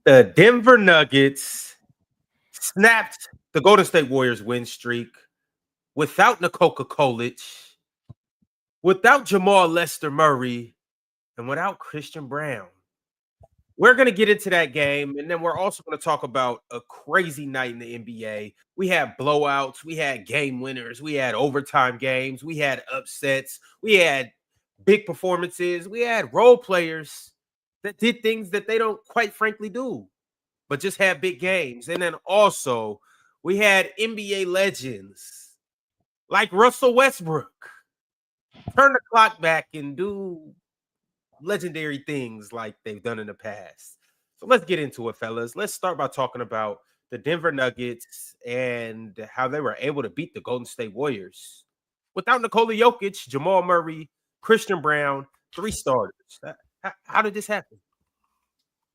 The Denver Nuggets snapped the Golden State Warriors win streak without Nikola Kolic, without Jamal Lester Murray, and without Christian Brown. We're going to get into that game, and then we're also going to talk about a crazy night in the NBA. We had blowouts, we had game winners, we had overtime games, we had upsets, we had big performances, we had role players that did things that they don't quite frankly do, but just had big games. And then also, we had NBA legends like Russell Westbrook turn the clock back and do legendary things like they've done in the past. So let's get into it, fellas. Let's start by talking about the Denver Nuggets and how they were able to beat the Golden State Warriors without Nikola Jokic, Jamal Murray, Christian Brown, 3 starters. How did this happen?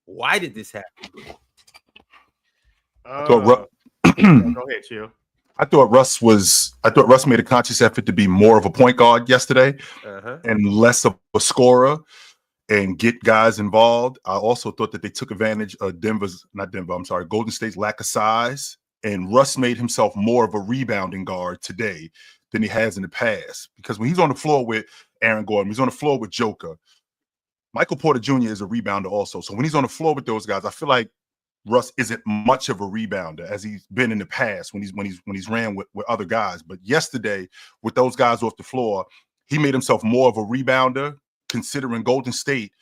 Why did this happen? Go ahead, Chill. I thought Russ made a conscious effort to be more of a point guard yesterday and less of a scorer and get guys involved. I also thought that they took advantage of Golden State's lack of size, and Russ made himself more of a rebounding guard today than he has in the past. Because when he's on the floor with Aaron Gordon, he's on the floor with Joker. Michael Porter Jr. is a rebounder also. So when he's on the floor with those guys, I feel like Russ isn't much of a rebounder as he's been in the past when he's ran with other guys. But yesterday, with those guys off the floor, he made himself more of a rebounder, considering Golden State,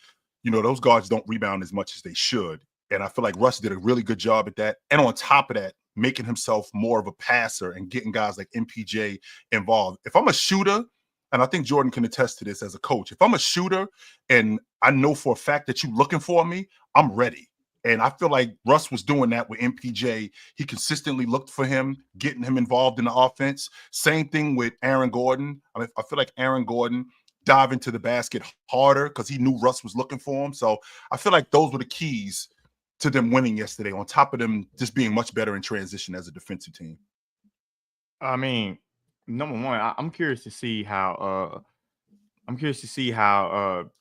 those guards don't rebound as much as they should. And I feel like Russ did a really good job at that. And on top of that, making himself more of a passer and getting guys like MPJ involved. If I'm a shooter, and I think Jordan can attest to this as a coach, if I'm a shooter and I know for a fact that you're looking for me, I'm ready. And I feel like Russ was doing that with MPJ. He consistently looked for him, getting him involved in the offense. Same thing with Aaron Gordon. I feel like Aaron Gordon dived into the basket harder because he knew Russ was looking for him. So I feel like those were the keys to them winning yesterday, on top of them just being much better in transition as a defensive team. I mean, number one, I'm curious to see how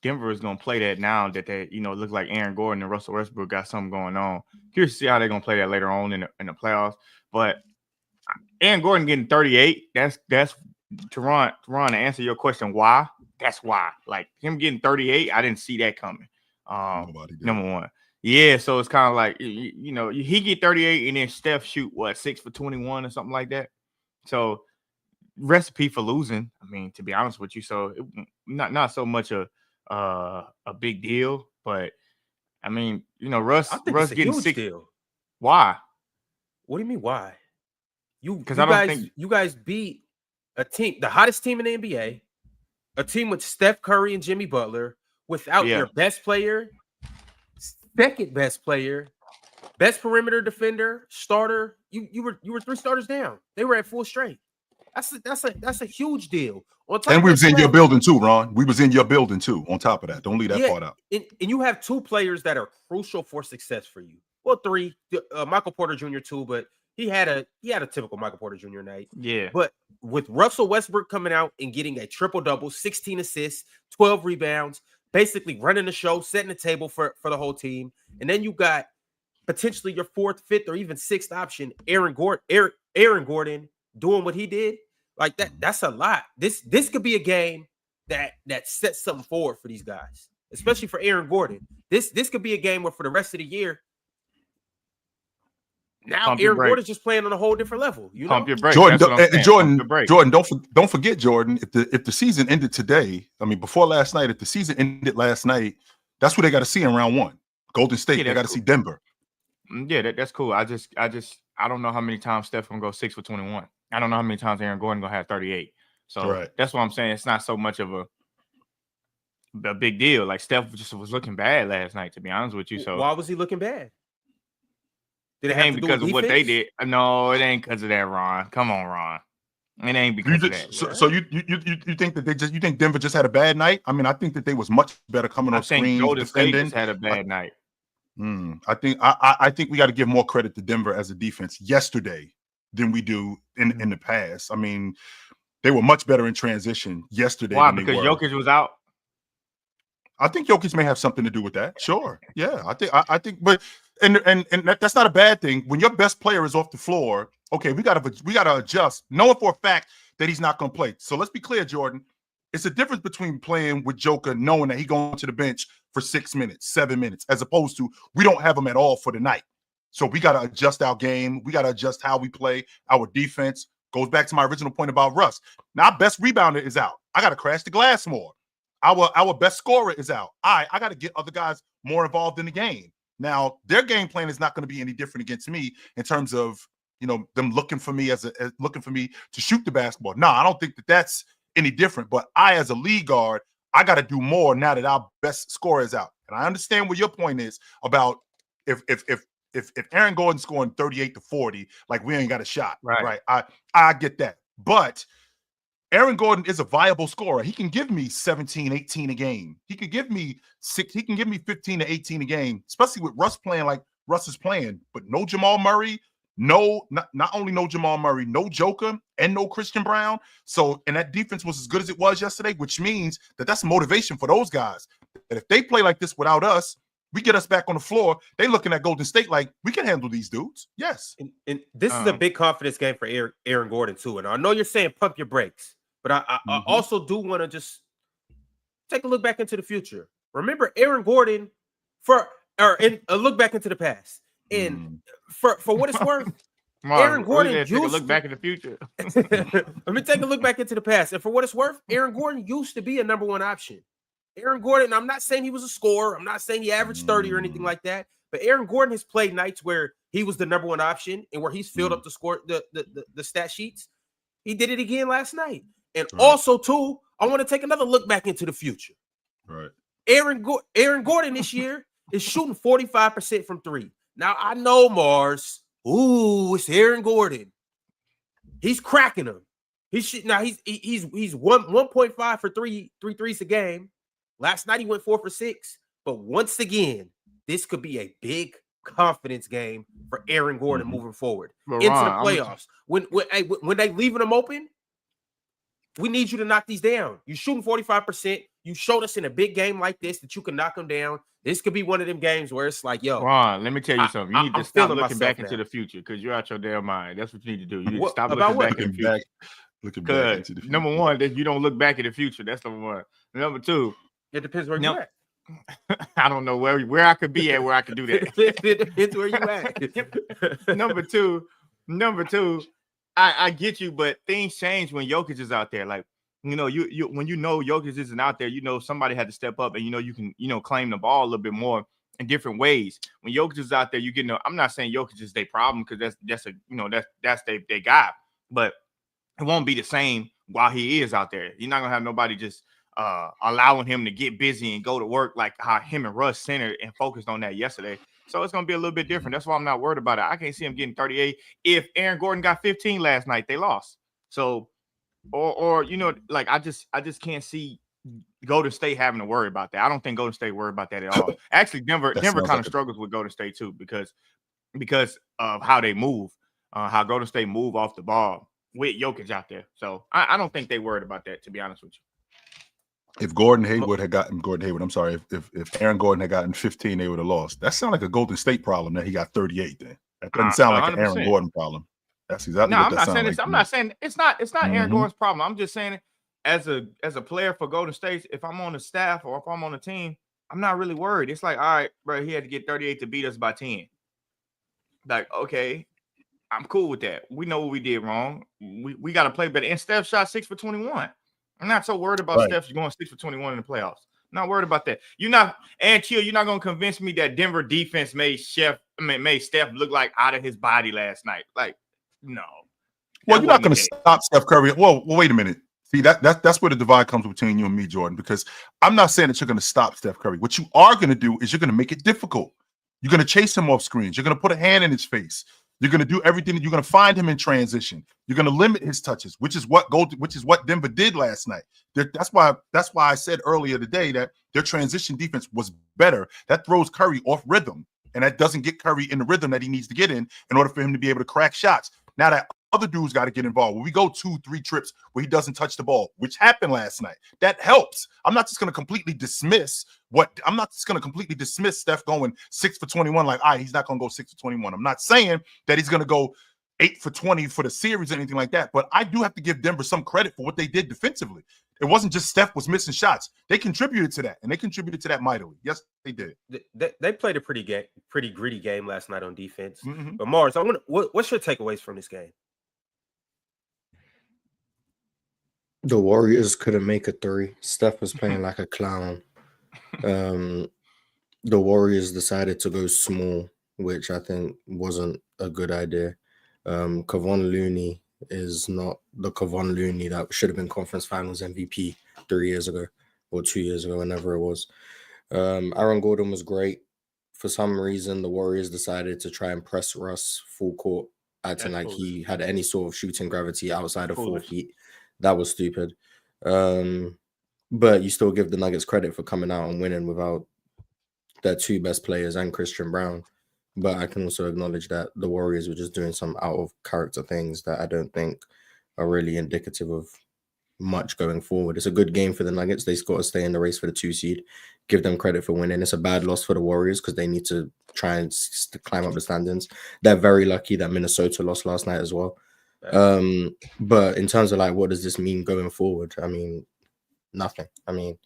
Denver is going to play that now that they, look like Aaron Gordon and Russell Westbrook got something going on. Curious to see how they're going to play that later on in the playoffs. But Aaron Gordon getting 38, that's to answer your question, why? That's why. Like him getting 38, I didn't see that coming. Number one. Yeah, so it's kind of like, he get 38 and then Steph shoot, 6 for 21 or something like that. So recipe for losing. I mean, to be honest with you, so not so much a big deal, but I mean, Russ getting huge 6. Deal. Why? What do you mean why? You guys beat a team, the hottest team in the NBA, a team with Steph Curry and Jimmy Butler, without your best player, second best player, best perimeter defender, starter. You were 3 starters down. They were at full strength. That's a huge deal. And we was in your building too, Ron. We was in your building too. On top of that, don't leave that part out. And you have 2 players that are crucial for success for you. Well, 3, Michael Porter Jr. too, but he had a typical Michael Porter Jr. night. Yeah. But with Russell Westbrook coming out and getting a triple-double, 16 assists, 12 rebounds, basically running the show, setting the table for the whole team, and then you got potentially your 4th, 5th, or even 6th option, Aaron Gordon doing what he did, like that's a lot. This could be a game that sets something forward for these guys, especially for Aaron Gordon. This could be a game where for the rest of the year, now Aaron Gordon's just playing on a whole different level. Pump your brakes. Jordan, don't forget, Jordan, if the season ended today, I mean before last night, if the season ended last night, that's what they got to see in round 1. Golden State, they got to see Denver. Yeah, that's cool. I don't know how many times Steph gonna go 6 for 21. I don't know how many times Aaron Gordon gonna have 38. So that's what I'm saying. It's not so much of a big deal. Like Steph just was looking bad last night, to be honest with you. So why was he looking bad? Did it ain't because of what they did? No, it ain't because of that, Ron. Come on, Ron. It ain't because of that. So you think that you think Denver just had a bad night? I mean, I think that they was much better coming off screens. Golden State just had a bad night. I think we got to give more credit to Denver as a defense yesterday than we do in the past. I mean, they were much better in transition yesterday. Why? Because Jokic was out. I think Jokic may have something to do with that. Sure, yeah. I think, but that's not a bad thing. When your best player is off the floor, okay, we gotta adjust, knowing for a fact that he's not gonna play. So let's be clear, Jordan. It's a difference between playing with Joker, knowing that he's going to the bench for 6 minutes, 7 minutes, as opposed to we don't have him at all for the night. So we got to adjust our game. We got to adjust how we play. Our defense goes back to my original point about Russ. Now, our best rebounder is out. I got to crash the glass more. Our best scorer is out. I got to get other guys more involved in the game. Now, their game plan is not going to be any different against me in terms of, them looking for me looking for me to shoot the basketball. No, I don't think that's any different. But I, as a lead guard, I got to do more now that our best scorer is out. And I understand what your point is about if Aaron Gordon's scoring 38 to 40, like we ain't got a shot. Right. I get that. But Aaron Gordon is a viable scorer. He can give me 17, 18 a game. He could give me 15 to 18 a game, especially with Russ playing like Russ is playing. But no Jamal Murray, not only no Jamal Murray, no Joker, and no Christian Brown. So, and that defense was as good as it was yesterday, which means that's motivation for those guys. And if they play like this without us, we get us back on the floor. They looking at Golden State like we can handle these dudes. Yes. And this is a big confidence game for Aaron Gordon too. And I know you're saying pump your brakes, but I also do want to just take a look back into the future. Remember Aaron Gordon and a look back into the past. And for what it's worth, Aaron Gordon used to look back in the future. Let me take a look back into the past. And for what it's worth, Aaron Gordon used to be a number one option. Aaron Gordon, I'm not saying he was a scorer. I'm not saying he averaged 30 or anything like that. But Aaron Gordon has played nights where he was the number one option and where he's filled up the score, the stat sheets. He did it again last night. And also, too, I want to take another look back into the future. Right. Aaron Gordon this year is shooting 45% from three. Now, I know, Mars. Ooh, it's Aaron Gordon. He's cracking them. He's 1.5 for three threes a game. Last night he went 4 for 6. But once again, this could be a big confidence game for Aaron Gordon moving forward into the playoffs. When they leaving them open, we need you to knock these down. You're shooting 45%. You showed us in a big game like this that you can knock them down. This could be one of them games where it's like, yo, Ron, let me tell you something. You need to stop looking back into the future because you're out your damn mind. That's what you need to do. You need to stop looking back in the future. Looking back into the future. Number one, that you don't look back in the future. That's number one. Number two, it depends where you're at. I don't know where I could be at where I could do that. It depends where you at. Number two, I get you, but things change when Jokic is out there. Like, when Jokic isn't out there, somebody had to step up and you can claim the ball a little bit more in different ways. When Jokic is out there, I'm not saying Jokic is their problem because that's their guy, but it won't be the same while he is out there. You're not gonna have nobody just allowing him to get busy and go to work like how him and Russ centered and focused on that yesterday. So it's gonna be a little bit different. That's why I'm not worried about it. I can't see him getting 38. If Aaron Gordon got 15 last night, they lost. So I just can't see Golden State having to worry about that. I don't think Golden State worry about that at all. Actually, Denver kind of struggles with Golden State too because of how they move, how Golden State move off the ball with Jokic out there. So I don't think they worried about that, to be honest with you. If if Aaron Gordon had gotten 15, they would have lost. That sounds like a Golden State problem that he got 38 then. That doesn't sound like an Aaron Gordon problem. That's exactly what that sounds like. I'm not saying it's not Aaron Gordon's problem. I'm just saying as a player for Golden State, if I'm on the staff or if I'm on the team, I'm not really worried. It's like, all right, bro, he had to get 38 to beat us by 10. Like, okay, I'm cool with that. We know what we did wrong. We got to play better. And Steph shot 6 for 21. I'm not so worried about Steph going 6 for 21 in the playoffs. Not worried about that. You're not going to convince me that Denver defense made Steph look like out of his body last night. Like, no. Well, you're not going to stop Steph Curry. Well, wait a minute. See, that's where the divide comes between you and me, Jordan, because I'm not saying that you're going to stop Steph Curry. What you are going to do is you're going to make it difficult. You're going to chase him off screens. You're going to put a hand in his face. You're going to do everything. You're going to find him in transition. You're going to limit his touches, which is what Denver did last night. That's why I said earlier today that their transition defense was better. That throws Curry off rhythm, and that doesn't get Curry in the rhythm that he needs to get in order for him to be able to crack shots. Now that other dudes got to get involved. When we go 2-3 trips where he doesn't touch the ball, which happened last night, that helps. I'm not just going to completely dismiss Steph going 6 for 21. Like, all right, he's not going to go 6 for 21. I'm not saying that he's going to go 8 for 20 for the series or anything like that. But I do have to give Denver some credit for what they did defensively. It wasn't just Steph was missing shots. They contributed to that, and they contributed to that mightily. Yes, they did. They played a pretty gritty game last night on defense. Mm-hmm. But Mars, what's your takeaways from this game? The Warriors couldn't make a three. Steph was playing like a clown. The Warriors decided to go small, which I think wasn't a good idea. Kevon Looney is not the Kevon Looney that should have been conference finals MVP 3 years ago or 2 years ago, whenever it was. Aaron Gordon was great. For some reason, the Warriors decided to try and press Russ full court, acting like he had any sort of shooting gravity outside of 4 feet. That was stupid. But you still give the Nuggets credit for coming out and winning without their two best players and Christian Brown. But I can also acknowledge that the Warriors were just doing some out-of-character things that I don't think are really indicative of much going forward. It's a good game for the Nuggets. They've got to stay in the race for the 2 seed. Give them credit for winning. It's a bad loss for the Warriors because they need to try and climb up the standings. They're very lucky that Minnesota lost last night as well. But in terms of like, what does this mean going forward? I mean, nothing. I mean,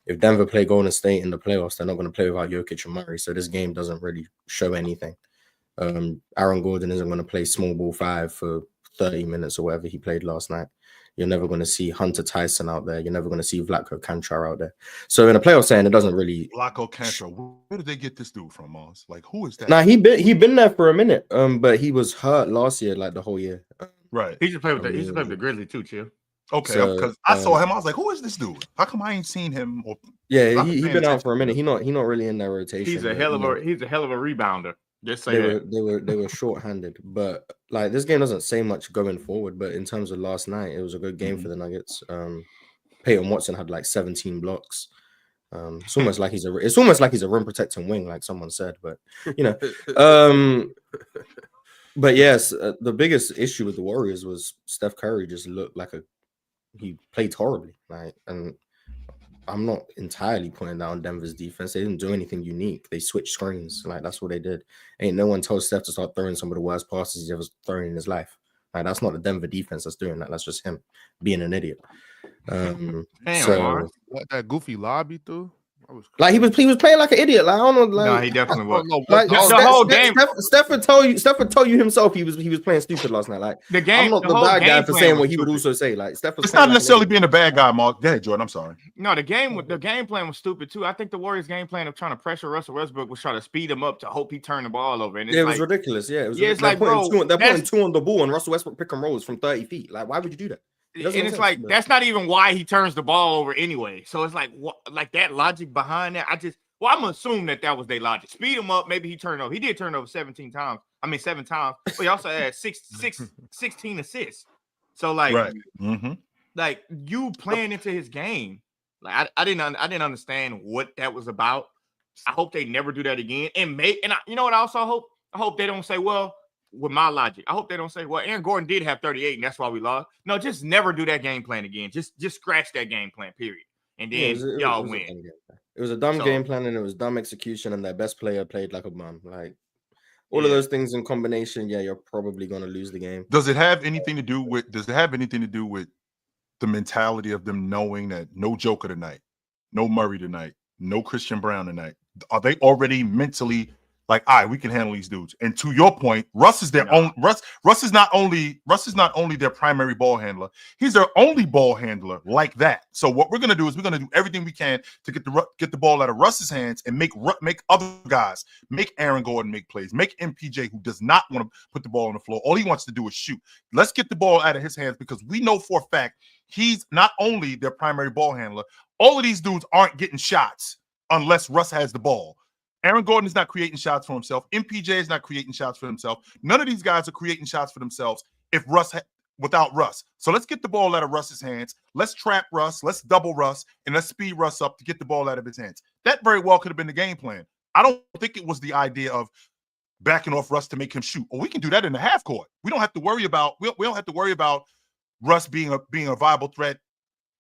if Denver play Golden State in the playoffs, they're not going to play without Jokic and Murray. So this game doesn't really show anything. Aaron Gordon isn't going to play small ball 5 for 30 minutes or whatever he played last night. You're never going to see Hunter Tyson out there. You're never going to see Vlatko Kanchar out there. So in a playoff setting, it doesn't really. Vlatko Kanchar, where did they get this dude from, Mars? Like, who is that? Nah, he been there for a minute. But he was hurt last year, like the whole year. Right. He just played with the Grizzlies too, Chill. Okay, because I saw him. I was like, who is this dude? How come I ain't seen him? Yeah, he been out for a minute. He not really in that rotation. He's a hell of a rebounder. Just say they were short-handed, but like this game doesn't say much going forward. But in terms of last night, it was a good game for the Nuggets. Peyton Watson had like 17 blocks. It's almost like he's a rim protecting wing, like someone said. But you know, but yes, the biggest issue with the Warriors was Steph Curry just looked like he played horribly. Like, and I'm not entirely putting down Denver's defense. They didn't do anything unique. They switched screens. Like, that's what they did. Ain't no one told Steph to start throwing some of the worst passes he's ever thrown in his life. Like, that's not the Denver defense that's doing that. That's just him being an idiot. What that goofy lobby through? Like he was playing like an idiot. Like, I don't know. Like, no, he definitely was. Like, the whole game. Steph would tell you himself he was playing stupid last night. Like, the game. I'm not the bad guy for saying what he would also say. Like, Steph was. It's not necessarily being a bad guy, Mark. Go ahead, Jordan. I'm sorry. No, the game plan was stupid too. I think the Warriors' game plan of trying to pressure Russell Westbrook was trying to speed him up to hope he turned the ball over. And it was ridiculous. Yeah, it's like, bro, they're putting 2 on the ball and Russell Westbrook pick and rolls from 30 feet. Like, why would you do that? And it's like that's not even why he turns the ball over anyway. So it's like what, like that logic behind that. I'm gonna assume that was their logic. Speed him up. Maybe he turned over. He did turn over 7 times. But he also had 16 assists. So like, right. Like you playing into his game. Like I didn't understand what that was about. I hope they never do that again. You know what? I also hope. I hope they don't say, well, with my logic, I hope they don't say, well, Aaron Gordon did have 38 and that's why we lost. No, just never do that game plan again. Just scratch that game plan, period. And then y'all win. It was a dumb game plan and it was dumb execution, and their best player played like a bum. Like all of those things in combination, you're probably going to lose the game. Does it have anything to do with the mentality of them knowing that no Joker tonight, no Murray tonight, no Christian Brown tonight? Are they already mentally like, all right, we can handle these dudes? And to your point, Russ is their own. Russ is not only their primary ball handler. He's their only ball handler like that. So what we're gonna do is we're gonna do everything we can to get the ball out of Russ's hands and make other guys, make Aaron Gordon make plays, make MPJ, who does not want to put the ball on the floor. All he wants to do is shoot. Let's get the ball out of his hands because we know for a fact he's not only their primary ball handler. All of these dudes aren't getting shots unless Russ has the ball. Aaron Gordon is not creating shots for himself. MPJ is not creating shots for himself. None of these guys are creating shots for themselves without Russ. So let's get the ball out of Russ's hands. Let's trap Russ. Let's double Russ. And let's speed Russ up to get the ball out of his hands. That very well could have been the game plan. I don't think it was the idea of backing off Russ to make him shoot. Or we can do that in the half court. We don't have to worry about we don't have to worry about Russ being a viable threat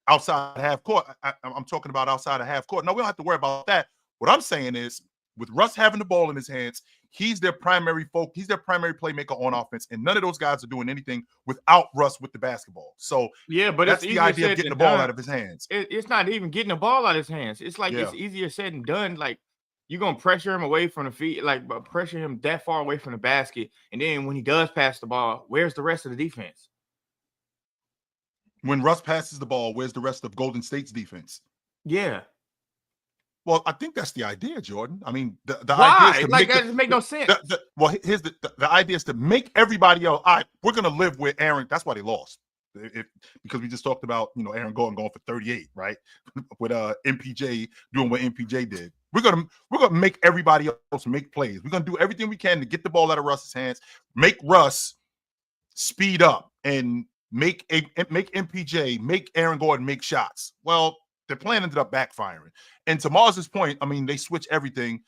outside half court. I'm talking about outside of half court. No, we don't have to worry about that. What I'm saying is, with Russ having the ball in his hands, he's their primary he's their primary playmaker on offense, and none of those guys are doing anything without Russ with the basketball. So yeah, but that's the idea of getting the ball out of his hands. It's not even getting the ball out of his hands. It's like it's easier said than done. Like you're gonna pressure him away from the feet, like pressure him that far away from the basket, and then when he does pass the ball, where's the rest of the defense? When Russ passes the ball, where's the rest of Golden State's defense? Yeah. Well, I think that's the idea, Jordan. I mean, the Why? idea is to like that doesn't make no sense. Here's the idea is to make everybody else. All right, we're gonna live with Aaron. That's why they lost. Because we just talked about Aaron Gordon going for 38, right? With MPJ doing what MPJ did. We're gonna make everybody else make plays. We're gonna do everything we can to get the ball out of Russ's hands, make Russ speed up, and make MPJ, make Aaron Gordon make shots. Well, their plan ended up backfiring. And to Mars's point, I mean, they switch everything.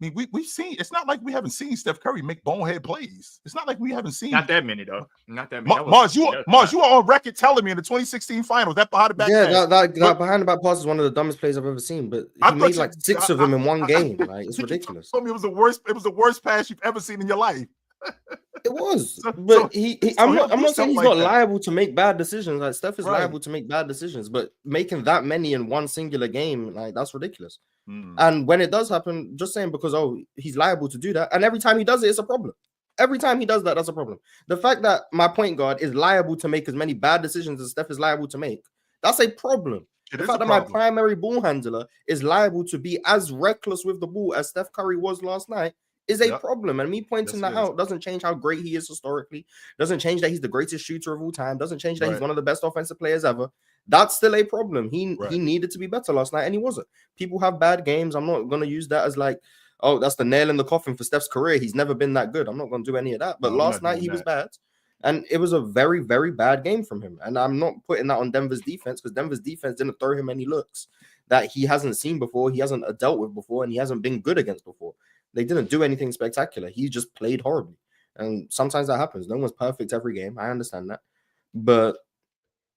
I mean, we've seen. It's not like we haven't seen Steph Curry make bonehead plays. It's not like we haven't seen. Not that many though. Not that many. Mars, you were on record telling me in the 2016 finals that behind the back. Yeah, that behind the back pass is one of the dumbest plays I've ever seen. But he made like 6 of them in one game. Like it's ridiculous. Told me it was the worst. It was the worst pass you've ever seen in your life. It was, but I'm not saying he's not liable to make bad decisions. Like Steph is liable to make bad decisions, but making that many in one singular game, like that's ridiculous. And when it does happen, just saying because he's liable to do that, and every time he does it, it's a problem. Every time he does that, that's a problem. The fact that my point guard is liable to make as many bad decisions as Steph is liable to make, that's a problem. The fact that my primary ball handler is liable to be as reckless with the ball as Steph Curry was last night is a problem. And me pointing that out doesn't change how great he is historically, doesn't change that he's the greatest shooter of all time, doesn't change that he's one of the best offensive players ever. That's still a problem. He needed to be better last night, and he wasn't. People have bad games. I'm not going to use that as like, oh, that's the nail in the coffin for Steph's career. He's never been that good. I'm not going to do any of that. But last night he was bad. And it was a very, very bad game from him. And I'm not putting that on Denver's defense because Denver's defense didn't throw him any looks that he hasn't seen before, he hasn't dealt with before, and he hasn't been good against before. They didn't do anything spectacular. He just played horribly. And sometimes that happens. No one's perfect every game. I understand that. But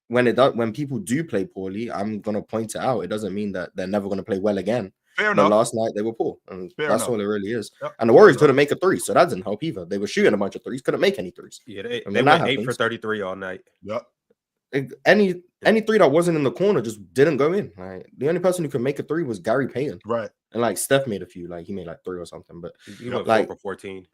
when people do play poorly, I'm going to point it out. It doesn't mean that they're never going to play well again. Fair enough. Last night they were poor. And that's all it really is. Yep. And the Warriors couldn't make a three, so that didn't help either. They were shooting a bunch of threes, couldn't make any threes. Yeah, they went 8 for 33 all night. Yep. Any three that wasn't in the corner just didn't go in. Like the only person who could make a three was Gary Payton. Right. And like Steph made a few, like he made like 3 or something. But he went 4 for 14.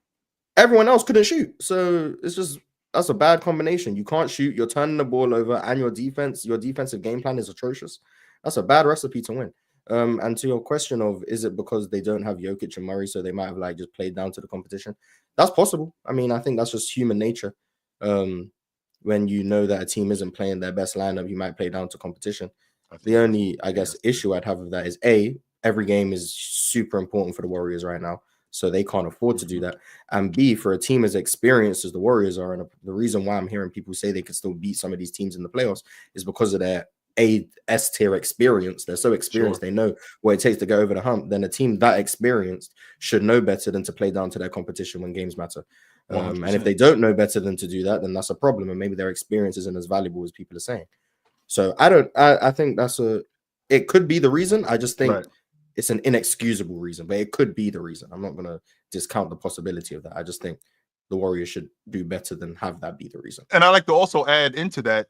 Everyone else couldn't shoot. So it's just that's a bad combination. You can't shoot, you're turning the ball over, and your defensive game plan is atrocious. That's a bad recipe to win. And to your question of is it because they don't have Jokic and Murray, so they might have like just played down to the competition? That's possible. I mean, I think that's just human nature. When you know that a team isn't playing their best lineup, you might play down to competition. The only, I guess, issue I'd have with that is every game is super important for the Warriors right now, so they can't afford to do that. And B, for a team as experienced as the Warriors are, and the reason why I'm hearing people say they could still beat some of these teams in the playoffs is because of their S-tier experience. They're so experienced, they know what it takes to go over the hump. Then a team that experienced should know better than to play down to their competition when games matter. And if they don't know better than to do that, then that's a problem. And maybe their experience isn't as valuable as people are saying. So I think it could be the reason. I just think it's an inexcusable reason, but it could be the reason. I'm not going to discount the possibility of that. I just think the Warriors should do better than have that be the reason. And I like to also add into that,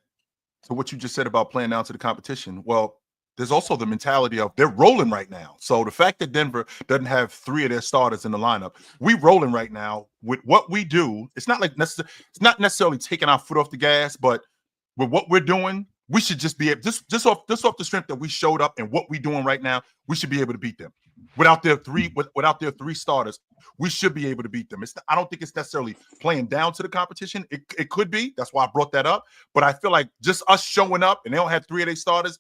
to what you just said about playing down to the competition. Well, there's also the mentality of they're rolling right now. So the fact that Denver doesn't have 3 of their starters in the lineup, we rolling right now with what we do. It's not like it's not necessarily taking our foot off the gas, but with what we're doing, we should just be able, just off the strength that we showed up and what we're doing right now, we should be able to beat them. Without their 3 starters, we should be able to beat them. I don't think it's necessarily playing down to the competition. It could be. That's why I brought that up. But I feel like just us showing up and they don't have 3 of their starters,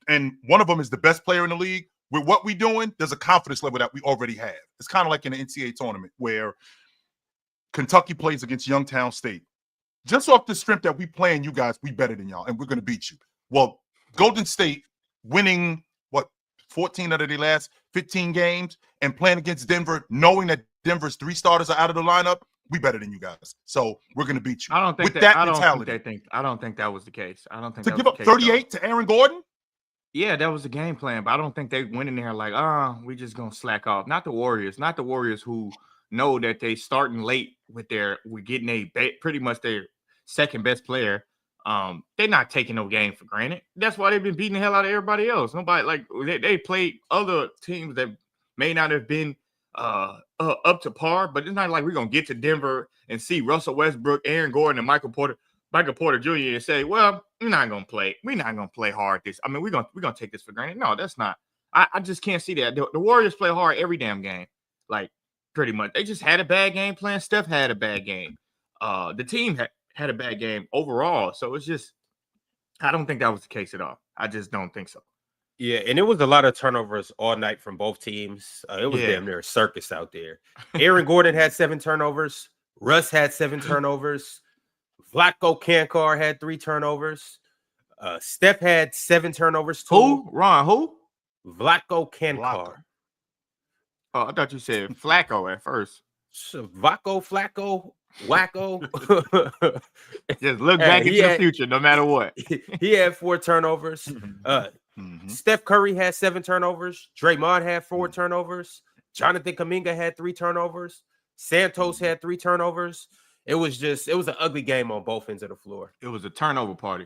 and one of them is the best player in the league. With what we're doing, there's a confidence level that we already have. It's kind of like in the NCAA tournament where Kentucky plays against Youngstown State. Just off the strength that we playing you guys, we better than y'all, and we're going to beat you. Well, Golden State winning, 14 out of their last 15 games and playing against Denver, knowing that Denver's 3 starters are out of the lineup, we better than you guys. So we're going to beat you. I don't think with that I mentality. don't think that was the case. I don't think To that give was up the case, 38 to Aaron Gordon? Yeah, that was the game plan, but I don't think they went in there like, we just gonna slack off. Not the Warriors who know that they starting late we're getting pretty much their second best player. They're not taking no game for granted. That's why they've been beating the hell out of everybody else. Nobody like they played other teams that may not have been up to par, but it's not like we're gonna get to Denver and see Russell Westbrook, Aaron Gordon, and Michael Porter Jr. and say, well, we're not gonna play hard this. I mean, we're gonna take this for granted. No, that's not. I just can't see that. The Warriors play hard every damn game. Like pretty much. They just had a bad game plan. Steph had a bad game. The team had a bad game overall. So it's just, I don't think that was the case at all. I just don't think so. Yeah, and it was a lot of turnovers all night from both teams. It was damn near a circus out there. Aaron Gordon had 7 turnovers. Russ had 7 turnovers. Vlatko Kankar had 3 turnovers. Steph had 7 turnovers too. Who? Ron, who? Vlatko Kankar. Oh, I thought you said Flacco at first. Flacco, wacko. Just look back into the future, no matter what. He had 4 turnovers. Steph Curry had 7 turnovers. Draymond had 4 turnovers. Jonathan Kuminga had 3 turnovers. Santos had 3 turnovers. It was an ugly game on both ends of the floor. It was a turnover party.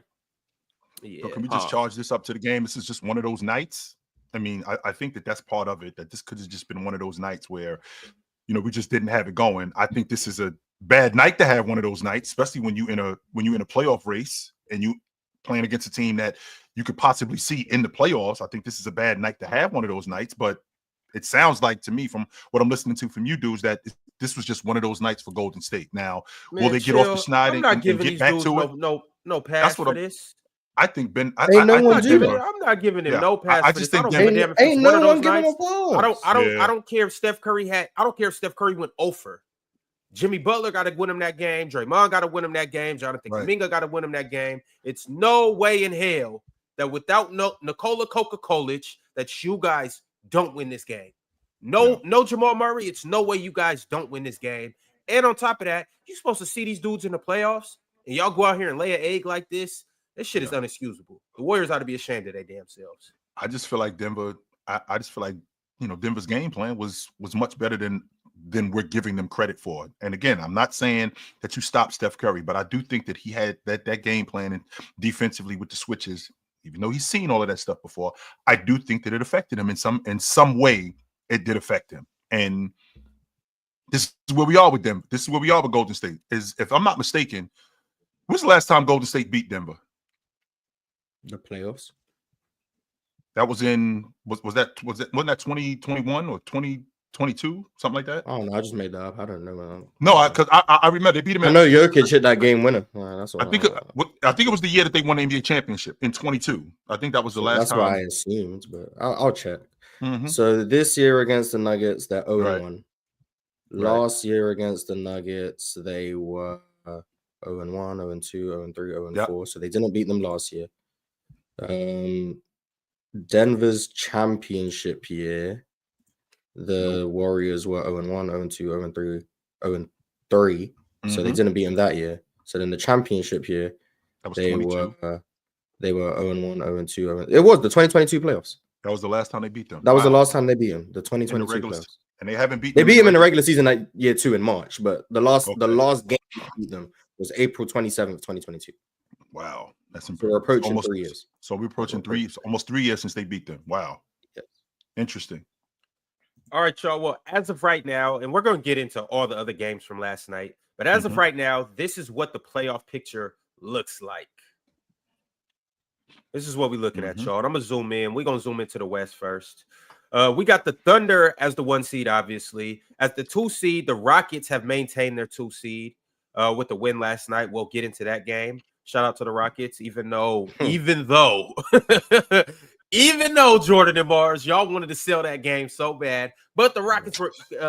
Yeah. So can we just charge this up to the game? This is just one of those nights. I mean, I think that's part of it, that this could have just been one of those nights where, we just didn't have it going. I think this is a bad night to have one of those nights, especially when you in a playoff race and you playing against a team that you could possibly see in the playoffs. I think this is a bad night to have one of those nights, but it sounds like to me from what I'm listening to from you dudes that this was just one of those nights for Golden State. Now, will they get off the schneid and get back to it? No pass for this. I think Ben. I'm not giving him no pass. I just think ain't no one giving him a pass. I don't care if Steph Curry went 0 Jimmy Butler got to win him that game. Draymond got to win him that game. Jonathan Kuminga got to win him that game. It's no way in hell that without Nikola Coca-Colich that you guys don't win this game. No Jamal Murray. It's no way you guys don't win this game. And on top of that, you're supposed to see these dudes in the playoffs, and y'all go out here and lay an egg like this. This shit is unexcusable. The Warriors ought to be ashamed of their damn selves. I just feel like Denver. I just feel like Denver's game plan was much better than we're giving them credit for. And again, I'm not saying that you stop Steph Curry, but I do think that he had that game plan and defensively with the switches. Even though he's seen all of that stuff before, I do think that it affected him in some way. It did affect him, and this is where we are with them. This is where we are with Golden State. Is, if I'm not mistaken, when's the last time Golden State beat Denver? The playoffs. That was wasn't that 2021 or 2022, something like that? I don't know. I just made that up. I don't know. No, because I remember they beat him. I know Jokic hit that game winner. That's what I think it was the year that they won the NBA championship in 22. I think that was the last time. That's what I assumed, but I'll check. So this year against the Nuggets, they're 0-1. Last year against the Nuggets, they were 0-1, 0-2, 0-3, 0-4. So they didn't beat them last year. Denver's championship year, the Warriors were 0-1, 0-2, 0-3, 0-3. So they didn't beat them that year. So then the championship year, they were 0-1, 0-2. It was the 2022 playoffs. That was the last time they beat them. That was the last time they beat them. The 2022 playoffs. And they haven't beat. They beat them in the regular season like year 2 in March, but the last game they beat them was April 27th, 2022. Wow, that's impressive. So we're approaching 3 years. So we're approaching almost 3 years since they beat them. Wow. Yes. Interesting. All right, y'all. Well, as of right now, and we're going to get into all the other games from last night, but as of right now, this is what the playoff picture looks like. This is what we're looking at, y'all. And I'm going to zoom in. We're going to zoom into the West first. We got the Thunder as the 1 seed, obviously. As the 2 seed, the Rockets have maintained their 2 seed with the win last night. We'll get into that game. Shout out to the Rockets, even though Jordan and Mars, y'all wanted to sell that game so bad. But the Rockets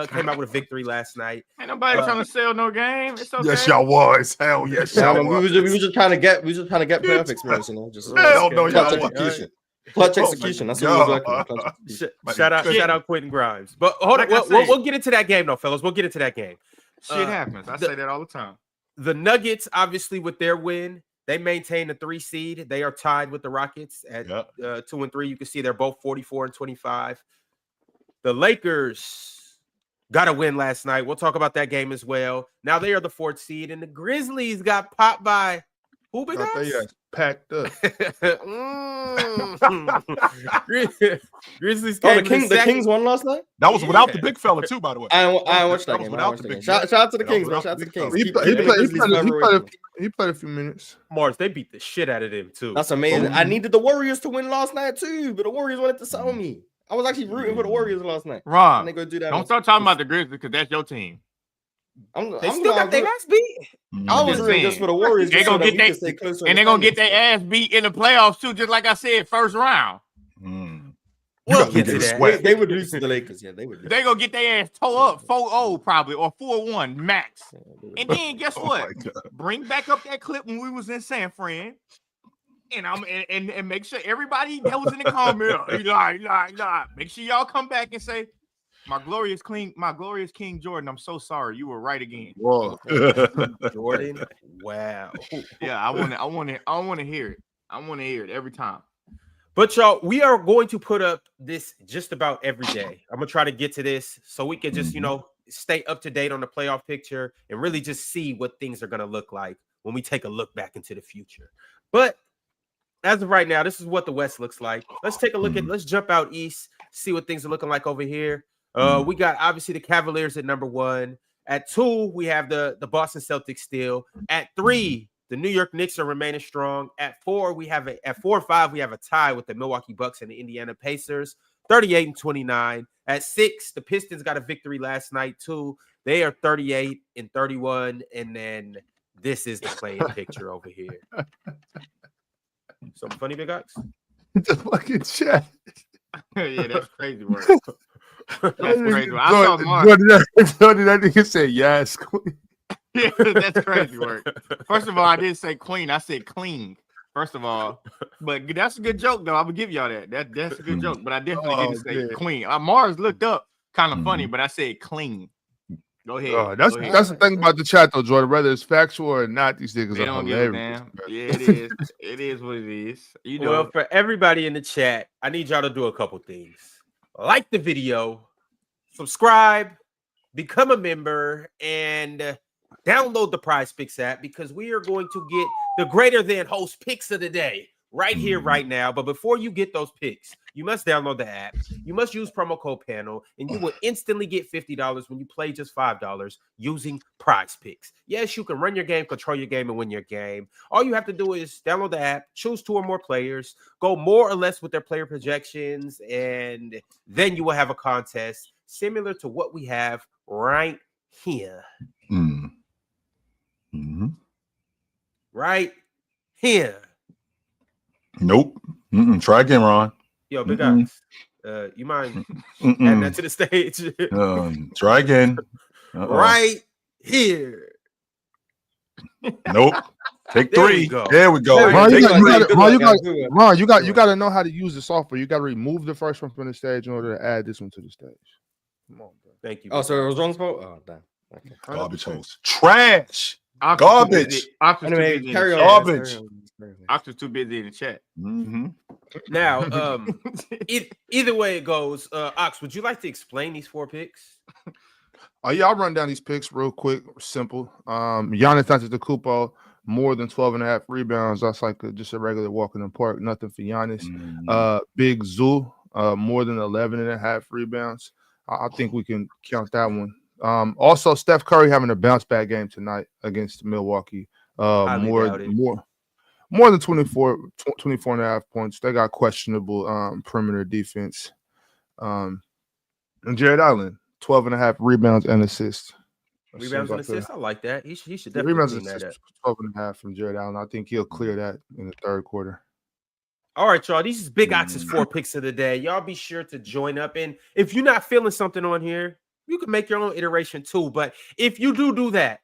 came out with a victory last night. Ain't nobody trying to sell no game. It's okay. Yes, y'all was. Hell yes, y'all we were just trying to get playoff experience, Hell no, y'all was. Clutch Oh my execution. That's what we was God. working on. Clutch execution. Shout out Quentin Grimes. But hold on, we'll get into that game though, fellas. We'll get into that game. Shit happens. I say that all the time. The Nuggets, obviously, with their win, they maintain the 3 seed. They are tied with the Rockets at 2 and 3. You can see they're both 44 and 25. The Lakers got a win last night. We'll talk about that game as well. Now they are the 4th seed, and the Grizzlies got popped by who? Big guys? Packed up. Grizzlies. The Kings won last night. That was without the big fella too, by the way. I watched that game. Shout out to the Kings, man. Shout out to the Kings. He played a few minutes. Mars, they beat the shit out of them too. That's amazing. I needed the Warriors to win last night too, but the Warriors wanted to sell me. I was actually rooting for the Warriors last night. Ron, they go do that. Don't start talking about the Grizzlies because that's your team. They still got their ass beat. I was rooting just for the Warriors. They're gonna get their ass beat in the playoffs too, just like I said, first round. We'll get to that. They would lose to the Lakers. Yeah, they would. They're gonna get their ass toe up 4-0 probably or 4-1 max. And then guess what? Bring back up that clip when we was in San Fran. And make sure everybody that was in the comment, make sure y'all come back and say, my glorious King Jordan, I'm so sorry. You were right again. Whoa. Jordan. Wow. Yeah, I want to hear it. I want to hear it every time. But y'all, we are going to put up this just about every day. I'm gonna try to get to this so we can just, stay up to date on the playoff picture and really just see what things are gonna look like when we take a look back into the future. But as of right now, this is what the West looks like. Let's take a look let's jump out east, see what things are looking like over here. We got obviously the Cavaliers at number 1. At 2, we have the Boston Celtics still. At 3, the New York Knicks are remaining strong. At 4 and 5, we have a tie with the Milwaukee Bucks and the Indiana Pacers, 38 and 29. At 6, the Pistons got a victory last night too. They are 38 and 31. And then this is the playing picture over here. Something funny, Big Ox? The fucking chat. Yeah, that's crazy work. That's crazy. I saw Mark. Jordan, that nigga said yes. Yeah, that's crazy work. First of all, I didn't say queen. I said clean. First of all, but that's a good joke though. I would give y'all that. That's a good joke. But I definitely didn't say queen. Mars looked up kind of funny, but I said clean. Go ahead. That's the thing about the chat though, Jordan. Whether it's factual or not, these niggas are hilarious. Yeah, it is. It is what it is. Well, for everybody in the chat, I need y'all to do a couple things. Like the video, subscribe, become a member, and download the PrizePicks app because we are going to get the greater than host picks of the day right here, right now. But before you get those picks, you must download the app. You must use promo code panel, and you will instantly get $50 when you play just $5 using PrizePicks. Yes, you can run your game, control your game, and win your game. All you have to do is download the app, choose 2 or more players, go more or less with their player projections, and then you will have a contest similar to what we have right here. Right here. Nope. Try again, Ron. Yo, Big Ox, you mind adding that to the stage? Try again. Right here. Nope. Take 3. There we go. Ron, you got to know how to use the software. You got to remove the first one from the stage in order to add this one to the stage. Come on, bro. Thank you. Oh, so it was Ron's fault? Oh, damn. Okay. Garbage host. Trash. Garbage. Anyway, carry on. Garbage. Ox was too busy in the chat. Now, either way it goes, Ox, would you like to explain these 4 picks? Yeah, I'll run down these picks real quick. Simple. Giannis Antetokounmpo, more than 12.5 rebounds. That's like just a regular walk in the park. Nothing for Giannis. Big Zoo, more than 11.5 rebounds. I think we can count that one. Also, Steph Curry having a bounce back game tonight against Milwaukee. More than 24.5 points. They got questionable perimeter defense. And Jared Allen, 12.5 rebounds and assists. Rebounds and assists. I like that. He should definitely rebounds clean that up. 12.5 from Jared Allen. I think he'll clear that in the third quarter. All right, y'all. These is Big Ox's 4 picks of the day. Y'all be sure to join up. And if you're not feeling something on here, you can make your own iteration too. But if you do that,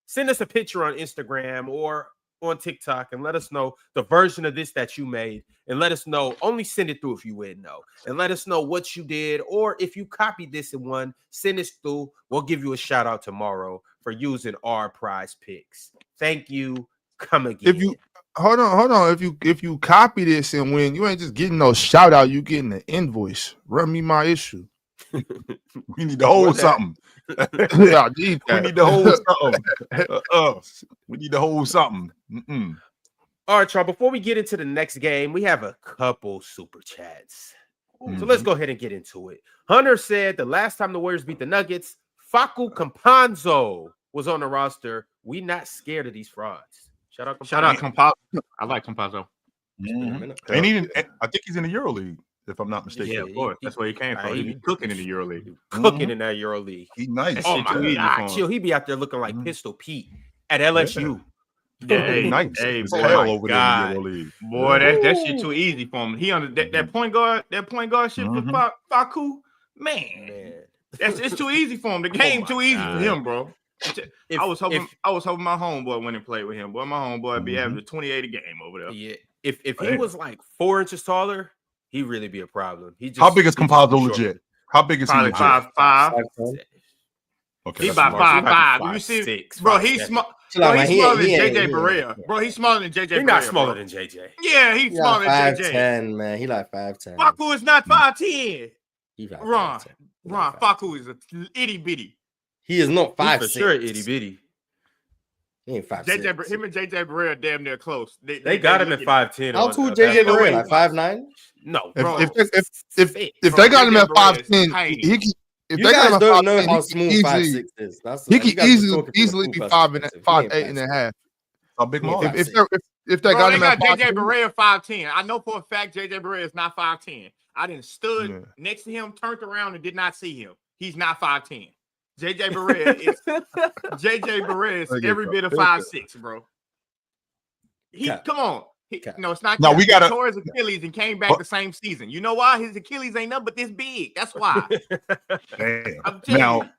send us a picture on Instagram or on TikTok and let us know the version of this that you made, and let us know. Only send it through if you win, though, and let us know what you did, or if you copied this and won, send this through. We'll give you a shout out tomorrow for using our prize picks. Thank you. Come again. If you hold on. If you copy this and win, you ain't just getting no shout out. You getting the invoice. Run me my issue. We need to hold something. I need We that. need to hold something. We need to hold something. All right, y'all. Before we get into the next game, we have a couple super chats. So let's go ahead and get into it. Hunter said the last time the Warriors beat the Nuggets, Facu Campazzo was on the roster. We not scared of these frauds. Shout out Campazzo. I like Campazzo. And I think he's in the EuroLeague, if I'm not mistaken. Yeah, of course. That's where he came from. He be cooking in the EuroLeague. Cooking in that EuroLeague. He's nice. Oh my God, chill. He be out there looking like Pistol Pete at LSU. Yeah, hey, nice. Hey, It's boy, hell over God. there in the EuroLeague. Boy, that shit too easy for him. He under that point guard shit for Facu. Man, it's too easy for him. The game too easy for him, bro. I was hoping my homeboy went and played with him. Boy, my homeboy be averaging 28 a game over there. Yeah, if he was like 4 inches taller, he'd really be a problem. How big is Campazzo legit? How big is he legit? 5'5". Okay, He about 5'5". You see, 6, bro, he's small. Bro, he's smaller than JJ Barea. Bro, he's smaller than JJ Barea. He's not smaller than JJ. Yeah, he's smaller than JJ. 5'10", man. He like 5'10". Facu is not 5'10". He like Ron, 5'10". Facu is a itty bitty. He is not 5'6". For sure, itty bitty. He ain't 5'6". Him and JJ Barea are damn near close. They got him at 5'10". How tall JJ Barea? Like 5'9"? No, If they got him at 5'10", if You they got guys him at don't know 5'10", how small 5'6" is. He could easily be 5'8" and a half. How big more? If they got him at JJ 5'10", Barea 5'10". I know for a fact JJ Barea is not 5'10". I didn't stood next to him, turned around, and did not see him. He's not 5'10". JJ Barea is every bit of 5'6", bro. Come on. No, it's not. No, we got to tore his Achilles and came back the same season. You know why? His Achilles ain't nothing but this big. That's why. Damn. Now,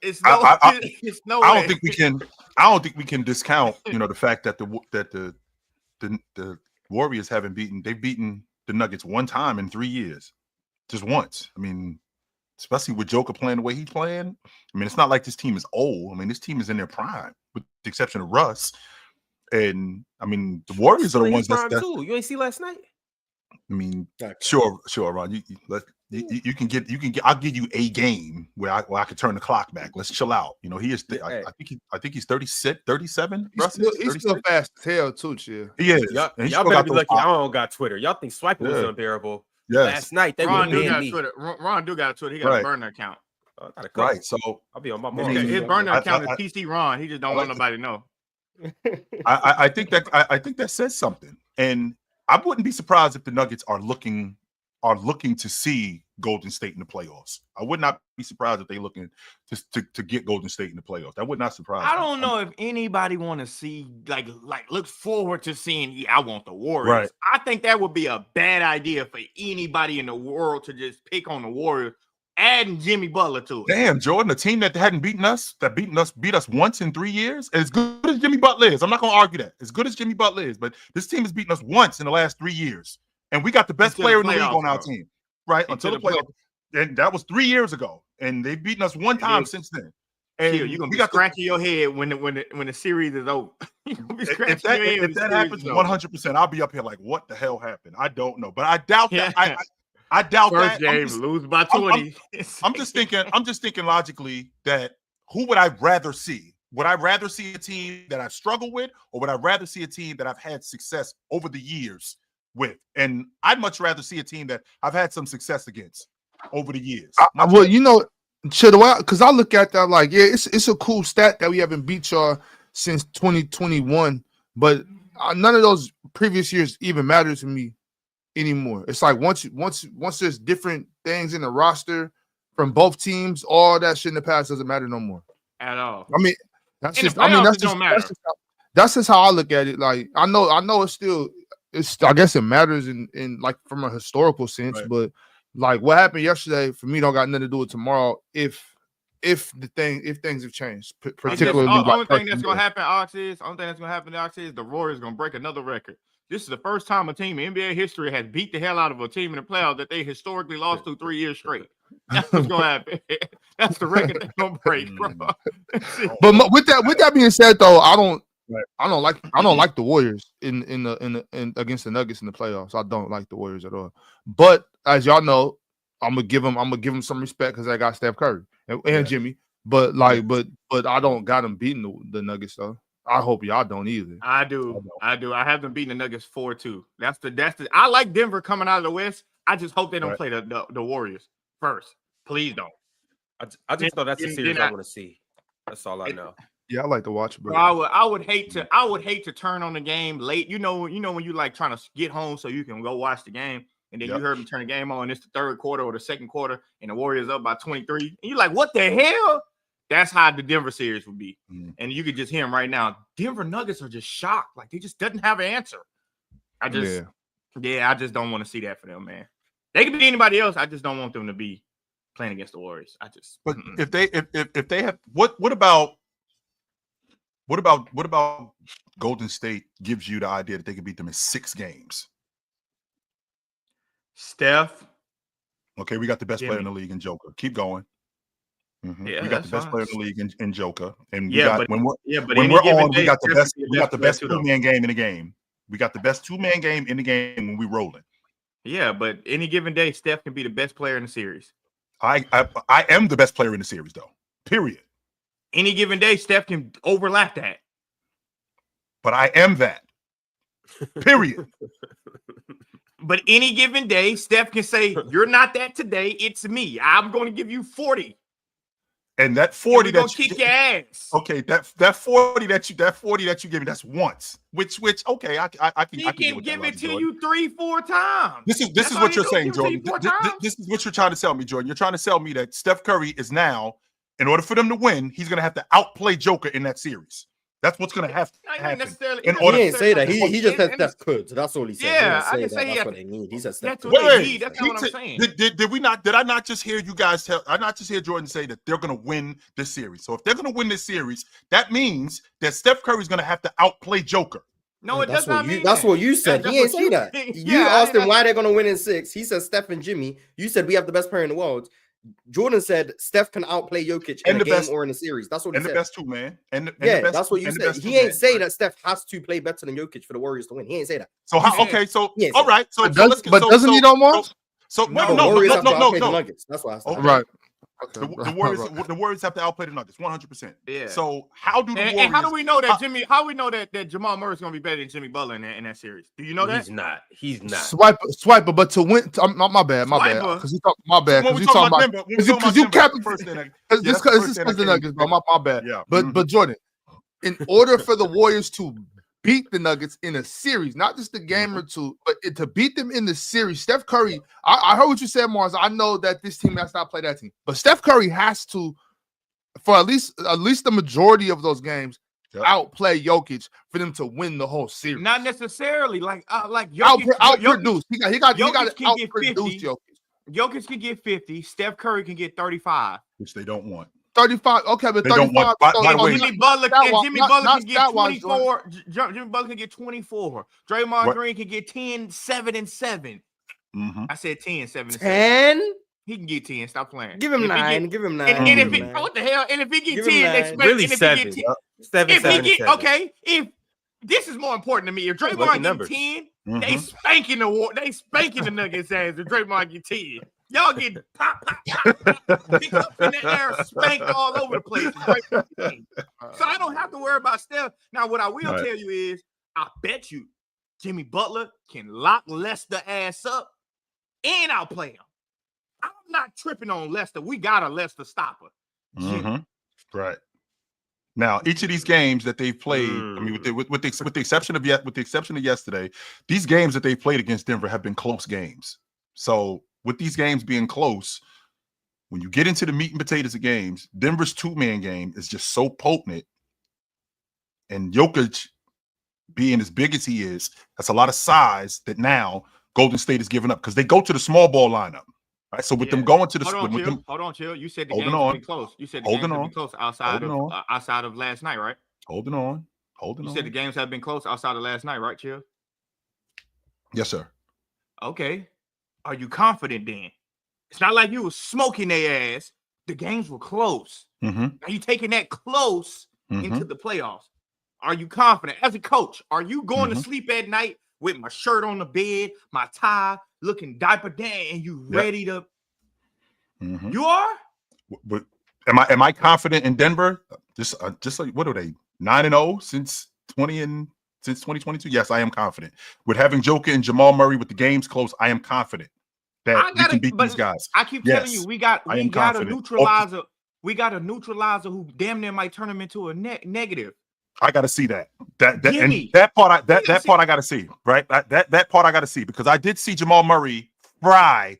it's no. It's no. I don't think we can. I don't think we can discount. The fact that the Warriors haven't beaten. They've beaten the Nuggets one time in 3 years, just once. I mean, especially with Joker playing the way he's playing. I mean, it's not like this team is old. I mean, this team is in their prime, with the exception of Russ. And I mean, the Warriors are the ones that too. You ain't see last night. I mean, sure, Ron. You can get. I'll give you a game where I can turn the clock back. Let's chill out. He is. I think he's 36, 37. He's still fast to tell too, chill. He is. Y'all better be lucky. I don't got Twitter. Y'all think swiping was unbearable. Yes. Last night they Ron would do ban got me. Twitter. Ron do got a Twitter. He got a burner account. Right. So I'll be on my mom. His burner account is PC Ron. He just don't want nobody to know. I think that says something, and I wouldn't be surprised if the Nuggets are looking to see Golden State in the playoffs. I would not be surprised if they're looking to get Golden State in the playoffs. That would not surprise me. I don't know if anybody want to see like look forward to seeing. Yeah, I want the Warriors. Right. I think that would be a bad idea for anybody in the world to just pick on the Warriors. Adding Jimmy Butler to it. Damn, Jordan, a team that hadn't beat us once in 3 years. As good as Jimmy Butler is, I'm not going to argue that. As good as Jimmy Butler is, but this team has beaten us once in the last 3 years, and we got the best player in the league on our team, right? Until the playoffs, and that was 3 years ago, and they've beaten us one time since then. And you're gonna be scratching your head when the series is over. If that happens, 100%, I'll be up here like, what the hell happened? I don't know, but I doubt that. I doubt First that. Game, lose by 20. I'm just thinking logically that who would I rather see? Would I rather see a team that I've struggled with, or would I rather see a team that I've had success over the years with? And I'd much rather see a team that I've had some success against over the years. Because I look at that like, yeah, it's a cool stat that we haven't beat y'all since 2021, but none of those previous years even matter to me anymore. It's like once there's different things in the roster from both teams, all that shit in the past doesn't matter no more at all. I mean, that's just how I look at it. Like I know I guess it matters in like from a historical sense, right. But like what happened yesterday for me don't got nothing to do with tomorrow if if things have changed, particularly the only like thing that's gonna happen, Ox, is the Warriors gonna break another record. This is the first time a team in NBA history has beat the hell out of a team in the playoffs that they historically lost to 3 years straight. That's what's gonna happen. That's the record they're gonna break, bro. But with that being said, though, I don't like the Warriors in against the Nuggets in the playoffs. I don't like the Warriors at all. But as y'all know, I'm gonna give them some respect because I got Steph Curry and Jimmy. But but I don't got them beating the Nuggets though. I hope y'all don't either. I do. I have them beating the Nuggets 4-2. That's the. I like Denver coming out of the West. I just hope they don't play the Warriors first. Please don't. I just know that's a series I want to see. That's all I know. Yeah, I like to watch, bro. I would hate to turn on the game late. You know when you like trying to get home so you can go watch the game, and then you heard me turn the game on. It's the third quarter or the second quarter, and the Warriors up by 23. And you're like, what the hell? That's how the Denver series would be. And you could just hear them right now. Denver Nuggets are just shocked. Like, they just doesn't have an answer. I just don't want to see that for them, man. They could be anybody else. I just don't want them to be playing against the Warriors. But if they have what about Golden State gives you the idea that they could beat them in 6 games? Steph. Okay, we got the best player in the league in Joker. Keep going. Yeah, we got the best player in the league in Joker, and we got when we're on, we got the best 2-man game in the game. We got the best 2-man game in the game when we rolling. Yeah, but any given day, Steph can be the best player in the series. I am the best player in the series, though. Period. Any given day, Steph can overlap that. But I am that. Period. But any given day, Steph can say, "You're not that today. It's me. I'm going to give you 40." And that 40 that you kick your ass. Okay, that 40 that you give me, that's once. Which okay, I can. He can give it to you 3-4 times. This is what you're saying, Jordan. This is what you're trying to tell me, Jordan. You're trying to tell me that Steph Curry is now, in order for them to win, he's going to have to outplay Joker in that series. That's what's going to have to happen. He didn't say that. He just said Steph could. So that's all he said. Yeah, I didn't say that's what they need. He said Steph could. That's what they need. That's not what I'm saying. Did I not just hear you guys tell? I not just hear Jordan say that they're going to win this series. So if they're going to win this series, that means that Steph Curry's going to have to outplay Joker. No, it does not mean that's what you said. He ain't say that. You asked him why they're going to win in 6. He said Steph and Jimmy. You said we have the best player in the world. Jordan said Steph can outplay Jokic in a game or in a series. That's what he said. And the best 2-man. That's what you said. He ain't say that Steph has to play better than Jokic for the Warriors to win. He ain't say that. So all right. So doesn't he know more? So no. That's why I said. Right. Okay. The Warriors have to outplay the Nuggets 100%. Yeah. So how do the Warriors? And how do we know that Jimmy? How do we know that Jamal Murray's going to be better than Jimmy Butler in that series? Do you know that? He's not. Swiper, but to win, my bad. Because you talking about because you kept this is the Nuggets, bro. My bad. Yeah. But Jordan, in order for the Warriors to beat the Nuggets in a series, not just a game or two, but to beat them in the series, Steph Curry, I heard what you said, Mars. I know that this team has not played that team, but Steph Curry has to, for at least the majority of those games, outplay Jokic for them to win the whole series. Not necessarily like Jokic, outproduce. He got to outproduce Jokic. Jokic can get 50. Steph Curry can get 35, which they don't want. 35. Okay, but they 35. Don't want, Jimmy Butler can get 24. Jimmy Butler can get 24. Draymond Green can get 10, 7, and 7. I said 10, 7, and 7. 10? He can get 10. Stop playing. Give him 9. Give him 9. And if what the hell? And if he get 10, they expect really 7. 7. Okay, if this is more important to me, if Draymond get 10, they spanking the Nuggets ass. If Draymond get 10. Y'all get pop, picked up in the air, spanked all over the place. So I don't have to worry about Steph. Now, what I will tell you is, I bet you Jimmy Butler can lock Lester ass up and I'll play him. I'm not tripping on Lester. We got a Lester stopper. Right. Now, each of these games that they've played, I mean, with the exception of yesterday, these games that they've played against Denver have been close games. So with these games being close, when you get into the meat and potatoes of games, Denver's 2-man game is just so potent. And Jokic being as big as he is, that's a lot of size that now Golden State is giving up because they go to the small ball lineup. Right. So with them going to the hold on, chill. You said the games have been close. You said the games have been close outside of last night, right? Holding on. You said the games have been close outside of last night, right, chill? Yes, sir. Okay. Are you confident then? It's not like you was smoking their ass. The games were close. Mm-hmm. Now you taking that close into the playoffs. Are you confident as a coach? Are you going to sleep at night with my shirt on the bed, my tie, looking diaper down, and you ready to? You are. But am I confident in Denver? Just like what are they 9-0 since 2022? Yes, I am confident. With having Joker and Jamal Murray with the games close, I am confident that we can beat these guys. I keep telling you, we got a neutralizer. We got a neutralizer who damn near might turn him into a negative. I got to see that part I got to see, right? That part I got to see, because I did see Jamal Murray fry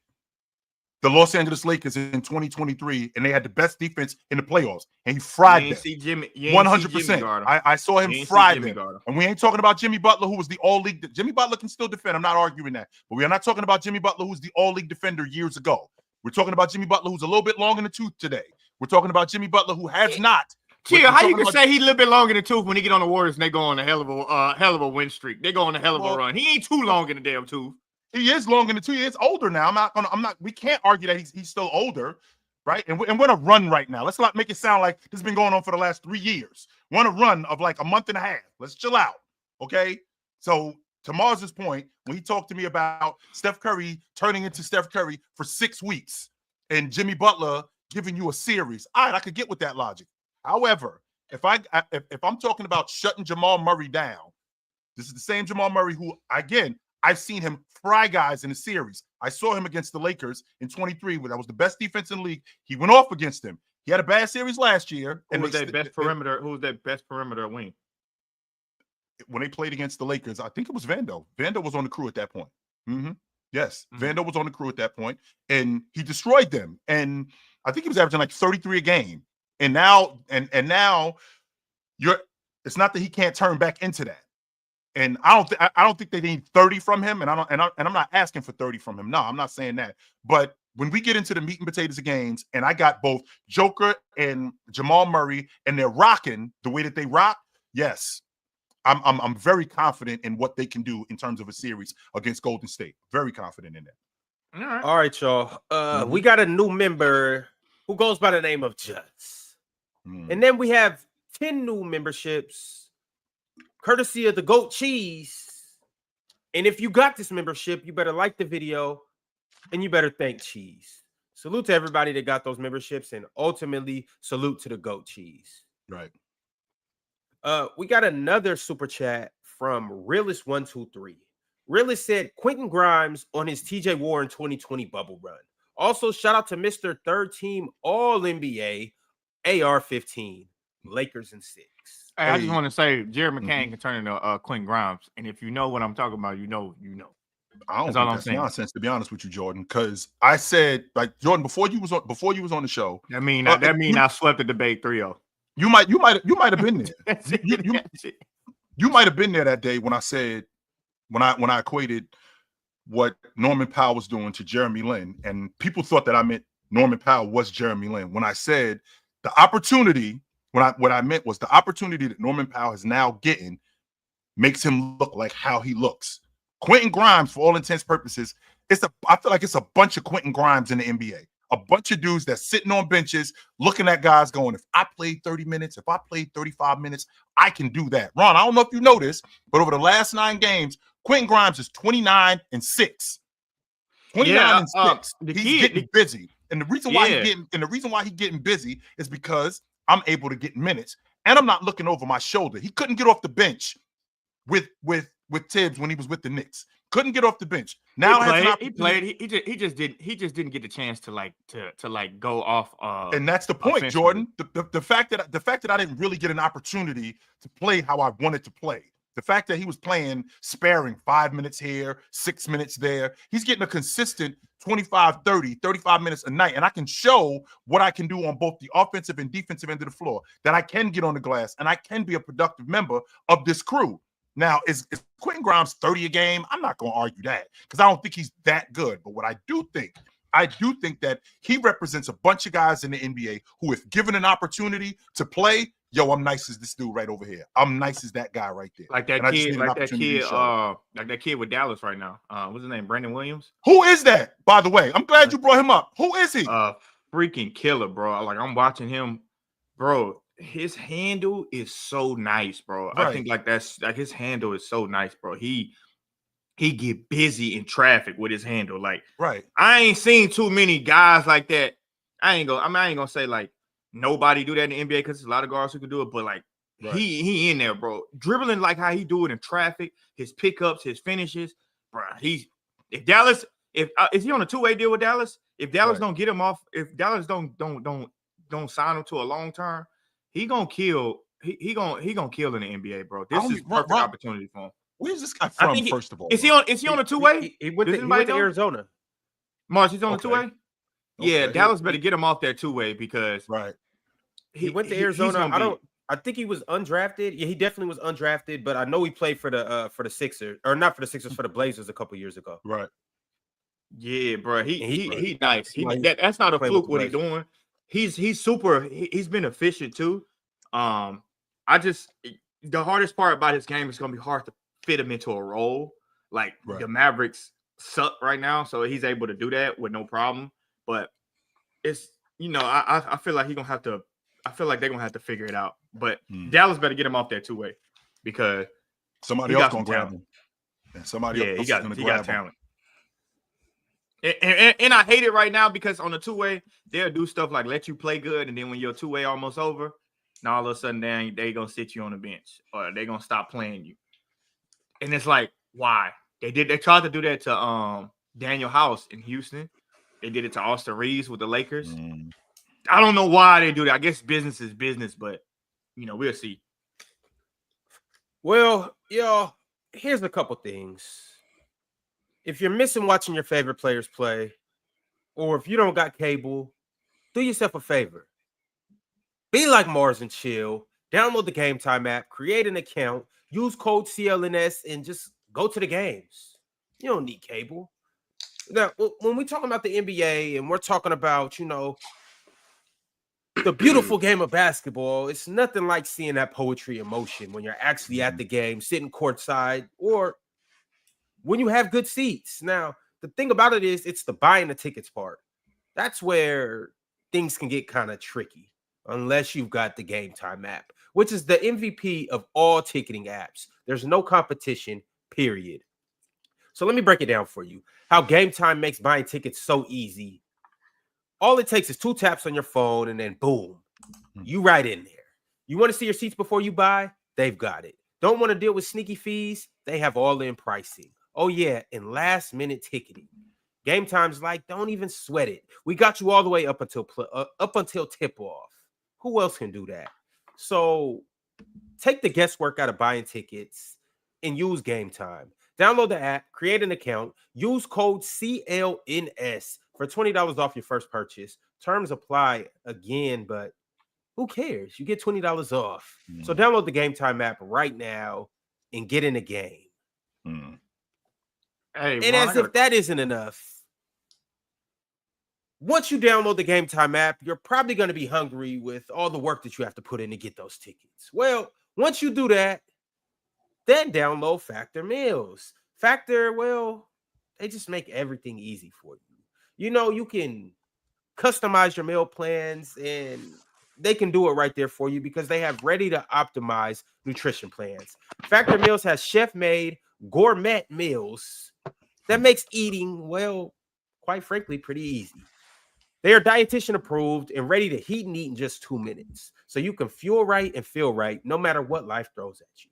the Los Angeles Lakers in 2023, and they had the best defense in the playoffs, and he fried them. 100%. I saw him fry them. And we ain't talking about Jimmy Butler, who was the all-league. Jimmy Butler can still defend. I'm not arguing that. But we are not talking about Jimmy Butler, who's the all-league defender years ago. We're talking about Jimmy Butler, who's a little bit long in the tooth today. We're talking about Jimmy Butler, who has not. Chill, how you can say he's a little bit long in the tooth when he get on the Warriors and they go on a hell of a win streak? They go on a hell of a run. He ain't too long in the damn tooth. He is long in the tooth. He is older now. We can't argue that he's still older, right? And we're on a run right now. Let's not make it sound like this has been going on for the last 3 years. We're on a run of like a month and a half. Let's chill out, okay? So to Mars's point, when he talked to me about Steph Curry turning into Steph Curry for 6 weeks and Jimmy Butler giving you a series, all right, I could get with that logic. However, if I'm talking about shutting Jamal Murray down, this is the same Jamal Murray who, again, I've seen him fry guys in the series. I saw him against the Lakers in 23, where that was the best defense in the league. He went off against them. He had a bad series last year. Who was that best perimeter wing? When they played against the Lakers, I think it was Vando. Vando was on the crew at that point. Yes, Vando was on the crew at that point, and he destroyed them. And I think he was averaging like 33 a game. And now, it's not that he can't turn back into that. And I don't think they need 30 from him. And I'm not asking for 30 from him. No, I'm not saying that. But when we get into the meat and potatoes of games, and I got both Joker and Jamal Murray, and they're rocking the way that they rock, yes, I'm very confident in what they can do in terms of a series against Golden State. Very confident in that. All right, y'all. We got a new member who goes by the name of Juts. And then we have 10 new memberships, courtesy of the Goat Cheese. And if you got this membership, you better like the video and you better thank Cheese. Salute to everybody that got those memberships, and ultimately salute to the Goat Cheese. Right. We got another super chat from Realist123. Realist said Quentin Grimes on his TJ Warren 2020 bubble run. Also, shout out to Mr. Third Team All-NBA AR-15, Lakers in 6. Hey, I just want to say Jared McCain can turn into Quentin Grimes, and if you know what I'm talking about, you know. I don't think that's nonsense, to be honest with you, Jordan. Because I said, like, Jordan, before you was on the show, that mean I swept the debate 3-0. You might have been there. You might have been there that day when I said, when I equated what Norman Powell was doing to Jeremy Lin, and people thought that I meant Norman Powell was Jeremy Lin. When I said the opportunity, what I meant was the opportunity that Norman Powell is now getting makes him look like how he looks. Quentin Grimes, for all intents and purposes, I feel like it's a bunch of Quentin Grimes in the NBA. A bunch of dudes that's sitting on benches looking at guys going, if I played 30 minutes, if I played 35 minutes, I can do that. Ron, I don't know if you know this, but over the last 9 games, Quentin Grimes is 29-6. 29-6. He's getting busy. And the reason why he's getting busy is because I'm able to get minutes and I'm not looking over my shoulder. He couldn't get off the bench with Tibbs when he was with the Knicks. Couldn't get off the bench. Now he played. He just didn't get the chance to go off. And that's the point, Jordan. The fact that I didn't really get an opportunity to play how I wanted to play. The fact that he was playing sparing 5 minutes here, 6 minutes there. He's getting a consistent 25, 30, 35 minutes a night. And I can show what I can do on both the offensive and defensive end of the floor, that I can get on the glass and I can be a productive member of this crew. Now, is Quentin Grimes 30 a game? I'm not going to argue that because I don't think he's that good. But what I do think I do think that he represents a bunch of guys in the NBA who, if given an opportunity to play, yo, I'm nice as this dude right over here. I'm nice as that guy right there. Like that kid, like that kid with Dallas right now. What's his name? Brandon Williams. Who is that, by the way? I'm glad you brought him up. Who is he? Freaking killer, bro. Like, I'm watching him, bro. His handle is so nice, bro. Right. I think like his handle is so nice, bro. He get busy in traffic with his handle. Like, right. I ain't seen too many guys like that. I ain't gonna say like nobody do that in the NBA because there's a lot of guards who can do it, but like right. he in there, bro. Dribbling like how he do it in traffic, his pickups, his finishes, bro. Is he on a two-way deal with Dallas? If Dallas don't get him off, if Dallas don't sign him to a long term, he gonna kill. He gonna kill in the NBA, bro. This is perfect opportunity for him. Where's this guy from? First of all, is he on a two-way? He went to Arizona. March, he's on a two-way. Yeah, Dallas better get him off that two-way because he went to Arizona. I think he was undrafted. Yeah, he definitely was undrafted, but I know he played for the Sixers, or not for the Sixers, for the Blazers a couple years ago. Right. Yeah, bro. He nice. That's not a fluke what he's doing. He's super. He's been efficient too. The hardest part about his game is gonna be hard to fit him into a role. Like the Mavericks suck right now, so he's able to do that with no problem. But it's I feel like they're gonna have to figure it out. But Dallas better get him off that two-way because somebody else gonna grab him. And somebody else he got talent. And I hate it right now because on the two-way, they'll do stuff like let you play good, and then when your two-way almost over, now all of a sudden they gonna sit you on the bench or they gonna stop playing you. And it's like, why? They tried to do that to Daniel House in Houston. They did it to Austin Reaves with the Lakers. I don't know why they do that. I guess business is business, but we'll see. Well, here's a couple things. If you're missing watching your favorite players play, or if you don't got cable, do yourself a favor. Be like Mars and chill. Download the Gametime app, create an account, use code CLNS, and just go to the games. You don't need cable. Now, when we're talking about the NBA and we're talking about, the beautiful game of basketball, it's nothing like seeing that poetry in motion when you're actually at the game, sitting courtside, or when you have good seats. Now, the thing about it is it's the buying the tickets part. That's where things can get kind of tricky unless you've got the Gametime app, which is the MVP of all ticketing apps. There's no competition, period. So let me break it down for you. How Gametime makes buying tickets so easy. All it takes is 2 taps on your phone and then boom, you right in there. You want to see your seats before you buy? They've got it. Don't want to deal with sneaky fees? They have all-in pricing. Oh yeah, and last-minute ticketing. Gametime's like, don't even sweat it. We got you all the way up until tip-off. Who else can do that? So take the guesswork out of buying tickets and use Gametime. Download the app, create an account, use code CLNS for $20 off your first purchase. Terms apply again, but who cares? You get $20 off. So download the Gametime app right now and get in the game. Hey, and as if that isn't enough, once you download the Gametime app, you're probably going to be hungry with all the work that you have to put in to get those tickets. Well, once you do that, then download Factor Meals. Factor, well, they just make everything easy for you. You can customize your meal plans, and they can do it right there for you because they have ready to optimize nutrition plans. Factor Meals has chef-made gourmet meals that makes eating, well, quite frankly, pretty easy. They are dietitian approved and ready to heat and eat in just 2 minutes. So you can fuel right and feel right no matter what life throws at you.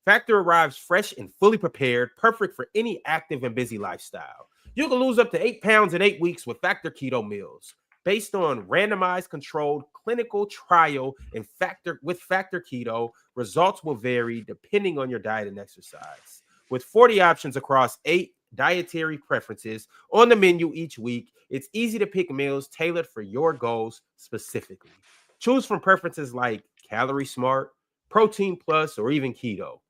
Factor arrives fresh and fully prepared, perfect for any active and busy lifestyle. You can lose up to 8 pounds in 8 weeks with Factor Keto Meals. Based on randomized controlled clinical trial and Factor Keto, results will vary depending on your diet and exercise. With 40 options across 8 dietary preferences on the menu each week, it's easy to pick meals tailored for your goals specifically. Choose from preferences like Calorie Smart, Protein Plus, or even Keto.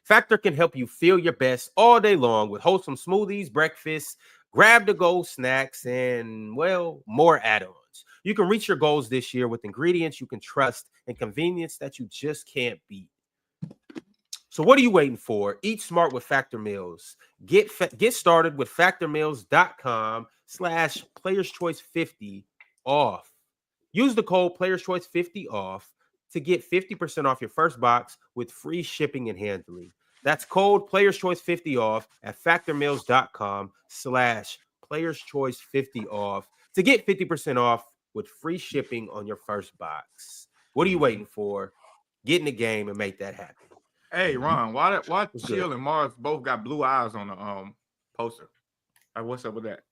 Factor can help you feel your best all day long with wholesome smoothies, breakfasts, Grab the goal snacks and, well, more add-ons. You can reach your goals this year with ingredients you can trust and convenience that you just can't beat. So what are you waiting for? Eat smart with Factor Meals. Get started with factormeals.com/playerschoice50 off. Use the code playerschoice50 off to get 50% off your first box with free shipping and handling. That's code playerschoice50 off at factormeals.com/playerschoice50 off to get 50% off with free shipping on your first box. What are you waiting for? Get in the game and make that happen. Hey, Ron, why What's Chill good? and Mars both got blue eyes on the poster? Like, what's up with that?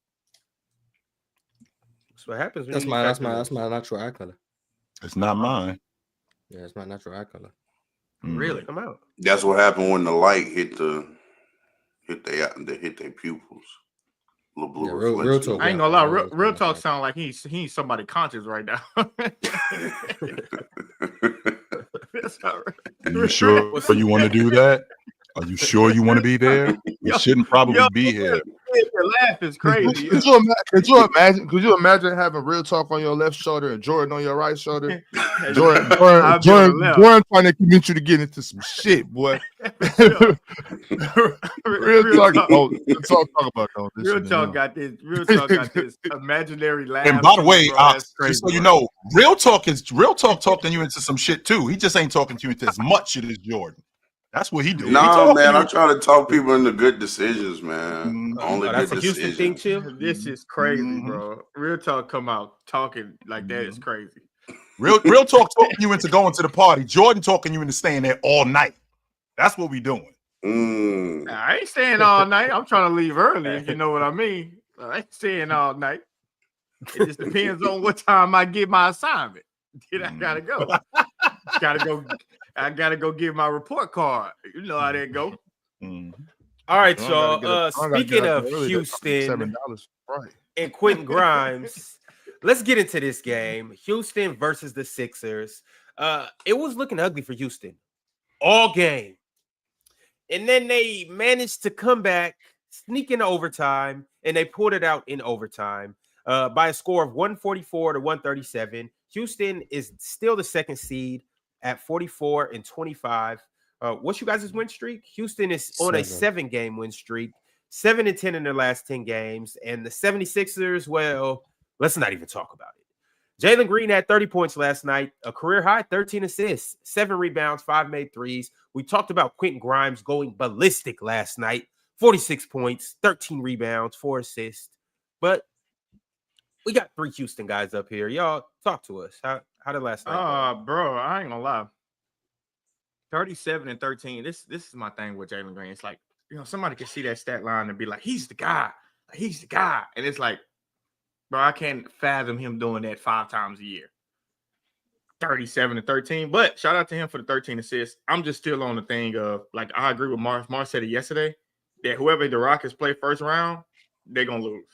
That's what happens when That's you my eat that's Factor my Meals. that's my natural eye color. It's not mine. Yeah, it's my natural eye color. Really? Come out. That's what happened when the light hit their pupils. Little blue Yeah, real reflection. talk. I ain't gonna lie. Yeah, Real talk sound like he's somebody conscious right now. That's all right. Are you sure you want to do that? Are you sure you want to be there? You shouldn't probably be here. Your laugh is crazy. Could you imagine having real talk on your left shoulder and Jordan on your right shoulder? Jordan trying to convince you to get into some shit, boy. Real talk about all this. Real talk got this. Real talk got this imaginary laugh. And by the way, bro, that's crazy, just so you bro. know, real talk talking you into some shit too. He just ain't talking to you into as much shit as Jordan. That's what he do. Nah, man, I try to talk people into good decisions, man. Only good That's a Houston thing, decisions. Chill. This is crazy, bro. Real talk come out talking like that is crazy. Real talk talking you into going to the party. Jordan talking you into staying there all night. That's what we doing. Nah, I ain't staying all night. I'm trying to leave early, if you know what I mean. I ain't staying all night. It just depends on what time I get my assignment. Then I gotta go. I gotta go get my report card. You know how that go. All right, y'all. Speaking of Houston and Quentin Grimes, let's get into this game. Houston versus the Sixers. It was looking ugly for Houston all game. And then they managed to come back, sneak into overtime, and they pulled it out in overtime by a score of 144-137. Houston is still the second seed at 44-25. What's you guys' win streak? Houston is on a 7-game win streak, 7-10 in their last 10 games. And the 76ers, well, let's not even talk about it. Jalen Green had 30 points last night, a career high, 13 assists, 7 rebounds, 5 made threes. We talked about Quentin Grimes going ballistic last night, 46 points, 13 rebounds, 4 assists. But we got 3 Houston guys up here. Y'all talk to us. How did last night go? Bro, I ain't gonna lie. 37-13. This is my thing with Jalen Green. It's like, somebody can see that stat line and be like, he's the guy. He's the guy. And it's like, bro, I can't fathom him doing that 5 times a year. 37-13. But shout out to him for the 13 assists. I'm just still on the thing of, like, I agree with Mars. Mars said it yesterday, that whoever the Rockets play first round, they're going to lose.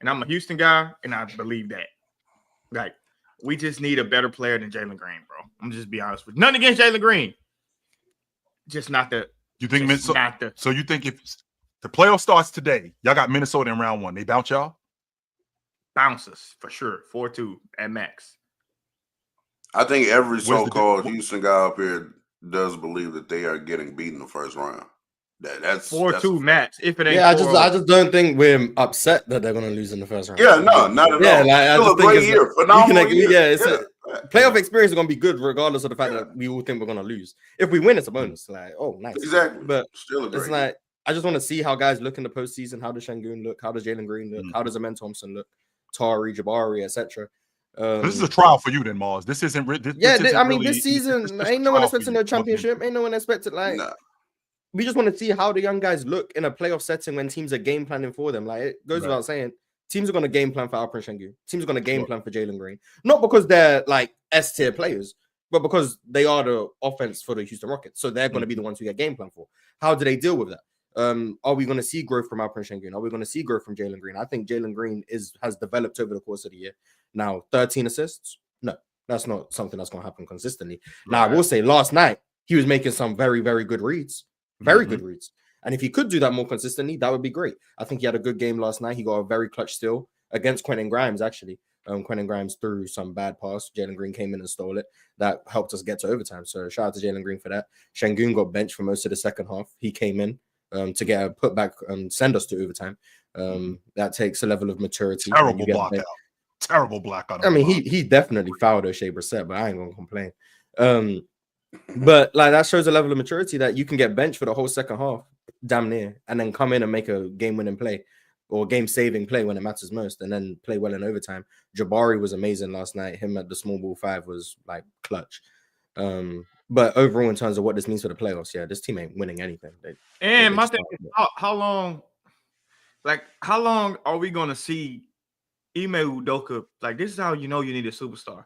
And I'm a Houston guy, and I believe that. Like, we just need a better player than Jalen Green, bro. I'm just be honest with you. Nothing against Jalen Green. Just not the. You think so you think if the playoff starts today, y'all got Minnesota in round 1, they bounce y'all? Bounces for sure. 4-2 at max. I think every so-called Houston guy up here does believe that they are getting beaten the first round. That's 4-2 max. If it ain't, I just don't think we're upset that they're gonna lose in the first round. Yeah, no, not at all. I just think it's year, phenomenal year. Playoff experience is gonna be good regardless of the fact that we all think we're gonna lose. If we win, it's a bonus. Like, oh, nice, exactly. But still it's like I just want to see how guys look in the postseason. How does Şengün look? How does Jalen Green look? How does Amen Thompson look? Tari, Jabari, etc. This is a trial for you, then, Mars. This isn't. This season ain't no one expecting no championship. Ain't no one expected like. Nah. We just want to see how the young guys look in a playoff setting when teams are game planning for them. Like, it goes without saying, teams are going to game plan for Alperen Şengün. Teams are going to game plan for Jalen Green. Not because they're like S-tier players, but because they are the offense for the Houston Rockets. So they're going to be the ones who get game plan for. How do they deal with that? Are we going to see growth from Alperen Şengün? Are we going to see growth from Jalen Green? I think Jalen Green has developed over the course of the year. Now, 13 assists? No, that's not something that's going to happen consistently. Now, I will say last night, he was making some very, very good reads. Very good reads. And if he could do that more consistently, that would be great. I think he had a good game last night. He got a very clutch steal against Quentin Grimes, actually. Quentin Grimes threw some bad pass. Jalen Green came in and stole it. That helped us get to overtime. So shout out to Jalen Green for that. Şengün got benched for most of the second half. He came in to get a putback and send us to overtime. That takes a level of maturity. Terrible blackout. Terrible blackout. I mean, he definitely fouled O'Shea Brissett, but I ain't gonna complain. But like that shows a level of maturity that you can get benched for the whole second half, damn near, and then come in and make a game-winning play or game-saving play when it matters most, and then play well in overtime. Jabari was amazing last night. Him at the small ball 5 was like clutch. But overall, in terms of what this means for the playoffs, yeah, this team ain't winning anything. My thing is, how long are we gonna see Ime Udoka? Like, this is how you know you need a superstar.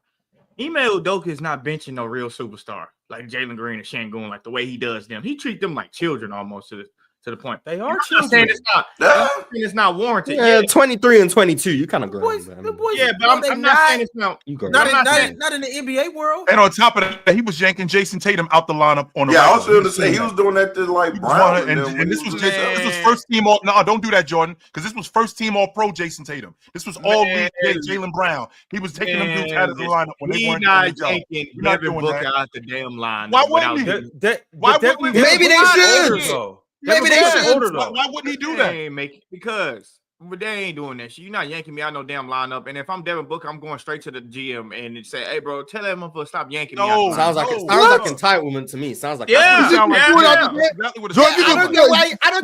Ime Udoka is not benching no real superstar like Jalen Green and Şengün, like the way he does them. He treats them like children almost to the point. They are children. It's not warranted. Yeah, 23 and 22. You kind of grown. The boys, yeah, but I'm not saying it's not. Not in the NBA world. And on top of that, he was yanking Jason Tatum out the lineup on the. Yeah, I was going to say he was doing that to like Brown. And this was first team all. No, don't do that, Jordan, because this was first team all pro Jason Tatum. This was all league Jaylen Brown. He was taking them dudes out of the lineup when they weren't doing the job. You're not Devin Booker out the damn line. Why wouldn't he? Maybe they should. Maybe they should. Why wouldn't he do that? Because they ain't doing that shit. You're not yanking me out no damn lineup. And if I'm Devin Booker, I'm going straight to the GM and say, "Hey, bro, tell that motherfucker stop yanking me out." Sounds like entitlement to me. Sounds like I don't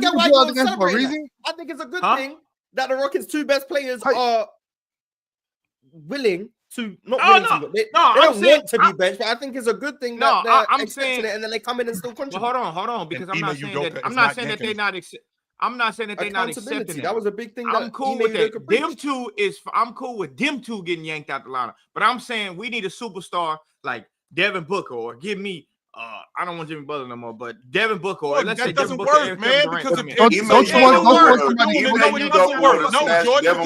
get why you celebrate that. I think it's a good thing that the Rockets' 2 best players are willing to they don't want to be benched, but I think it's a good thing that they're accepting it and then they come in and still contribute. Hold on, because I'm not saying that they're not accepting it. That was a big thing. I'm cool with that. I'm cool with them two getting yanked out the lineup. But I'm saying we need a superstar like Devin Booker, or give me I don't want Jimmy Butler no more, but Devin Booker. Or let's say Devin Booker, work, man, because it doesn't work. No, George, Ime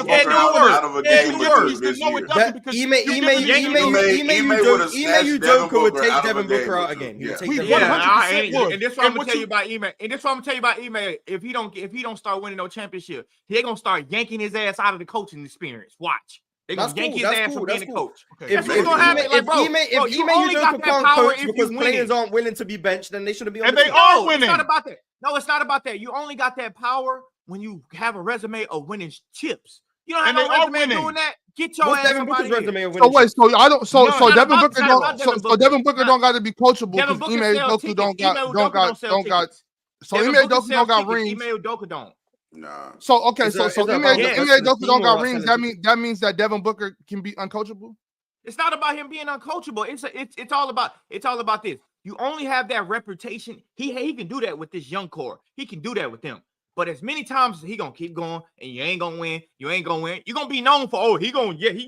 Udoka would take Devin Booker out again. And this is what I'm gonna tell you about Ime. And this is what I'm gonna tell you about Ime. If he don't start winning no championship, he gonna start yanking his ass out of the coaching experience. Watch. They're going to yank his ass from being a coach. If Ime Udoka can't coach because players aren't willing to be benched, then they shouldn't be on the team. And they are winning. It's not about that. No, it's not about that. You only got that power when you have a resume of winning chips. You don't have no resume doing that. Get your ass Devin Booker's resume of So winning wait, so I don't. So Devin Booker don't. So Devin Booker don't got to be coachable because Ime Udoka don't got. So Ime Udoka don't got rings. Ime Udoka don't. Nah. So Ime Udoka don't got rings. That means that Devin Booker can be uncoachable. It's not about him being uncoachable. It's all about this. You only have that reputation. He can do that with this young core. He can do that with them. But as many times as he gonna keep going and you ain't gonna win, you're gonna be known for he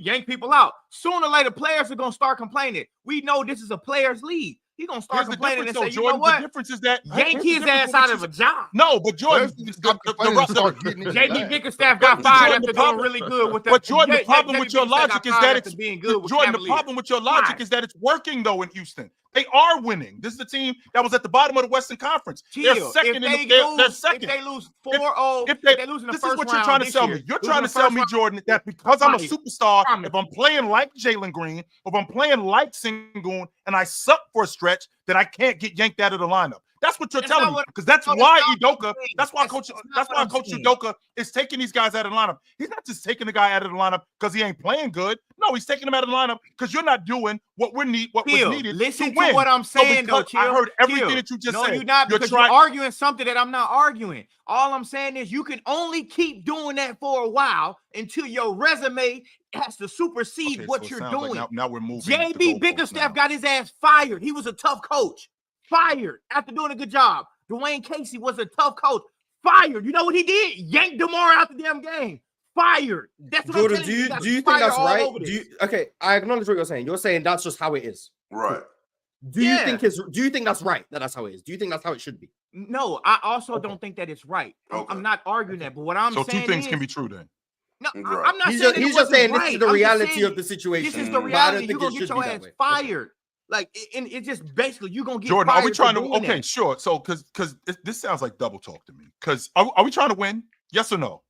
yanked people out. Sooner or later, players are gonna start complaining. We know this is a players' league. He gonna start complaining and say, Jordan, you know what? The difference is that yank his ass out of a job. No, but Jordan, JB Bickerstaff got fired after doing really good with that. But Jordan, the problem with your logic is that it's being good. Jordan, the problem with your logic is that it's working though in Houston. They are winning. This is the team that was at the bottom of the Western Conference. They're second they're second. If they lose 4-0, if they lose in the first round, this is what you're trying to sell me. You're trying to sell me, Jordan, that because I'm a superstar, if I'm playing like Jalen Green, if I'm playing like Şengün, and I suck for a stretch, that I can't get yanked out of the lineup. That's what you're telling me, because that's why Udoka. That's why Coach Udoka is taking these guys out of the lineup. He's not just taking the guy out of the lineup because he ain't playing good. No, he's taking him out of the lineup because you're not doing what was needed. Listen to win. What I'm saying, though. I heard everything that you just said. No, you're not, because you're arguing something that I'm not arguing. All I'm saying is you can only keep doing that for a while until your resume has to supersede what you're doing. Like now we're moving. JB Bickerstaff got his ass fired. He was a tough coach. Fired after doing a good job. Dwayne Casey was a tough coach. Fired. You know what he did? Yanked DeMar out the damn game. Fired. That's what Jordan, I'm telling you. Do you think that's right? Okay, I acknowledge what you're saying. You're saying that's just how it is. Right. Do you think that's right? That's how it is. Do you think that's how it should be? No, I also don't think that it's right. Okay. I'm not arguing that, but what I'm saying is... So 2 things can be true then. No, right. I'm not he's saying he's just saying this is the reality of the situation. This is the reality. You're going to get your ass fired. Like, and it's just basically you're gonna get Jordan, are we fired trying for to? doing Okay, that. sure. So, because this sounds like double talk to me. Because are we trying to win? Yes or no?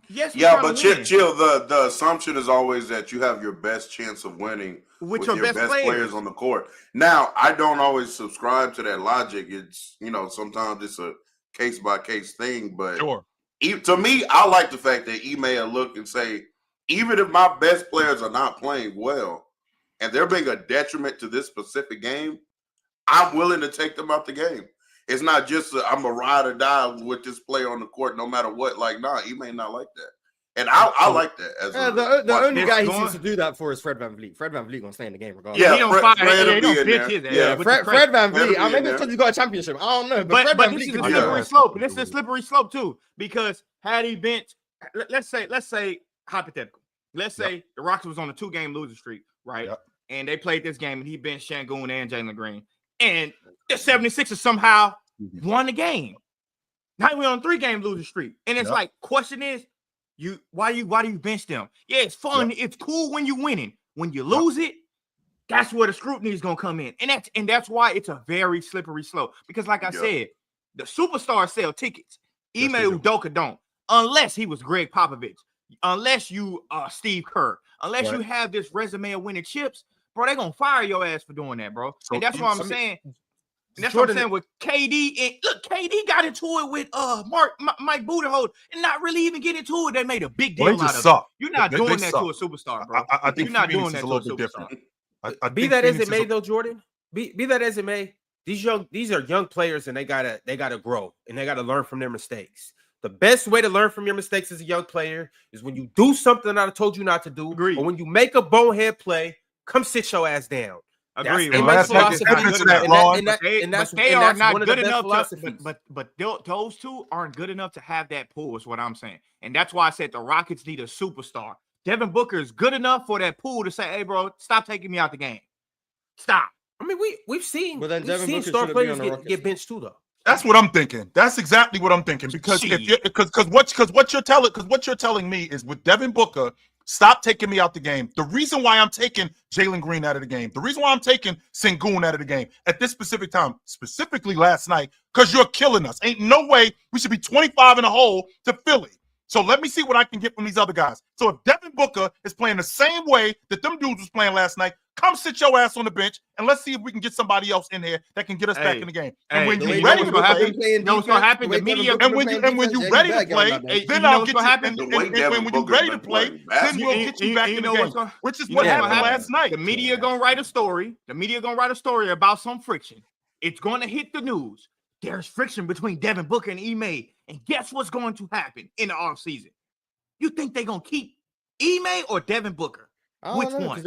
Yes, Yeah, but chill. The assumption is always that you have your best chance of winning with your best players on the court. Now, I don't always subscribe to that logic. It's sometimes it's a case by case thing. But to me, I like the fact that Ime will look and say, even if my best players are not playing well, and they're being a detriment to this specific game, I'm willing to take them out the game. It's not just I'm a ride or die with this player on the court no matter what. Like, nah, he may not like that. And I like that. As the only guy he seems to do that for is Fred VanVleet. Fred VanVleet gonna stay in the game regardless. Yeah, he don't fire. He don't bitch his ass. Yeah, Fred VanVleet. Maybe it's because he's got a championship. I don't know. But this is a slippery slope. This is a slippery slope too. Because had he benched, let's say hypothetical. Let's say the Rockets was on a 2-game losing streak, right? Yep. And they played this game and he benched Şengün and Jalen Green. And the 76ers somehow won the game. Now we're on a 3-game losing streak. And it's like, question is, why do you bench them? Yeah, it's fun. It's cool when you're winning. When you lose it, that's where the scrutiny is gonna come in. And that's why it's a very slippery slope. Because like I said, the superstars sell tickets. Ime Udoka don't. Unless he was Greg Popovich. Unless you Steve Kerr. Unless you have this resume of winning chips, bro, they're gonna fire your ass for doing that, bro. So, and that's what I'm saying. And that's what I'm saying with KD. And look, KD got into it with Mike Budenholzer and not really even get into it. They made a big deal out of it. You're not doing that to a superstar, bro. I think you're not doing that a to little a bit superstar. different. Be that as it may, though, Jordan. Be that as it may, these are young players and they gotta grow and they gotta learn from their mistakes. The best way to learn from your mistakes as a young player is when you do something that I told you not to do, or when you make a bonehead play, come sit your ass down. Agree. That's philosophy. They are not good enough. But those two aren't good enough to have that pool, is what I'm saying. And that's why I said the Rockets need a superstar. Devin Booker is good enough for that pool to say, "Hey, bro, stop taking me out the game. Stop." I mean, we've seen star players get benched too, though. That's what I'm thinking. That's exactly what I'm thinking. Because what you're telling me is with Devin Booker, stop taking me out the game. The reason why I'm taking Jalen Green out of the game, the reason why I'm taking Şengün out of the game at this specific time, specifically last night, because you're killing us. Ain't no way we should be 25 in a hole to Philly. So let me see what I can get from these other guys. So if Devin Booker is playing the same way that them dudes was playing last night, come sit your ass on the bench and let's see if we can get somebody else in here that can get us back in the game. And when you're ready to play, what's gonna happen? The media, and when you're ready to play, then I'll get you. And when you're ready to play, then we'll get you back in the game. Which is what happened last night. The media gonna write a story. The media gonna write a story about some friction. It's gonna hit the news. There's friction between Devin Booker and Ime. And guess what's going to happen in the offseason? You think they're going to keep Ime or Devin Booker? Which one?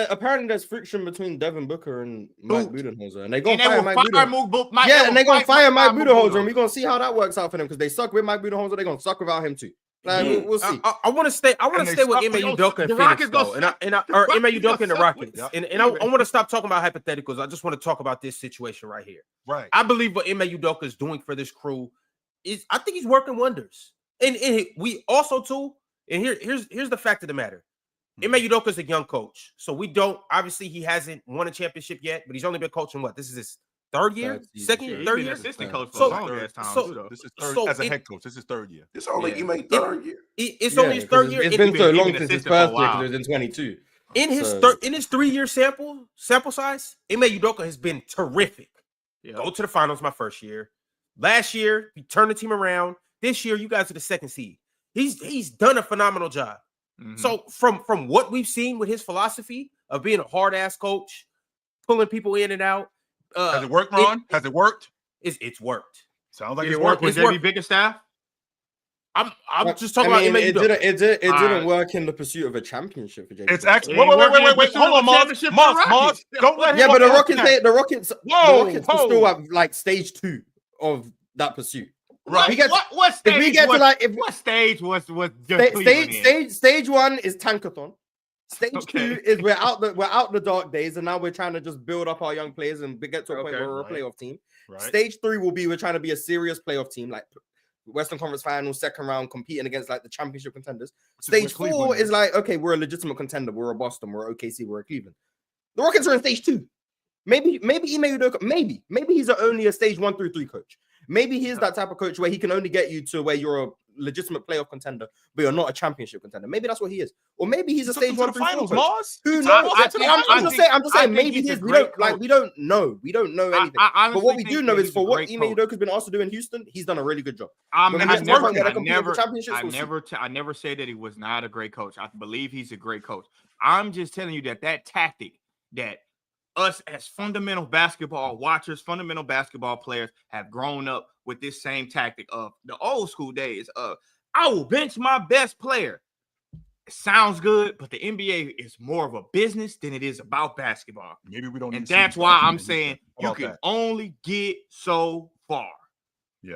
Apparently, there's friction between Devin Booker and Mike Budenholzer. And they're going to fire Mike Budenholzer. Yeah, and they're going to fire Mike Budenholzer. And we're going to see how that works out for them because they suck with Mike Budenholzer. They're going to suck without him too. We'll see. I want to stay with Ime Udoka and Phoenix, or Ime Udoka and the Rockets. And I want to stop talking about hypotheticals. I just want to talk about this situation right here. Right. I believe what Ime Udoka is doing for this crew I think he's working wonders. And we also too, and here's the fact of the matter. Ime Udoka is a young coach. So obviously he hasn't won a championship yet, but he's only been coaching this is his third year? Third year? Assistant coach for a long ass time. This is third as a head coach. This is third year. It's only Ime third year. It's only his third year. It's been so long since his first year because it was in 22. In his 3-year sample size, Ime Udoka has been terrific. Go to the finals my first year. Last year, he turned the team around. This year, you guys are the second seed. He's done a phenomenal job. Mm-hmm. So from what we've seen with his philosophy of being a hard-ass coach, pulling people in and out. Has it worked, Ron? Has it worked? It's worked. Sounds like it's worked with JB Bickerstaff. I'm just talking about it didn't work in the pursuit of a championship for JB. It's actually wait. Hold on, Mars. Don't let him. Yeah, but the Rockets are still at like stage 2 of that pursuit. Right. What stage? If we get to what stage was stage 1 is tankathon. Stage 2 is we're out the dark days, and now we're trying to just build up our young players and get to a point where we're a playoff team. Right. Stage 3 will be we're trying to be a serious playoff team, like Western Conference Finals, second round, competing against like the championship contenders. Stage 4 is like, okay, we're a legitimate contender. We're a Boston, we're OKC, we're a Cleveland. The Rockets are in stage 2. Maybe Ime Udoka, maybe he's only a stage 1 through 3 coach. Maybe he is that type of coach where he can only get you to where you're a legitimate playoff contender, but you're not a championship contender. Maybe that's what he is. Or maybe he's a stage 1 through 4 coach. Who knows? I'm just saying maybe he is. We don't know. We don't know anything. But what we do know is for what Ime Udoka's been asked to do in Houston, he's done a really good job. I never said that he was not a great coach. I believe he's a great coach. I'm just telling you that tactic that us as fundamental basketball watchers, fundamental basketball players have grown up with this same tactic of the old school days of I will bench my best player. It sounds good, but the NBA is more of a business than it is about basketball. Maybe we don't. And that's why I'm saying you can only get so far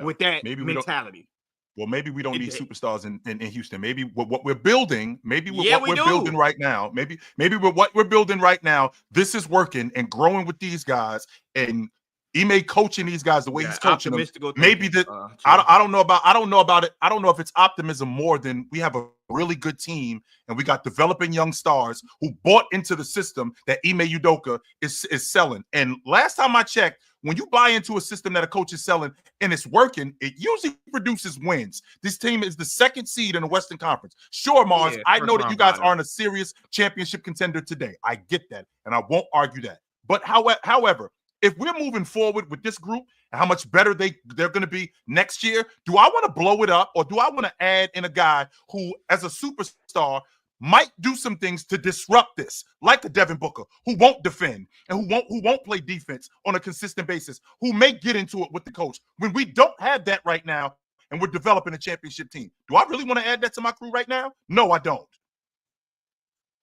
with that mentality. Well, maybe we don't need superstars in Houston. Maybe what we're building, building right now, maybe what we're building right now, this is working and growing with these guys and Ime coaching these guys the way he's coaching them. Maybe that I don't know about it. I don't know if it's optimism more than we have a really good team and we got developing young stars who bought into the system that Ime Udoka is selling. And last time I checked, when you buy into a system that a coach is selling and it's working, it usually produces wins. This team is the 2nd seed in the Western Conference. Sure, Mars, I know that you guys aren't a serious championship contender today. I get that, and I won't argue that. But however, if we're moving forward with this group and how much better they're going to be next year, do I want to blow it up or do I want to add in a guy who, as a superstar, might do some things to disrupt this, like a Devin Booker, who won't defend and who won't play defense on a consistent basis, who may get into it with the coach when we don't have that right now and we're developing a championship team? Do I really want to add that to my crew right now? No, I don't.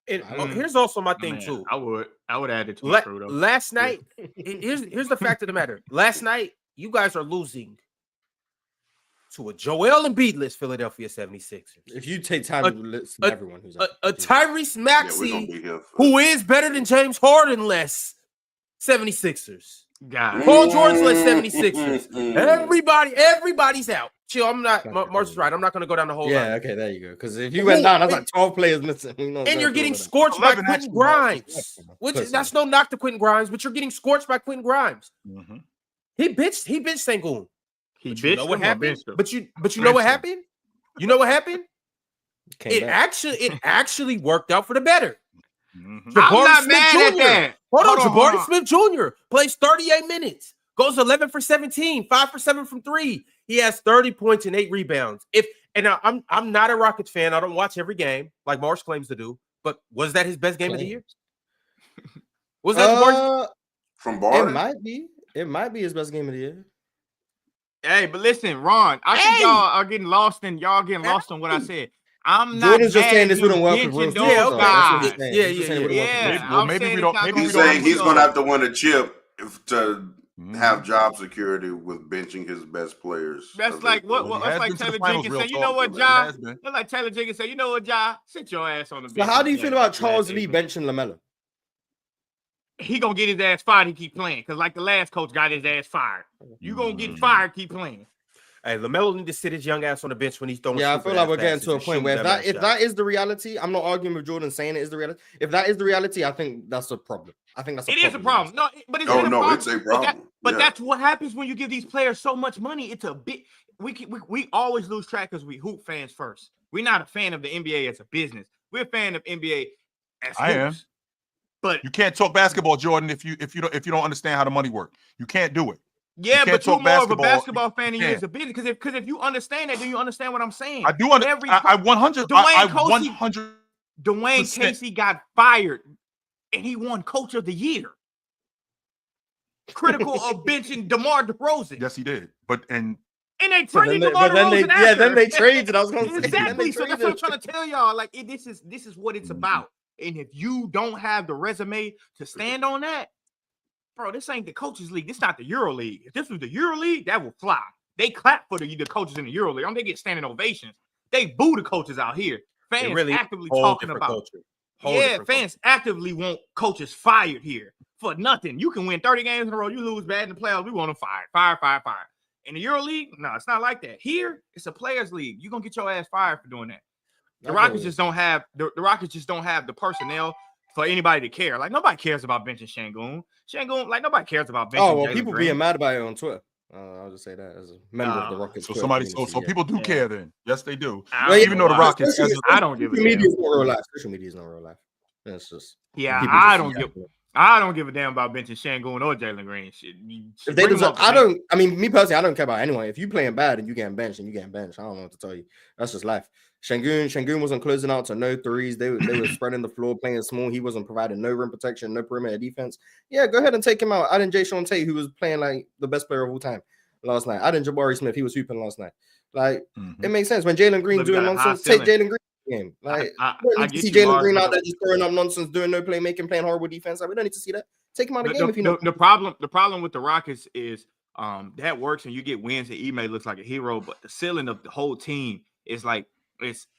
Here's also my thing too. I would add it to my crew though. Last night, here's the fact of the matter. Last night, you guys are losing to a Joel Embiid-less Philadelphia 76ers. If you take time to listen to everyone who's a Tyrese Maxey, who is better than James Harden-less 76ers. Paul George-less 76ers. Everybody's out. Chill, I'm not. Mars is right. I'm not going to go down the whole line. Okay, there you go. Because if you went down, that's like 12 players missing. And you're getting scorched by Quentin Grimes. That's no knock to Quentin Grimes, but you're getting scorched by Quentin Grimes. Mm-hmm. He bitched Sengun. You know what happened? But you know what happened? You know what happened? It actually worked out for the better. Mm-hmm. I'm not mad at that. Hold on, Jabari Smith Jr. plays 38 minutes, goes 11 for 17, 5 for 7 from 3. He has 30 points and 8 rebounds. I'm not a Rockets fan. I don't watch every game like Marsh claims to do. But was that his best game of the year? Was that from Bar? It might be his best game of the year. Hey, but listen, Ron, I think y'all are getting lost on what I said. I'm not. Jordan's just saying this wouldn't work with Reaves. Well, maybe we don't. He's saying he's going to have to win a chip to have job security with benching his best players. That's like what? That's like Taylor Jenkins saying, "You know what, Ja?" That's like Taylor Jenkins saying, "You know what, Ja? Sit your ass on the bench." So how do you feel about Charles Lee benching LaMelo? He gonna get his ass fired. He keep playing because like the last coach got his ass fired. You gonna get fired. Keep playing. Hey, LaMelo need to sit his young ass on the bench when he's throwing. Yeah, I feel like we're getting to a point where if that is the reality, I'm not arguing with Jordan saying it is the reality. If that is the reality, I think that's a problem. I think that's a problem. No, but it's a problem. But that's what happens when you give these players so much money. It's a bit. We always lose track because we hoop fans first. We're not a fan of the NBA as a business. We're a fan of NBA as hoops. I am. But you can't talk basketball, Jordan, if you don't understand how the money works. You can't do it. Yeah, but you're more of a basketball fan than you is a business. Because if you understand that, then you understand what I'm saying. I do understand. I 100. Dwayne Casey got fired, and he won Coach of the Year. Critical of benching DeMar DeRozan. Yes, he did. And they traded DeMar DeRozan after. Then they traded. I was going to say exactly. So that's what I'm trying to tell y'all. Like this is what it's about. And if you don't have the resume to stand on that, bro, this ain't the coaches league. This not the Euro League. If this was the Euro League, that would fly. They clap for the coaches in the Euro League. They get standing ovations. They boo the coaches out here. Fans really actively talking about. Fans actively want coaches fired here for nothing. You can win 30 games in a row. You lose bad in the playoffs. We want them fired. Fire. In the Euro League, no, it's not like that. Here, it's a players' league. You're gonna get your ass fired for doing that. The Rockets just don't have the personnel for anybody to care. Like nobody cares about benching Şengün. Like nobody cares about benching. Oh well, Jalen people Green. being mad about it on Twitter. I'll just say that as a member of the Rockets. So Twitter people do care then. Yes, they do. Even though the Rockets, I don't give a damn. Media is not real life. Social media is not real life. It's just I don't give a damn about benching Şengün or Jalen Green. Shit. If they deserve, I mean, me personally, I don't care about anyone. If you playing bad and you getting benched, I don't know what to tell you. That's just life. Şengün wasn't closing out to no threes. They were spreading the floor, playing small. He wasn't providing no rim protection, no perimeter defense. Yeah, go ahead and take him out. I didn't Jason Tate, who was playing like the best player of all time last night. I didn't Jabari Smith. He was hooping last night. Like it makes sense when Jalen Green doing nonsense. Take Jalen Green game. Like I don't need to see Jalen Green out there just throwing up nonsense, doing no playmaking, playing horrible defense. Like, we don't need to see that. Take him out of the game if you know. The problem with the Rockets is that works and you get wins and Ime looks like a hero, but the ceiling of the whole team is like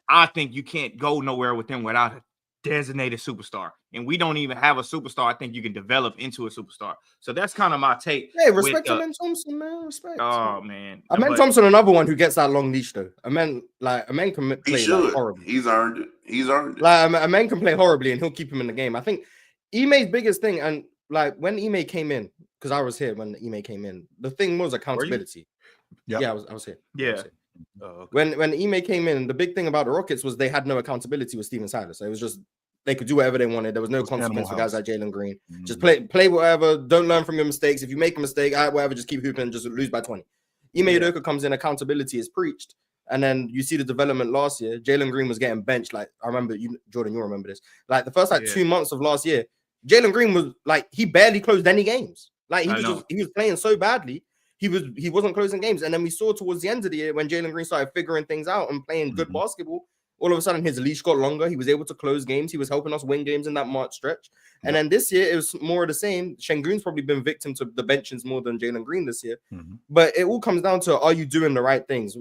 I think you can't go nowhere with them without a designated superstar. And we don't even have a superstar I think you can develop into a superstar. So that's kind of my take. Hey, respect Amen Thompson, man. Respect. Oh, man. Amen Thompson, another one who gets that long leash, though. Amen can play like horribly. He's earned it. Like, Amen can play horribly, and he'll keep him in the game. I think Ime's biggest thing, and like when Ime came in, because I was here when Ime came in, the thing was accountability. Yeah, I was here. Yeah. I was here. Oh, okay. When Ime came in, the big thing about the Rockets was they had no accountability with Steven Silas. It was just they could do whatever they wanted. There was no consequence for guys like Jalen Green. Just play whatever. Don't learn from your mistakes. If you make a mistake, whatever, just keep hooping and just lose by 20. Ime Udoka comes in, accountability is preached. And then you see the development last year. Jalen Green was getting benched. Like I remember Jordan, you remember this. Like the first 2 months of last year, Jalen Green was like he barely closed any games. Like he was playing so badly. He wasn't closing games. And then we saw towards the end of the year when Jalen Green started figuring things out and playing good basketball, all of a sudden his leash got longer. He was able to close games. He was helping us win games in that March stretch. And then this year it was more of the same. Şengün's probably been victim to the benchings more than Jalen Green this year. But it all comes down to, are you doing the right things?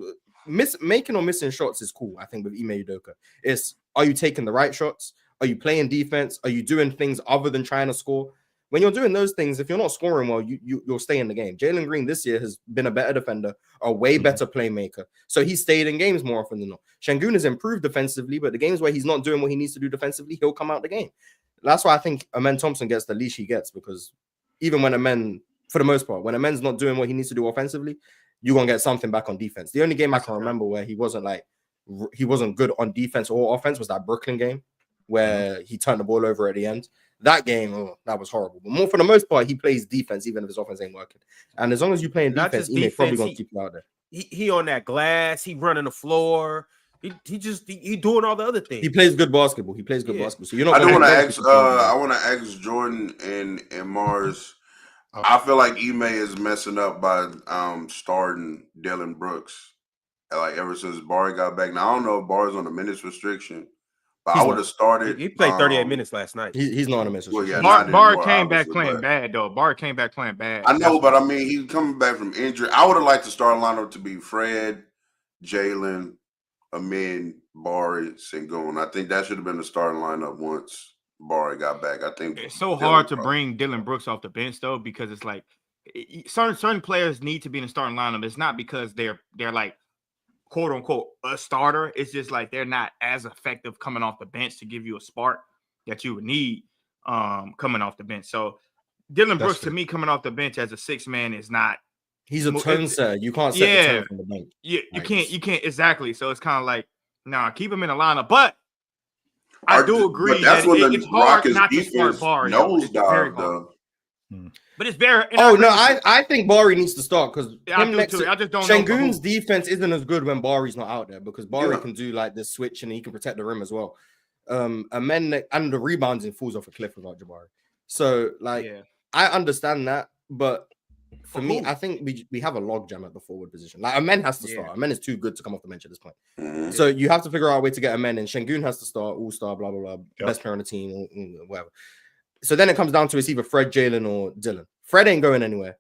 Making or missing shots is cool, I think, with Ime Udoka. It's, are you taking the right shots? Are you playing defense? Are you doing things other than trying to score? When you're doing those things, if you're not scoring well, you'll stay in the game. Jalen Green this year has been a better defender, a way better playmaker. So he stayed in games more often than not. Şengün has improved defensively, but the games where he's not doing what he needs to do defensively, he'll come out the game. That's why I think Amen Thompson gets the leash he gets, because even when Amen, for the most part, when Amen's not doing what he needs to do offensively, you're going to get something back on defense. The only game I can remember where he wasn't good on defense or offense was that Brooklyn game where he turned the ball over at the end. That game, that was horrible. But more for the most part, he plays defense even if his offense ain't working. And as long as you're playing defense, he's probably going to keep you out there. He on that glass. He running the floor. He doing all the other things. He plays good basketball. So you're not. I do want to ask. I want to ask Jordan and Mars. I feel like Ime is messing up by starting Dillon Brooks. Like ever since Barry got back. Now I don't know if Barry's on a minutes restriction. But I would have started. He played 38 minutes last night. He's not on a message. Well, yeah, Barr came back playing bad, though. Barr came back playing bad. I know, but I mean, he's coming back from injury. I would have liked to start lineup to be Fred, Jalen, Amin, Barry, Şengün. I think that should have been the starting lineup once Barry got back. I think it's so hard to bring Dillon Brooks off the bench, though, because it's like certain players need to be in the starting lineup. It's not because they're like, quote unquote, a starter. It's just like they're not as effective coming off the bench to give you a spark that you would need coming off the bench. So Dillon Brooks, to me, coming off the bench as a 6-man is not. He's a tone setter. You can't set the tone from the bench. Yeah, you can't exactly. So it's kind of like, keep him in the lineup. But I do agree that it's hard not to start Barry. But it's very. I think Barry needs to start because I just don't. Şengün's defense isn't as good when Barry's not out there because Barry can do like this switch and he can protect the rim as well. And the rebounding falls off a cliff without Jabari. So I understand that, but for me, I think we have a logjam at the forward position. Like Amen has to start. Amen is too good to come off the bench at this point. So you have to figure out a way to get Amen in. Şengün has to start, all-star, blah blah blah, best player on the team, or whatever. So then it comes down to it's either Fred, Jalen, or Dillon. Fred ain't going anywhere.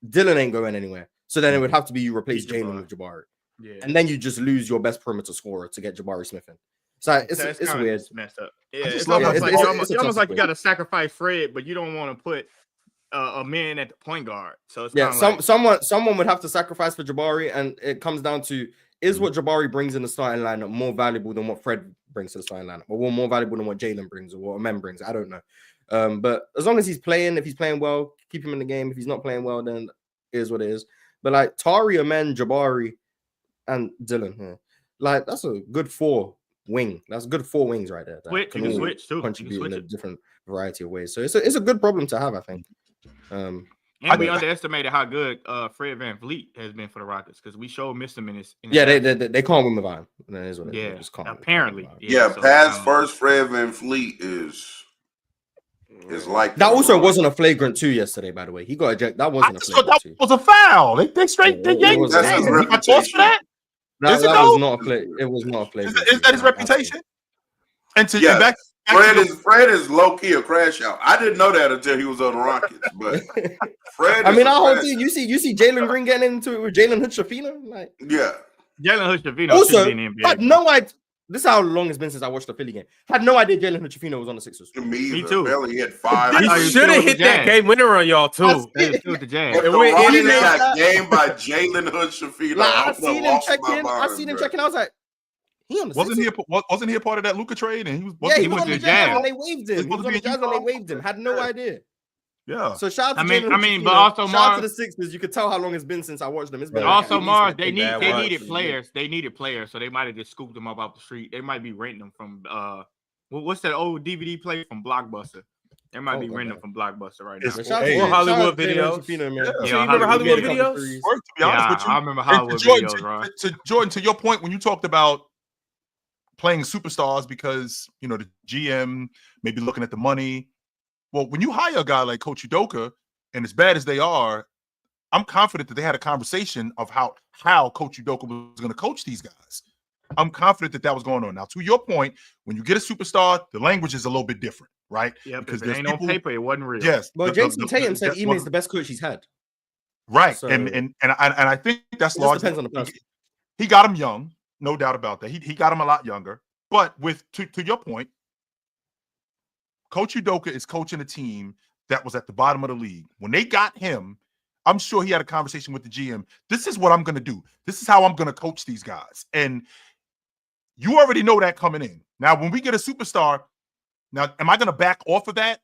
Dillon ain't going anywhere. So then it would have to be you replace Jalen with Jabari. Yeah. And then you just lose your best perimeter scorer to get Jabari Smith in. So it's weird. Messed up. Yeah, it's almost like you got to sacrifice Fred, but you don't want to put a man at the point guard. So it's someone would have to sacrifice for Jabari, and it comes down to is what Jabari brings in the starting lineup more valuable than what Fred brings to the starting lineup, or more valuable than what Jalen brings or what Amen brings. I don't know. But as long as he's playing, if he's playing well, keep him in the game. If he's not playing well, then it is what it is. But like Tari, Amen, Jabari, and Dylan, like that's a good 4 wing. That's good 4 wings right there. You can switch too. Contribute in a different variety of ways. So it's a good problem to have, I think. And we underestimated how good Fred VanVleet has been for the Rockets because we showed him in his they can't win without him. That is what it is. Yeah, just can't apparently. So, pass first Fred VanVleet is like that. Also wasn't a flagrant 2 yesterday, by the way. He got ejected. That wasn't a flagrant 2. That was a foul. They straight they yanked that's his reputation. That was not a flagrant. It was not a flagrant. Is that his reputation? And Fred is low key a crash out. I didn't know that until he was on the Rockets. But Fred, I mean, our whole team. You see Jalen Green getting into it with Jalen Hood-Schifino, like Jalen Hood-Schifino. Also, had no idea. This is how long it's been since I watched the Philly game. Had no idea Jalen Hood-Schifino was on the Sixers. Me too. Barely hit 5. He should have hit that game winner on y'all too. With the jam. If the Rockets got game by Jalen Hood-Schifino, I seen him checking. I was like, he on the wasn't he a part of that Luka trade? And he was. He was on the Jazz and they waived him. He was on the Jazz and they waived him. Had no idea. Yeah. So shout out to but also shout out to the Sixers. You could tell how long it's been since I watched them. It's been also Mars. They needed players. They needed players, so they might have just scooped them up off the street. They might be renting them from what's that old DVD play from Blockbuster? They might be renting them from Blockbuster right now. Or Hollywood videos. You remember Hollywood videos? To be honest with you, I remember Hollywood videos, right? Jordan, to your point, when you talked about playing superstars because the GM may be looking at the money. Well, when you hire a guy like Coach Udoka, and as bad as they are, I'm confident that they had a conversation of how Coach Udoka was going to coach these guys. I'm confident that was going on. Now, to your point, when you get a superstar, the language is a little bit different, right? Yeah, because it ain't on paper, it wasn't real. Yes. But Jason Tatum said Ime is the best coach he's had. Right. So, and I think that's largely depends on the person. He got him young, no doubt about that. He got him a lot younger. But to your point, Coach Udoka is coaching a team that was at the bottom of the league. When they got him, I'm sure he had a conversation with the GM. This is what I'm going to do. This is how I'm going to coach these guys. And you already know that coming in. Now, when we get a superstar, now, am I going to back off of that?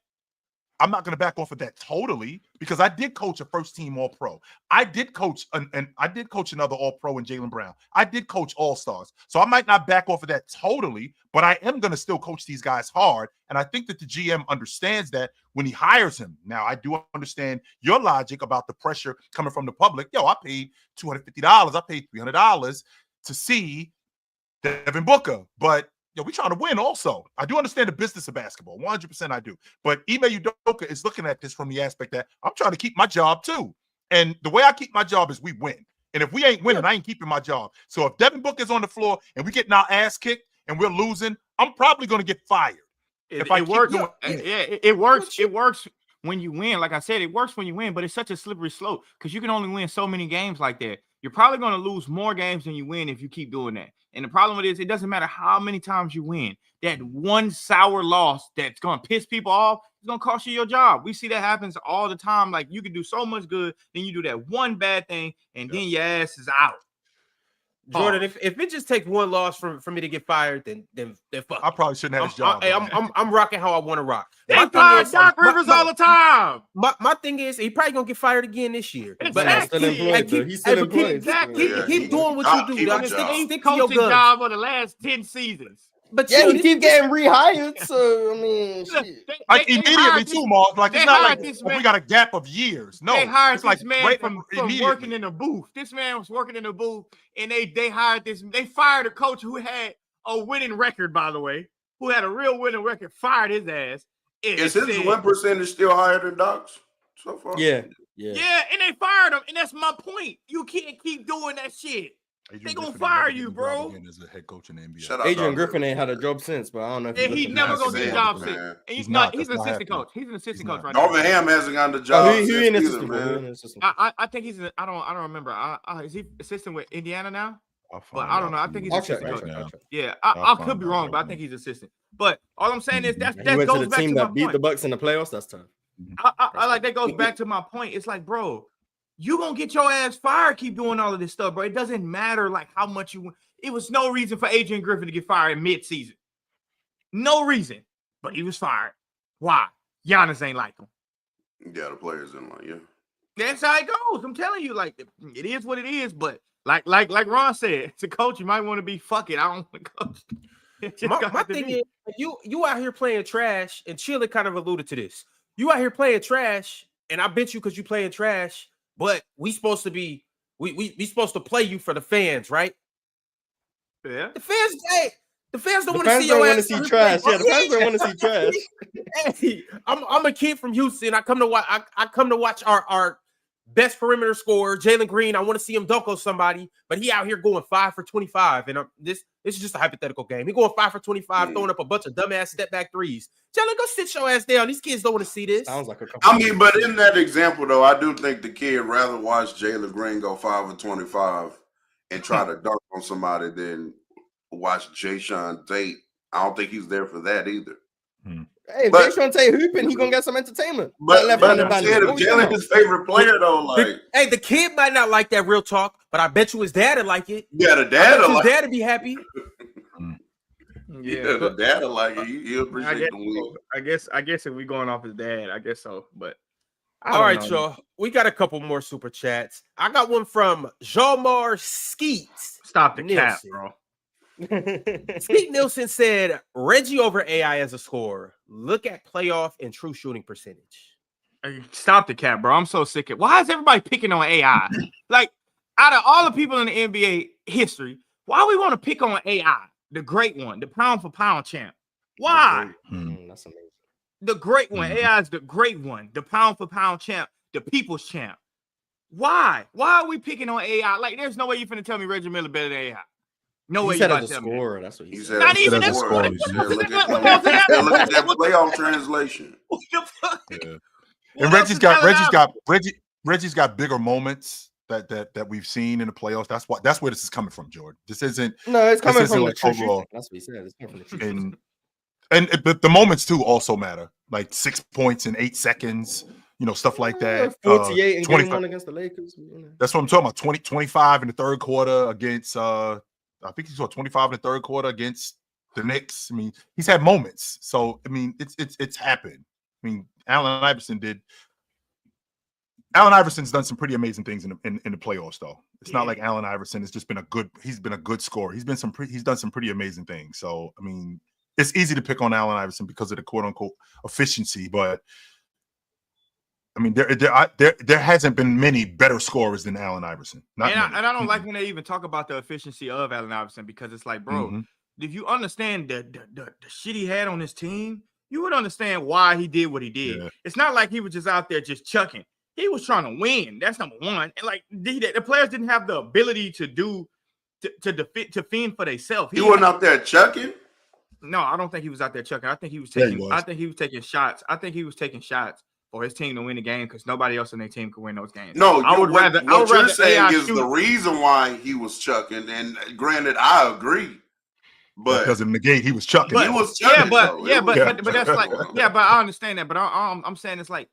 I'm not going to back off of that totally because I did coach a first-team All-Pro. I did coach another All-Pro in Jaylen Brown. I did coach All-Stars. So I might not back off of that totally, but I am going to still coach these guys hard. And I think that the GM understands that when he hires him. Now, I do understand your logic about the pressure coming from the public. I paid $250. I paid $300 to see Devin Booker. But we're trying to win also. I do understand the business of basketball. 100% I do. But Ime Udoka is looking at this from the aspect that I'm trying to keep my job too. And the way I keep my job is we win. And if we ain't winning, I ain't keeping my job. So if Devin Booker is on the floor and we getting our ass kicked and we're losing, I'm probably going to get fired. It works. It works when you win. Like I said, it works when you win, but it's such a slippery slope because you can only win so many games like that. You're probably going to lose more games than you win if you keep doing that. And the problem with it is it doesn't matter how many times you win. That one sour loss that's going to piss people off is going to cost you your job. We see that happens all the time. Like you can do so much good, then you do that one bad thing, and then your ass is out. Jordan, if it just takes one loss for me to get fired, then fuck. I probably shouldn't have this job. I'm rocking how I want to rock. They fire Doc Rivers all the time. My thing is, he probably gonna get fired again this year. Exactly. He's still employed. Keep doing what you do. Stick to your job for the last 10 seasons. But you keep getting rehired, so I mean, like immediately too, Mark. Like it's not like we got a gap of years. No, they hired it's like this man from working in the booth. This man was working in the booth, and they hired this. They fired a coach who had a winning record, by the way, who had a real winning record. Fired his ass. Is his win percentage still higher than Doc's so far? Yeah, and they fired him, and that's my point. You can't keep doing that shit. They gonna fire you, bro. As a head coach in the NBA. Adrian Griffin ain't had a job since, but I don't know. If he's never gonna get a job since. And he's an assistant coach. He's an assistant coach right now. Norman Ham hasn't gotten the job. He ain't assistant. I think he's. I don't remember. Is he assistant with Indiana now? But I don't know. I think he's assistant coach. Yeah, I could be wrong, but I think he's assistant. But all I'm saying is that goes back to the team that beat the Bucks in the playoffs. That's tough. I like that goes back to my point. It's like, bro, you gonna get your ass fired. Keep doing all of this stuff, bro. It doesn't matter like how much you win. It was no reason for Adrian Griffin to get fired in mid-season. No reason. But he was fired. Why? Giannis ain't like him. Yeah, the players in like, yeah. That's how it goes. I'm telling you, like, it is what it is. But like Ron said, as a coach, you might want to be fuck it. I don't want to coach. My thing is, you out here playing trash, and Chile kind of alluded to this. You out here playing trash, and I bet you because you playing trash, but we supposed to be we supposed to play you for the fans, right? Yeah. The fans, hey, the fans don't The want to fans see don't your want to ass. see trash. Yeah, the fans don't want to see trash. Hey, I'm a kid from Houston. I come to watch. I come to watch our best perimeter scorer, Jalen Green. I want to see him dunk on somebody, but he out here going 5 for 25. And this is just a hypothetical game. He going 5 for 25, throwing up a bunch of dumbass step back threes. Jalen, go sit your ass down. These kids don't want to see this. Sounds like a couple. I mean, but in that example, though, I do think the kid rather watch Jalen Green go 5 for 25 and try to dunk on somebody than watch Jaysean Tate. I don't think he's there for that either. Hey, if Jaysean Tate hooping, he gonna get some entertainment. But if Jalen his favorite player though, like the kid might not like that real talk, but I bet you his dad would like it. Yeah, the dad his dad would be happy. Yeah, the dad will like it. He'll appreciate the win. I guess if we going off his dad, I guess so. But all right, y'all. We got a couple more super chats. I got one from Jean-Mar Skeets. Stop the cap, bro. Skeet Nielsen said Reggie over AI as a scorer. Look at playoff and true shooting percentage. Stop the cap, bro. I'm so sick of. Why is everybody picking on AI? Like, out of all the people in the NBA history, why we want to pick on AI, the great one, the pound for pound champ? Why? That's amazing. The great one. AI is the great one, the pound for pound champ, the people's champ. Why? Why are we picking on AI? Like, there's no way you're finna tell me Reggie Miller better than AI. No way. He said as a scorer. That's what he said. Not even as a scorer. Look at that playoff translation. What the fuck? Yeah. And Reggie's got bigger moments that we've seen in the playoffs. That's where this is coming from, Jordan. This isn't. No, it's coming from like the overall. That's what he said. It's coming from the and the moments too also matter. Like 6 points in 8 seconds. You know, stuff like that. 48 and 21 against the Lakers. You know. That's what I'm talking about. 25 in the third quarter against I think he saw 25 in the third quarter against the Knicks. I mean, he's had moments. So I mean, it's happened. I mean, Allen Iverson's done some pretty amazing things in the playoffs, though. It's not like Allen Iverson has just been he's been a good scorer. He's done some pretty amazing things. So I mean, it's easy to pick on Allen Iverson because of the quote unquote efficiency, but I mean, there hasn't been many better scorers than Allen Iverson. And I don't like when they even talk about the efficiency of Allen Iverson because it's like, bro, if you understand the shit he had on his team, you would understand why he did what he did. Yeah. It's not like he was just out there just chucking. He was trying to win. That's number one. And like the players didn't have the ability to fend for themselves. He wasn't out there chucking. No, I don't think he was out there chucking. I think he was taking. I think he was taking shots. I think he was taking shots for his team to win the game because nobody else in their team could win those games. No, I would rather. What you're saying is the reason why he was chucking. And granted, I agree. But because in the game he was chucking. But he was chucking. But that's like but I understand that. But I'm saying it's like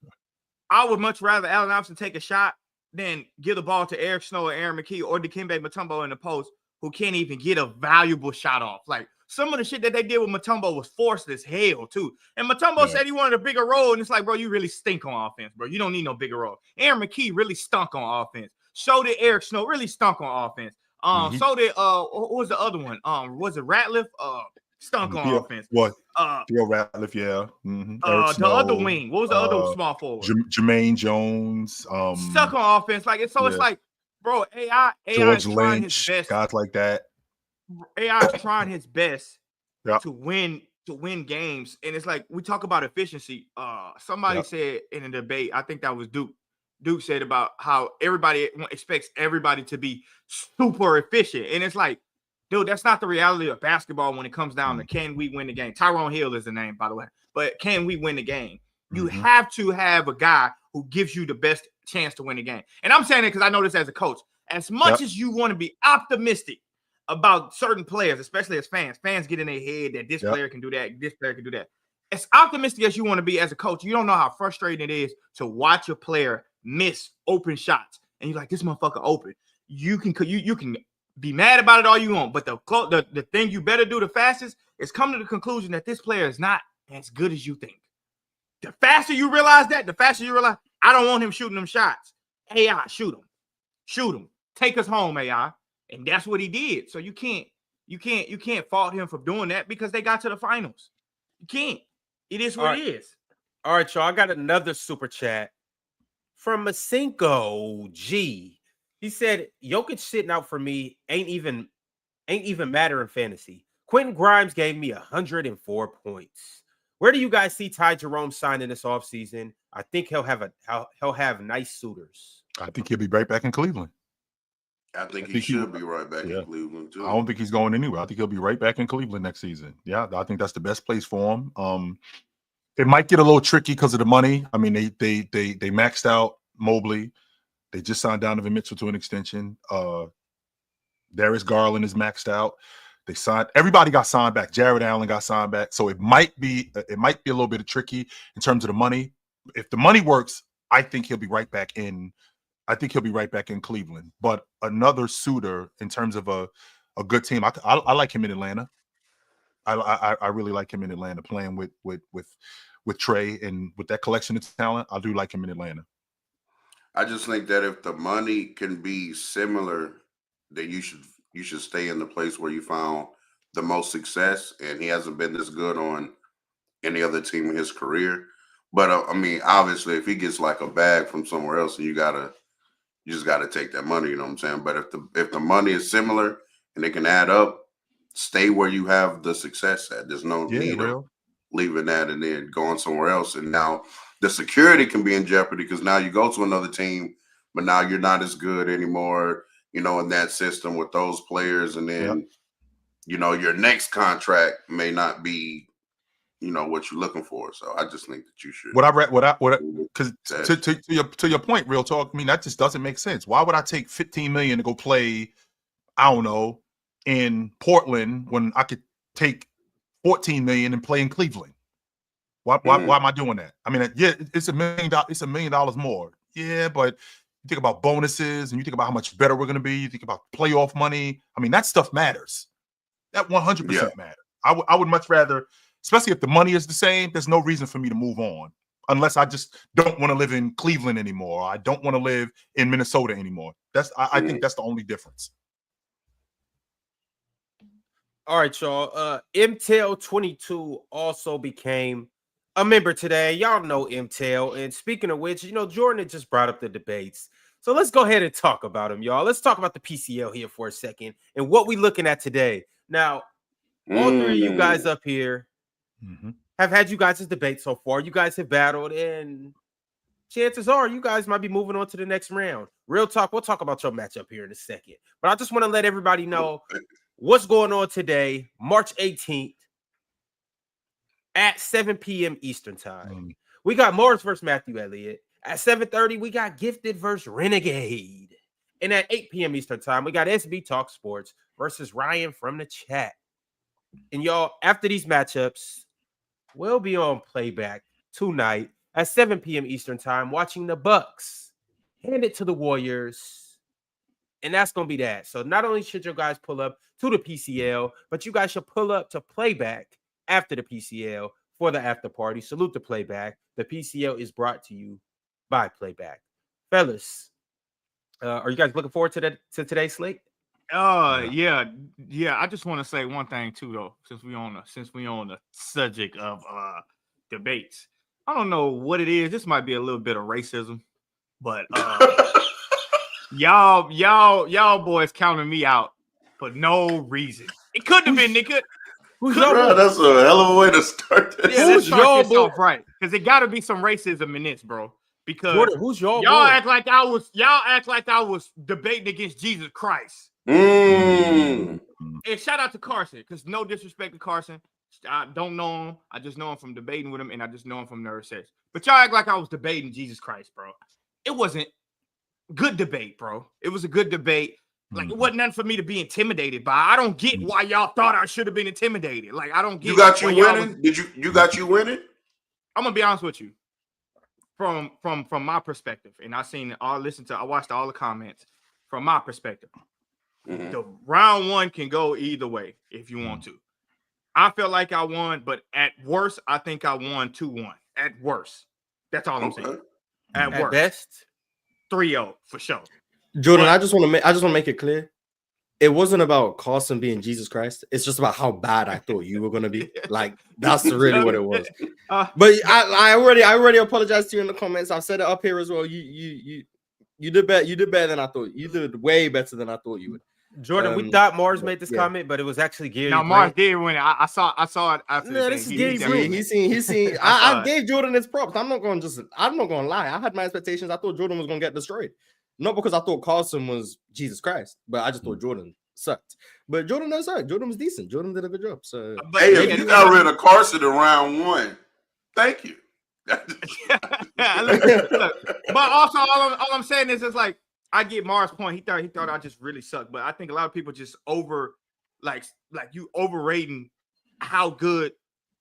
I would much rather Allen Iverson take a shot than give the ball to Eric Snow or Aaron McKee or Dikembe Mutombo in the post who can't even get a valuable shot off. Like some of the shit that they did with Mutombo was forced as hell too. And Mutombo said he wanted a bigger role, and it's like, bro, you really stink on offense, bro. You don't need no bigger role. Aaron McKee really stunk on offense. So did Eric Snow, really stunk on offense. So did what was the other one? Was it Ratliff? Stunk on offense. What? Theo Ratliff, yeah. The other wing. What was the other small forward? Jermaine Jones. Stuck on offense. Like it's like, bro, AI George is trying Lynch, his best. guys like that. AI is trying his best to win games, and it's like we talk about efficiency. Somebody said in a debate, I think that was Duke. Duke said about how everybody expects everybody to be super efficient, and it's like, dude, that's not the reality of basketball when it comes down to can we win the game. Tyrone Hill is the name, by the way, but can we win the game? You have to have a guy who gives you the best chance to win the game, and I'm saying it because I know this as a coach. As much as you want to be optimistic about certain players, especially as fans get in their head that this player can do that, this player can do that. As optimistic as you want to be as a coach, you don't know how frustrating it is to watch a player miss open shots, and you're like, this motherfucker open. You can be mad about it all you want, but the thing you better do the fastest is come to the conclusion that this player is not as good as you think. The faster you realize that, the faster you realize, I don't want him shooting them shots. AI, shoot him. Shoot him. Take us home, AI. And that's what he did. So you can't fault him for doing that because they got to the finals. You can't. It is what it is. All right, y'all. I got another super chat from Masinko G. He said, Jokic sitting out for me ain't even matter in fantasy. Quentin Grimes gave me 104 points. Where do you guys see Ty Jerome signing this offseason? I think he'll have nice suitors. I think he'll be right back in Cleveland. I think he should be right back in Cleveland too. I don't think he's going anywhere. I think he'll be right back in Cleveland next season. Yeah, I think that's the best place for him. It might get a little tricky because of the money. I mean, they maxed out Mobley. They just signed Donovan Mitchell to an extension. Darius Garland is maxed out. Everybody got signed back. Jared Allen got signed back. So it might be a little bit tricky in terms of the money. If the money works, I think he'll be right back in. I think he'll be right back in Cleveland. But another suitor in terms of a good team, I like him in Atlanta. I really like him in Atlanta, playing with Trey and with that collection of talent. I do like him in Atlanta. I just think that if the money can be similar, then you should stay in the place where you found the most success. And he hasn't been this good on any other team in his career. But I mean, obviously, if he gets like a bag from somewhere else, and you just gotta take that money. You know what I'm saying? But if the money is similar and it can add up, stay where you have the success at. There's no need of leaving that and then going somewhere else. And now the security can be in jeopardy because now you go to another team, but now you're not as good anymore, you know, in that system with those players. And then, you know, your next contract may not be, you know, what you're looking for. So I just think that you should. Because to your point, real talk, I mean, that just doesn't make sense. Why would I take $15 million to go play, I don't know, in Portland when I could take $14 million and play in Cleveland? Why am I doing that? I mean, yeah, it's $1 million. It's $1 million more. Yeah, but you think about bonuses and you think about how much better we're going to be. You think about playoff money. I mean, that stuff matters. That 100% matters. I would much rather, especially if the money is the same, there's no reason for me to move on unless I just don't want to live in Cleveland anymore. Or I don't want to live in Minnesota anymore. I think that's the only difference. All right, y'all. MTEL22 also became a member today. Y'all know MTEL. And speaking of which, you know, Jordan had just brought up the debates. So let's go ahead and talk about them, y'all. Let's talk about the PCL here for a second and what we're looking at today. Now, all three of you guys up here have had you guys' debate so far. You guys have battled, and chances are you guys might be moving on to the next round. Real talk, we'll talk about your matchup here in a second. But I just want to let everybody know what's going on today, March 18th at 7 p.m. Eastern time. We got Morris versus Matthew Elliott. At 7:30, we got Gifted versus Renegade. And at 8 p.m. Eastern time, we got SB Talk Sports versus Ryan from the chat. And y'all, after these matchups, we'll be on Playback tonight at 7 p.m. Eastern time, watching the Bucks hand it to the Warriors. And that's going to be that. So not only should you guys pull up to the PCL, but you guys should pull up to Playback after the PCL for the after party. Salute the Playback. The PCL is brought to you by Playback. Fellas, are you guys looking forward to today's slate? Yeah. I just want to say one thing too, though, since we on the subject of debates. I don't know what it is. This might be a little bit of racism, but y'all boys counting me out for no reason. It couldn't have been, nigga. That's a hell of a way to start this. Yeah, let's start this off right, because it got to be some racism in this, bro. Because Jordan, who's y'all act like I was debating against Jesus Christ. And shout out to Carson, because no disrespect to Carson. I don't know him. I just know him from debating with him, and I just know him from Nerd Sex. But y'all act like I was debating Jesus Christ, bro. It wasn't good debate, bro. It was a good debate. Like, it wasn't nothing for me to be intimidated by. I don't get why y'all thought I should have been intimidated. Like, I don't get. You got you winning? You got you winning? I'm gonna be honest with you. From my perspective, and I watched all the comments. From my perspective, the round one can go either way if you want to. I feel like I won, but at worst, I think I won 2-1. At worst. That's all I'm saying. At worst. Best, 3-0 for sure. Jordan, I just want to make it clear. It wasn't about Carson being Jesus Christ. It's just about how bad I thought you were gonna be. Like that's really what it was. But I already apologized to you in the comments. I've said it up here as well. You did better. You did better than I thought. You did way better than I thought you would. Jordan, we thought Mars made this comment, but it was actually Gary. No, Mars did win it. I saw it after. No, this is Gary's win. He's seen. I gave Jordan his props. I'm not gonna lie. I had my expectations. I thought Jordan was gonna get destroyed. Not because I thought Carson was Jesus Christ, but I just thought Jordan sucked. But Jordan does suck. Jordan was decent. Jordan did a good job. So hey, if you got rid of Carson in round 1, thank you. Look, but also all I'm saying is it's like I get Mars' point. He thought I just really sucked. But I think a lot of people just you overrating how good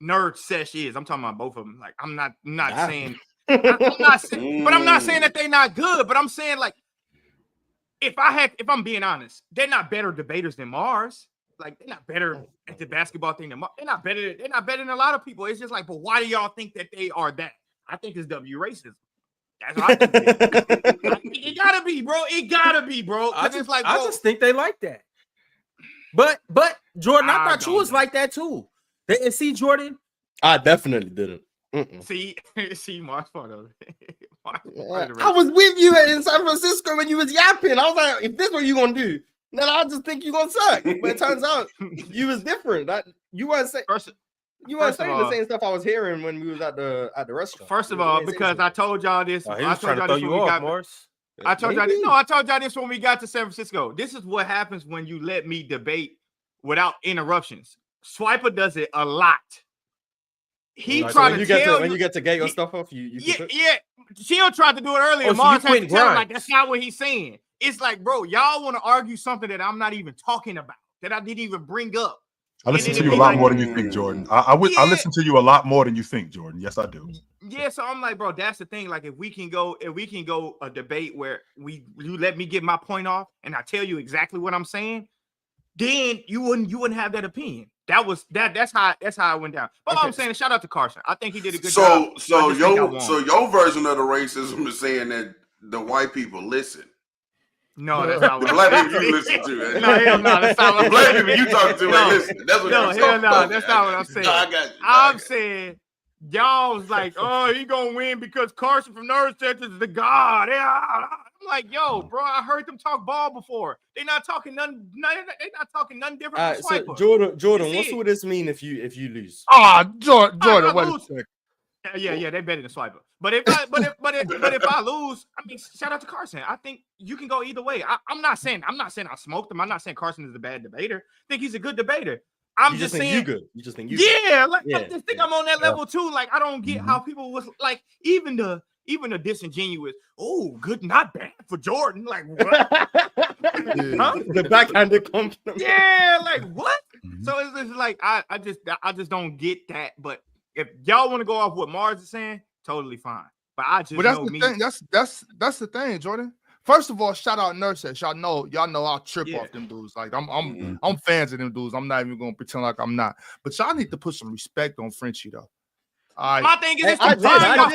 Nerd Sesh is. I'm talking about both of them. Like I'm not saying I'm not saying that they're not good, but I'm saying like if I'm being honest, they're not better debaters than Mars. Like they're not better at the basketball thing than Mars. They're not better than a lot of people. It's just like, but why do y'all think that they are that? I think it's W racism. That's what I think. It gotta be, bro. It gotta be, bro. I just think they like that. But Jordan, I thought you was like that too. And see, Jordan, I definitely didn't. See, Mark's part of it. I was with you in San Francisco when you was yapping. I was like, if this is what you gonna do, then I just think you're gonna suck. But it turns out you was different. You weren't saying the same stuff I was hearing when we was at the restaurant. First of all, because I told y'all this. I told y'all this when we got to San Francisco. This is what happens when you let me debate without interruptions. Swiper does it a lot. He tried to tell you when you get to get your stuff off. Chill tried to do it earlier. Mars had to tell him, like that's not what he's saying. It's like, bro, y'all want to argue something that I'm not even talking about, that I didn't even bring up. I listen to you a lot more than you think, Jordan. I listen to you a lot more than you think, Jordan. Yes, I do. Yeah, so I'm like, bro, that's the thing. Like, if we can go a debate where you let me get my point off and I tell you exactly what I'm saying, then you wouldn't have that opinion. That's how it went down. But all I'm saying is shout out to Carson. I think he did a good job. So your version of the racism is saying that the white people listen. No, that's not what the black people you listen to. No, hell no, that's not what the black people you talking to. Listen. That's what that's not what I'm saying. No, I got you. I'm saying y'all was like, oh, he gonna win because Carson from Nerd Sesh is the god. Yeah. I'm like, yo, bro, I heard them talk ball before. They're not talking nothing. They're not talking nothing different. So Jordan, what would this mean if you lose? Jordan, wait a second. Yeah, they better than Swiper. But if I lose, I mean, shout out to Carson. I think you can go either way. I'm not saying I smoked him. I'm not saying Carson is a bad debater. I think he's a good debater. I'm just saying you good. You just think you good. I just think I'm on that level too. Like I don't get how people was like even the disingenuous. Oh, good, not bad for Jordan. Like what? Huh? The backhanded compliment. Yeah, like what? So it's like I just don't get that. But if y'all want to go off what Mars is saying, totally fine. But I just that's the thing. That's the thing, Jordan. First of all, shout out Nerd Sesh. Y'all know I'll trip off them dudes. Like I'm fans of them dudes. I'm not even gonna pretend like I'm not. But y'all need to put some respect on Frenchie though. My thing is, I did. I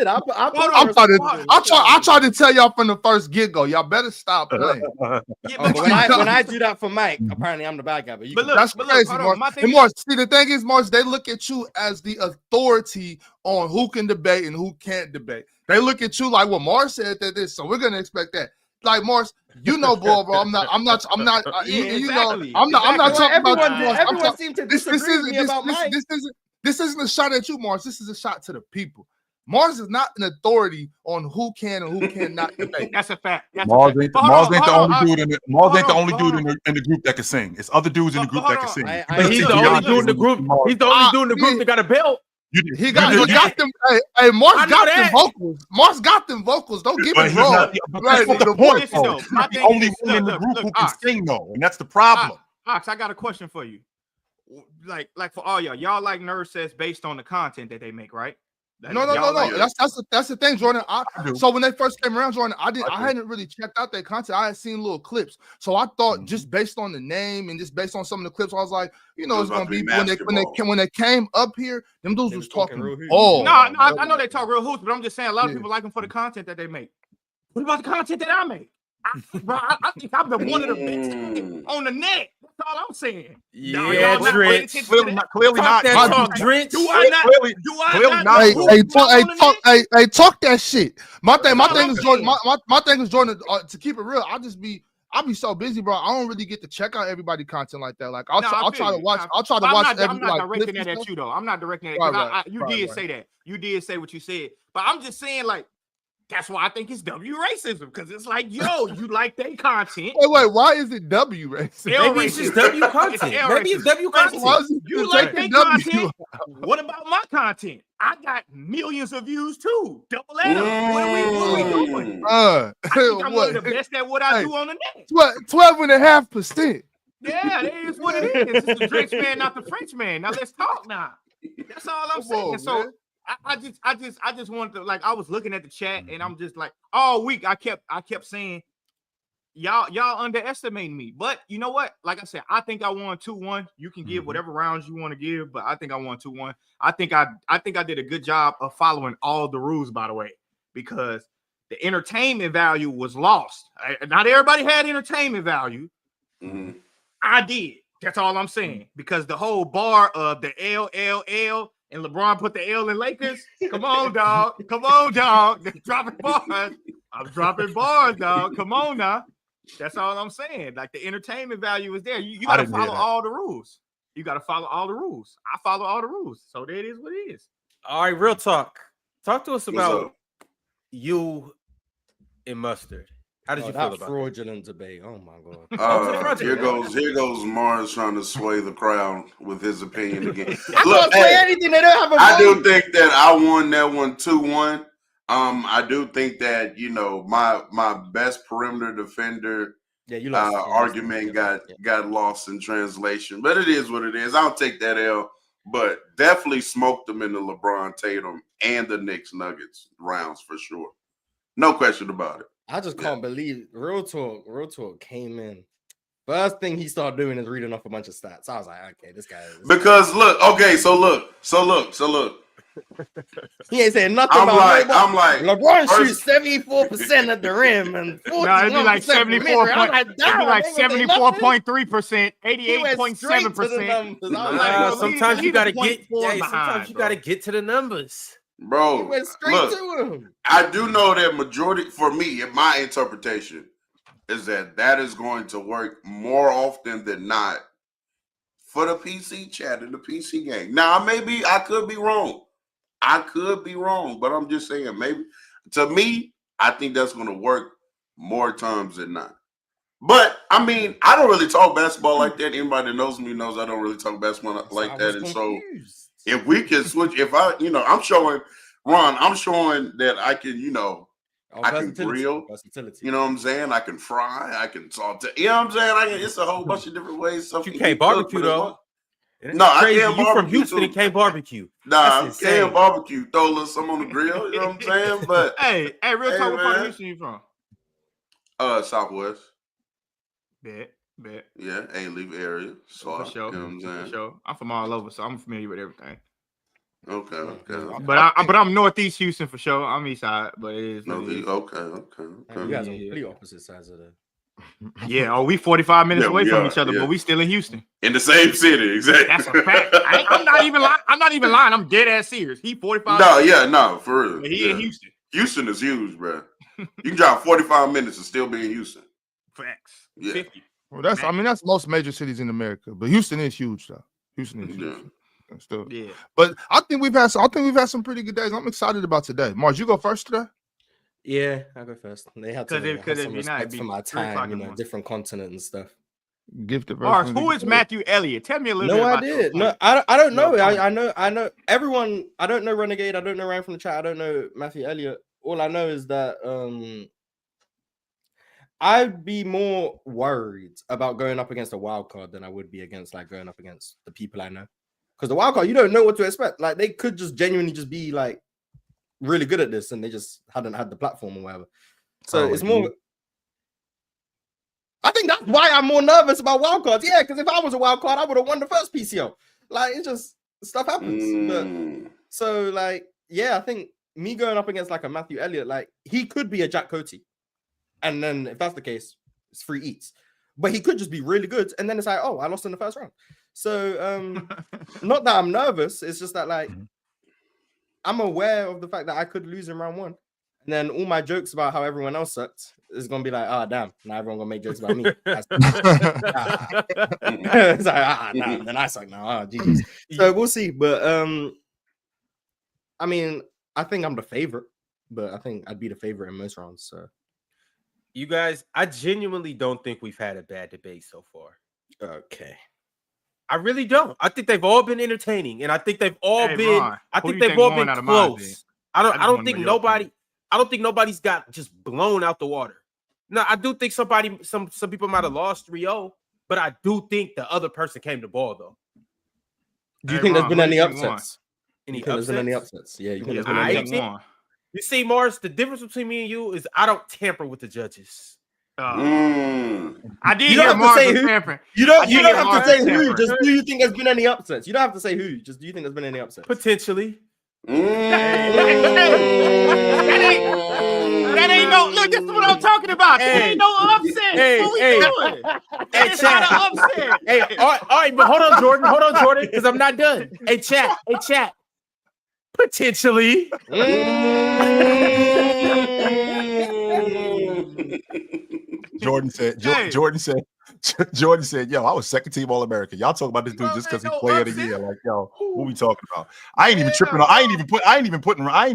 tried to tell y'all from the first get-go. Y'all better stop playing. When I do that for Mike, apparently I'm the bad guy. But that's crazy, Mars. And Mars, see, the thing is, Mars, they look at you as the authority on who can debate and who can't debate. They look at you like, well, Mars said that this, so we're gonna expect that. Like Mars, bro. I'm not. I'm not talking about you. Everyone seemed to disagree with me about Mike. This isn't a shot at you, Mars. This is a shot to the people. Mars is not an authority on who can and who cannot debate. That's a fact. Mars ain't the only dude in the group that can sing. It's other dudes in the group that can sing. But he's the only dude in the group. He's the only dude in the group that got a belt. He got them. Hey, Mars got them vocals. Mars got them vocals. Don't get me wrong. That's the point. The only one in the group who can sing though, and that's the problem. Ox, I got a question for you. Like for all y'all like Nerd Sesh based on the content that they make, right? No. That's the thing, Jordan. So when they first came around, Jordan, I hadn't really checked out their content. I had seen little clips, so I thought just based on the name and just based on some of the clips, I was like, it's gonna be when they came up here, them dudes was talking all. No, I know they talk real hoops, but I'm just saying a lot of people like them for the content that they make. What about the content that I make? I think I'm one of the best on the net. That's all I'm saying. Yeah, Drench. Clearly not. Drench. Do I not? Clearly not. Hey, talk that shit. My thing is Jordan. My thing is Jordan. To keep it real, I'll be so busy, bro. I don't really get to check out everybody's content like that. Like I'll try to watch. I'm not directing that at you though. I'm not directing that because you did say that. You did say what you said, but I'm just saying like. That's why I think it's W racism because it's like, yo, you like their content. Wait, why is it W racism? Maybe it's just W content. Maybe it's W content. You like their content. What about my content? I got millions of views too. Double L. What are we doing? I think I'm one of the best at what I do on the net. 12.5%. Yeah, that is what it is. It's the Drench man, not the French man. Now let's talk now. That's all I'm saying. So. I just wanted to like I was looking at the chat and I'm just like all week I kept saying y'all underestimating me. But you know what? Like I said, I think I won 2-1. You can give whatever rounds you want to give, but I think I won 2-1. I think I did a good job of following all the rules, by the way, because the entertainment value was lost. Not everybody had entertainment value. I did. That's all I'm saying. Because the whole bar of the LLL and LeBron put the L in Lakers. Come on, dog. They're dropping bars. I'm dropping bars, dog. Come on now. That's all I'm saying. Like the entertainment value is there. You got to follow all the rules. You got to follow all the rules. I follow all the rules. So that is what it is. All right, real talk. Talk to us about you and Mustard. How did you feel about fraudulent debate? Oh my god! Here goes Mars trying to sway the crowd with his opinion again. Look, anything. They don't have a I do think that I won that one 2-1. I do think that my best perimeter defender argument got lost in translation, but it is what it is. I'll take that L, but definitely smoked them in the LeBron, Tatum, and the Knicks Nuggets rounds for sure. No question about it. I just can't believe Real Talk came in. First thing he started doing is reading off a bunch of stats. I was like, okay, this guy is because look. He ain't saying nothing I'm like LeBron shoots 74% at the rim and 41%. No, it'd be like 74.3%, 88.7%. Sometimes you gotta get to the numbers. Bro, he went straight to him. I do know that majority, for me, in my interpretation, is that is going to work more often than not for the PC chat and the PC game. Now, maybe I could be wrong. But I'm just saying, maybe to me, I think that's going to work more times than not. But I mean, I don't really talk basketball like that. Anybody that knows me knows I don't really talk basketball like that. And so if we can switch, I'm showing that I can, I can grill. You know what I'm saying? I can fry. I can saute. You know what I'm saying? It's a whole bunch of different ways. You can't barbecue though. No, I can't barbecue. You from Houston and can't barbecue. Nah, I can't barbecue. Throw a little something on the grill. You know what I'm saying? But hey, real talk. What part of Houston you from? Southwest. Bet. Yeah, A-Leaf area. So for sure. You know what I'm saying? For sure. I'm from all over, so I'm familiar with everything. Okay. But I'm Northeast Houston for sure. I'm East Side, but it is. Okay. You guys are complete opposite sides of the. Yeah, we 45 minutes away from each other, but we still in Houston. In the same city, exactly. That's a fact. I'm not even lying. I'm dead ass serious. He 45. No, for real. But he in Houston. Houston is huge, bro. You can drive 45 minutes and still be in Houston. Facts. Yeah. 50. Well, that's most major cities in America, but Houston is huge, though. Houston is huge. Still. Yeah. But I think we've had some pretty good days. I'm excited about today. Mars, you go first today? Yeah, I'll go first. They had to have some respect for my time, different continent and stuff. Mars, who is Matthew Elliott? Tell me a little bit about idea. No, I don't know. I know everyone. I don't know Renegade. I don't know Ryan from the chat. I don't know Matthew Elliott. All I know is that I'd be more worried about going up against a wild card than I would be against going up against the people I know. Because the wild card, you don't know what to expect. Like they could just genuinely just be like really good at this, and they just hadn't had the platform or whatever. So it's more. I think that's why I'm more nervous about wildcards. Yeah, because if I was a wildcard, I would have won the first PCL. Like, it's just stuff happens. But, so, like, yeah, I think me going up against like a Matthew Elliott, like he could be a Jack Coty, and then if that's the case, it's free eats. But he could just be really good, and then it's like, oh, I lost in the first round. So, not that I'm nervous. It's just that like I'm aware of the fact that I could lose in round 1. And then all my jokes about how everyone else sucked is gonna be like, damn, now everyone gonna make jokes about me. It's like, nah, then I suck now. GG's. So we'll see. But I mean, I think I'm the favorite, but I think I'd be the favorite in most rounds. So you guys, I genuinely don't think we've had a bad debate so far. Okay. I really don't. I think they've all been entertaining, and I think they've all been. Ron, I think they've all been close. I don't think nobody. I don't think nobody's got just blown out the water. No, I do think some people might have lost 3-0, but I do think the other person came to ball though. Do you think there's been any upsets? There's been any upsets? Yeah, you think there's been any upsets? You see, Morris, the difference between me and you is I don't tamper with the judges. I did hear Morris tampering. You don't have to say who. Just do you think there's been any upsets? You don't have to say who. Just do you think there's been any upsets? Potentially. That ain't no look. This is what I'm talking about. There ain't no upset. What we doing? It's not an upset. Hey, all right, but hold on, Jordan, because I'm not done. Hey, chat. Potentially. Jordan said, yo, I was second team All-American. Y'all talk about this dude just because he played a year. Like, yo, what we talking about? I ain't even tripping. I ain't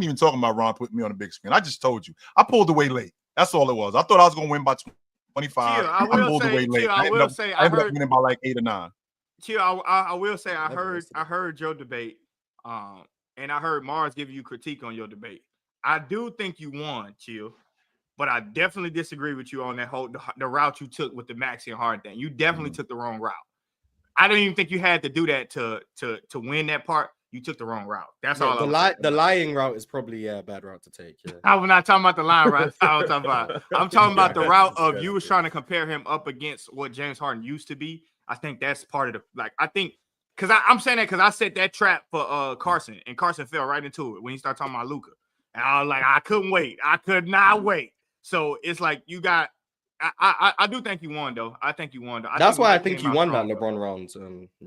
even talking about Ron putting me on the big screen. I just told you. I pulled away late. That's all it was. I thought I was going to win by 25. I pulled away late. I ended up winning by like 8 or 9. Chill, I will say I heard your debate. And I heard Mars give you critique on your debate. I do think you won, Chill. But I definitely disagree with you on that the route you took with the Maxi and Hard thing. You definitely took the wrong route. I don't even think you had to do that to win that part. You took the wrong route. That's all. The lying route is probably a bad route to take. Yeah. I'm not talking about the lying route. I'm talking about the route of you was trying to compare him up against what James Harden used to be. I think that's part of the I think because I'm saying that because I set that trap for Carson and Carson fell right into it when he started talking about Luka. And I was like, I couldn't wait. I could not wait. So it's like you got. I do think you won though. I think you won. That's why I think you won that LeBron round,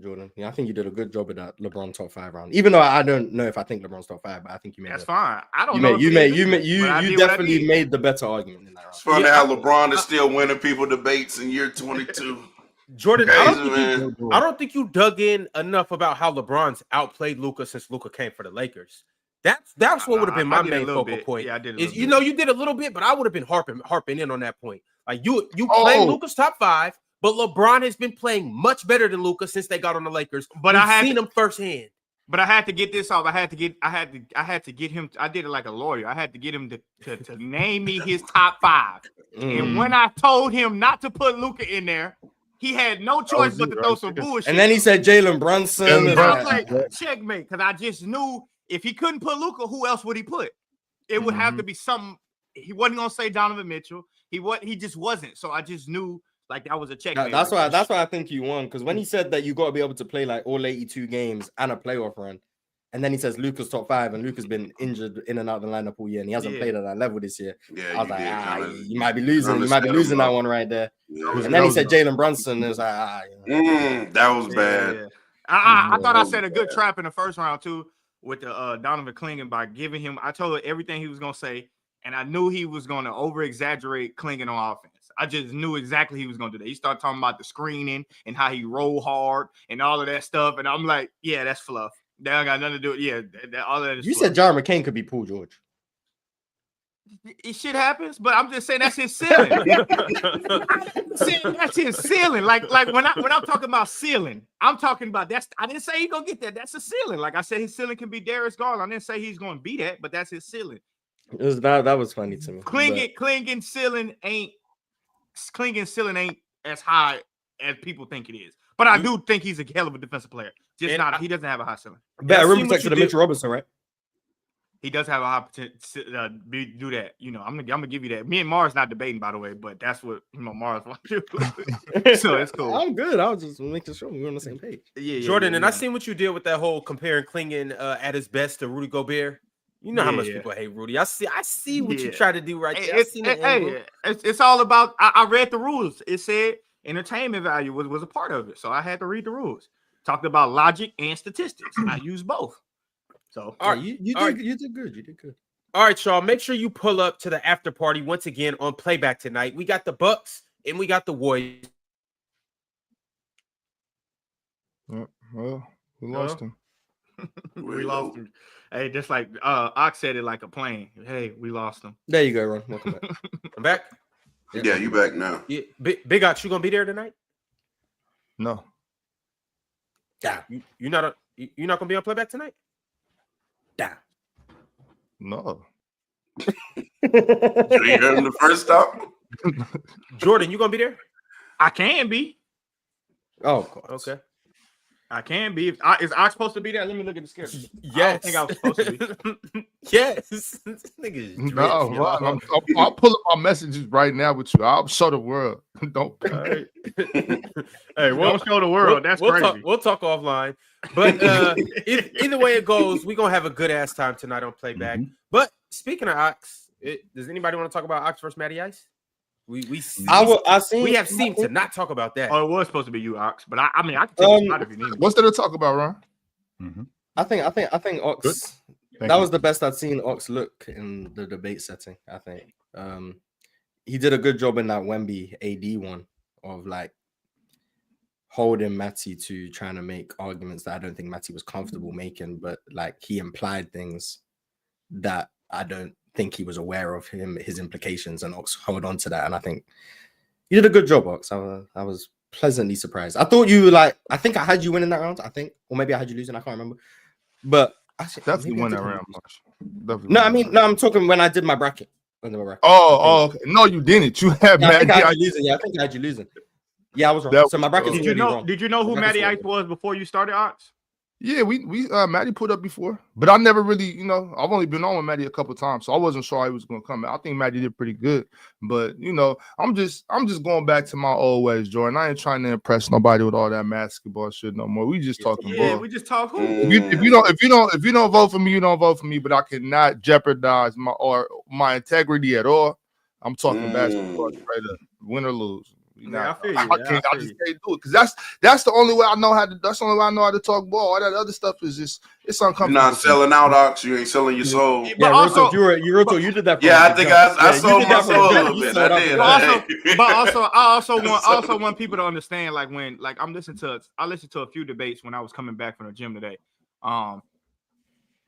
Jordan. Yeah, I think you did a good job of that LeBron top 5 round. Even though I don't know if I think LeBron's top 5, but I think you made. That's fine. I don't know. You definitely made the better argument in that round. It's funny how LeBron is still winning people debates in year 22. Jordan, I don't think you dug in enough about how LeBron's outplayed Luka since Luka came for the Lakers. That's what would have been my main focal point. Yeah, I did. You did a little bit, but I would have been harping in on that point. Like you played Luka's top 5, but LeBron has been playing much better than Luka since they got on the Lakers. But I've seen him firsthand. But I had to get this off. I had to get him. I did it like a lawyer. I had to get him to name me his top 5. And when I told him not to put Luka in there, he had no choice but to throw some bullshit. And then he said Jalen Brunson. And I was like, checkmate, because I just knew if he couldn't put Luka, who else would he put? It would have to be something. He wasn't gonna say Donovan Mitchell. He just wasn't. So I just knew like that was a checkmate. That's why I think you won, because when he said that you got to be able to play like all 82 games and a playoff run, and then he says Luka's top 5, and Luka's been injured in and out of the lineup all year, and he hasn't played at that level this year. Yeah, I was like, you might be losing. You might be losing that one right there. Yeah, and then he said Jalen Brunson. It was like, that was bad. Yeah. I thought I set a good trap in the first round too with the Donovan Clingan by giving him. I told him everything he was gonna say, and I knew he was gonna over exaggerate Clingan on offense. I just knew exactly he was gonna do that. He started talking about the screening and how he roll hard and all of that stuff, and I'm like, yeah, that's fluff. That ain't got nothing to do with all of that. You said John McCain could be Paul George. Shit happens, but I'm just saying that's his ceiling. That's his ceiling. Like when I'm talking about ceiling, I'm talking about I didn't say he's gonna get that. That's a ceiling. Like I said, his ceiling can be Darius Garland. I didn't say he's gonna be that, but that's his ceiling. That was funny to me. Clingan ceiling ain't as high as people think it is. But I do think he's a hell of a defensive player. He doesn't have a high ceiling. Better rim protector than Mitchell Robinson, right? He does have a high potential to do that. You know, I'm gonna give you that. Me and Mars not debating, by the way, but that's what Mars wants to do. So it's cool. I'm good. I was just making sure we're on the same page. Yeah, Jordan, and I seen what you did with that whole comparing Klingon at his best to Rudy Gobert. You know how much people hate Rudy. I see what you try to do right there. It's all about. I read the rules. It said entertainment value was a part of it, so I had to read the rules. Talked about logic and statistics. I used both. So all right, you did good. You did good. All right, y'all. Make sure you pull up to the after party once again on Playback tonight. We got the Bucks and we got the Warriors. Well, we lost him. We lost him. Hey, just like Ox said it like a plane. Hey, we lost him. There you go, Ron. Welcome back. I'm back. Yeah, you back now. Yeah, Big Ox, you gonna be there tonight? No. Yeah, you're not gonna be on Playback tonight? Yeah. No. You heard him the first stop? Jordan, you gonna be there? I can be. Oh, of course. Okay. I can be. Is Ox supposed to be there? Let me look at the schedule. Yes. I don't think I was supposed to be. Yes. This nigga is No, Ron, I'll pull up my messages right now with you. I'll show the world. Don't. All right. Hey, we'll show the world. That's crazy. We'll talk offline. But either way it goes, we're gonna have a good ass time tonight on Playback. Mm-hmm. But speaking of Ox, does anybody want to talk about Ox versus Matty Ice? We have seemed to not talk about that. Oh, it was supposed to be you, Ox, but I mean I can take a spot if you need me. What's there to talk about, Ron? Mm-hmm. I think Ox. That was the best I'd seen Ox look in the debate setting. I think he did a good job in that Wemby AD one of like holding Matty to trying to make arguments that I don't think Matty was comfortable making, but like he implied things that I don't think he was aware of his implications, and Ox held on to that. And I think you did a good job, Ox. I was pleasantly surprised. I thought you I think I had you winning that round. I think, or maybe I had you losing. I can't remember. But actually, definitely won that round. I'm talking when I did my bracket. Oh, okay. No, you didn't. You had Matty. I think I had you losing. Yeah, I was wrong. So my bracket. Did you know who Matty Ice was before you started, Ox? Yeah, we Matty put up before, but I never really, I've only been on with Matty a couple of times, so I wasn't sure he was going to come out. I think Matty did pretty good, but I'm just going back to my old ways, Jordan. I ain't trying to impress nobody with all that basketball shit no more. We just talking ball. Yeah, we just talk hoop. If you don't vote for me, you don't vote for me. But I cannot jeopardize my integrity at all. I'm talking basketball, straight up, win or lose. I feel you. I just can't do it because that's the only way I know how to. That's the only way I know how to talk ball. All that other stuff is just it's uncomfortable. You're not selling out, Ox. You ain't selling your soul. Yeah, but also you did that. Yeah, I think I sold my soul a little bit. I did. But I also want people to understand, like when I listened to a few debates when I was coming back from the gym today.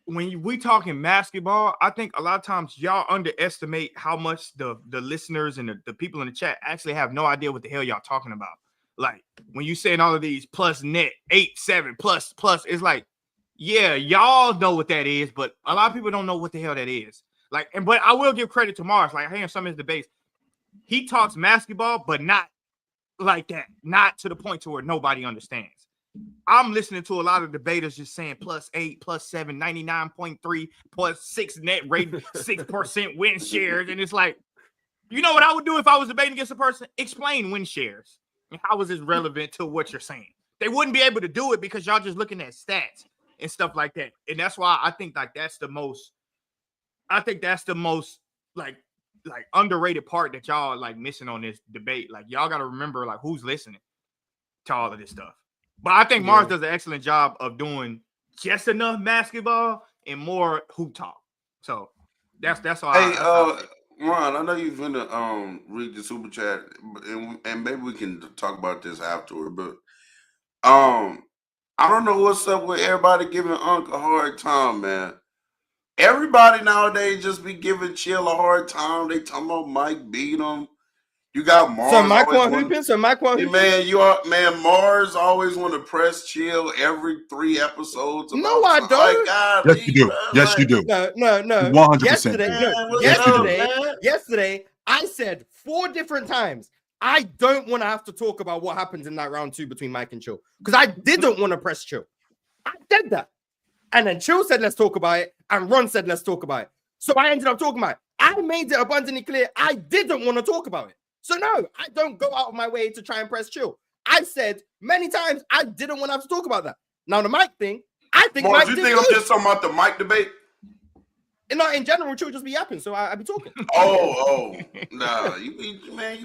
When we talking basketball, I think a lot of times y'all underestimate how much the listeners and the people in the chat actually have no idea what the hell y'all talking about. Like when you saying all of these plus net 8-7 plus, it's like, yeah, y'all know what that is, but a lot of people don't know what the hell that is. Like, but I will give credit to Mars. Like, hearing some of his debates, he talks basketball, but not like that, not to the point to where nobody understands. I'm listening to a lot of debaters just saying +8, +7, 99.3, +6 net rate, 6% win shares. And it's like, you know what I would do if I was debating against a person? Explain win shares. And how is this relevant to what you're saying? They wouldn't be able to do it because y'all just looking at stats and stuff like that. And that's why I think that's the most like underrated part that y'all like missing on this debate. Like y'all got to remember like who's listening to all of this stuff. But I think Mars does an excellent job of doing just enough basketball and more hoop talk. So that's all. Hey, Ron, I know you're gonna read the super chat, and maybe we can talk about this afterward. But I don't know what's up with everybody giving Unc a hard time, man. Everybody nowadays just be giving Chill a hard time. They talking about Mike beat him. You got Mars. So Mike won hooping. Man, Mars always want to press Chill every 3 episodes. No, I don't. Yes, you do. Yes, you do. No. 100%. Yesterday, I said 4 different times, I don't want to have to talk about what happened in that round 2 between Mike and Chill because I didn't want to press Chill. I said that. And then Chill said, let's talk about it. And Ron said, let's talk about it. So I ended up talking about it. I made it abundantly clear I didn't want to talk about it. So no, I don't go out of my way to try and press Chill. I said many times I didn't want to have to talk about that. Now the mic thing, I think Mars, Mike you did think good. I'm just talking about the mic debate? No, in general, Chill just be yapping, so I be talking. Nah, you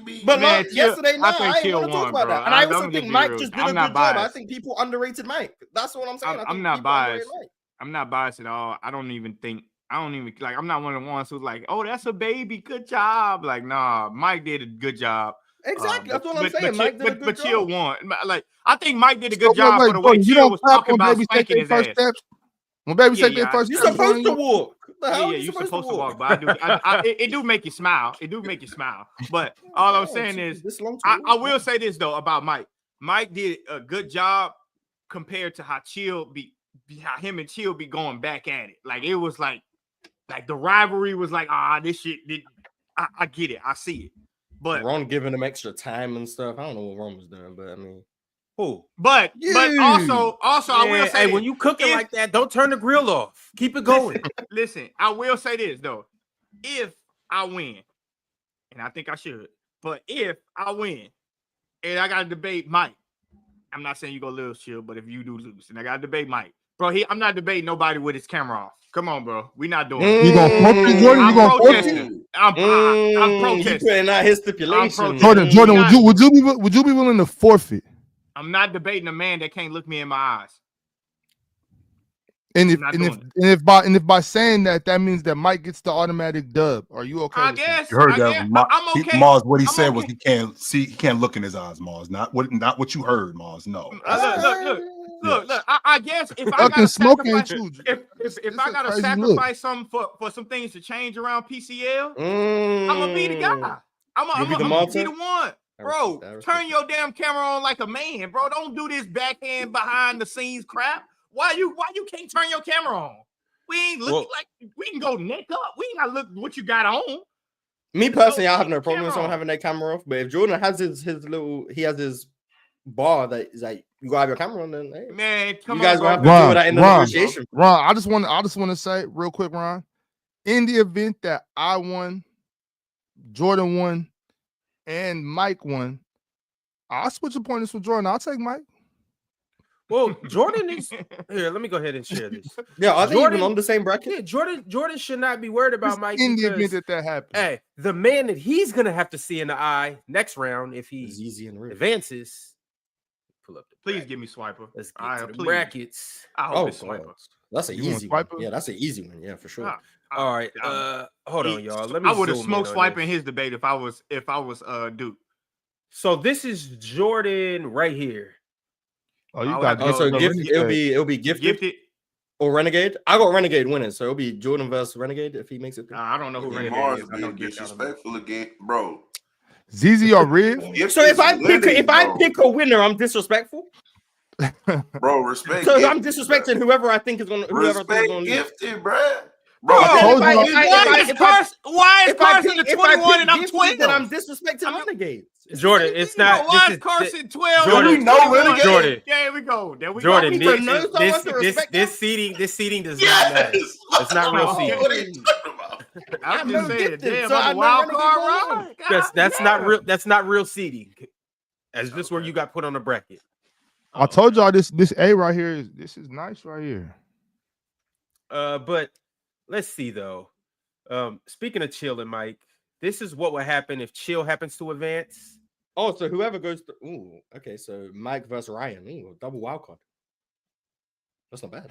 be. But Man, yesterday, I I think ain't Chill want to talk won, about bro. that. And I also I'm think just Mike real. just did I'm a not good job. I biased. think people underrated Mike. That's what I'm saying. I'm not biased. I'm not biased at all. I don't even like. I'm not one of the ones who's like, "Oh, that's a baby. Good job." Like, nah, Mike did a good job. Exactly. That's what I'm saying. Mike did a good job. Chill won. Like, I think Mike did a good job for the Jordan, way you Chill don't was clap talking when about babies take spanking their his first ass. steps. When babies take their Yeah, first You're steps, supposed to Jordan, walk. The hell? Yeah, you're supposed to walk, but it do make you smile. It do make you smile. But all I'm saying is, I will say this though about Mike. Mike did a good job compared to how how him and Chill be going back at it. Like it was like the rivalry was like, this shit. I get it. I see it. But Ron giving him extra time and stuff. I don't know what Ron was doing, but I mean, Who? But also, I will say, when you cooking like that, don't turn the grill off. Keep it going. Listen, I will say this though: if I win, and I think I should, but if I win, and I got to debate Mike, I'm not saying you go lose, Chill, but if you do lose, and I got to debate Mike, bro, I'm not debating nobody with his camera off. Come on, bro, we not doing it. You gonna forfeit, Jordan? You gonna forfeit? I'm protesting. He putting out his stipulation. Jordan, would you be willing to forfeit? I'm not debating a man that can't look me in my eyes. And if by saying that means that Mike gets the automatic dub, are you okay? I guess you heard that. I'm okay. Mars, what he said was he can't look in his eyes, Mars. Not what you heard, Mars. No. Look. I guess if I gotta sacrifice, if I gotta sacrifice something for some things to change around PCL, I'm gonna be the guy. I'm gonna be the one. Bro, turn your damn camera on like a man, bro. Don't do this backhand behind the scenes crap. Why you can't turn your camera on? We ain't looking like we can go neck up. We ain't gotta look what you got on. Me personally, I have no problem with someone having their camera off. But if Jordan has his bar that is like you gotta have your camera on, then hey, man, you guys will have to do that in the negotiation. Ron, I just want to say real quick, Ron, in the event that I won, Jordan won, and Mike won, I'll switch the pointers for Jordan. I'll take Mike. Well, Jordan is here. Let me go ahead and share this. Yeah, are they even on the same bracket? Yeah, Jordan should not be worried about Mike in the event that happens. Hey, the man that he's gonna have to see in the eye next round if he advances. Pull up. Please give me Swiper. Let's get to the brackets. I hope it's Swiper. That's an easy one. Yeah, that's an easy one. Yeah, for sure. All right. Hold on, y'all. Let me. I would have smoked Swiper in his debate if I was Duke. So this is Jordan right here. Oh, you got it'll be gifted or Renegade. I got Renegade winning, so it'll be Jordan versus Renegade if he makes it. I don't know who Renegade Mars is. being disrespectful again, bro. ZZ or Reaves? So if I pick a winner, I'm disrespectful. Bro, respect. So I'm disrespecting whoever I think is gonna gifted, bro. Bro, why is Carson the 21 and I'm 12? Then I'm disrespecting Renegades. Jordan, it's not. Why is Carson 12? Jordan, no Renegade. Jordan. There we go. There we Jordan, go. this seating does not matter. It's not real seating. What are you talking about? I'm just saying, damn, so I'm a wild card, right? That's not real. That's not real seating. That's just where you got put on the bracket. I told y'all this A right here is nice right here. But let's see though. Speaking of Chill and Mike, this is what would happen if Chill happens to advance. Oh, so whoever goes to okay, so Mike versus Ryan. Double wild card. That's not bad.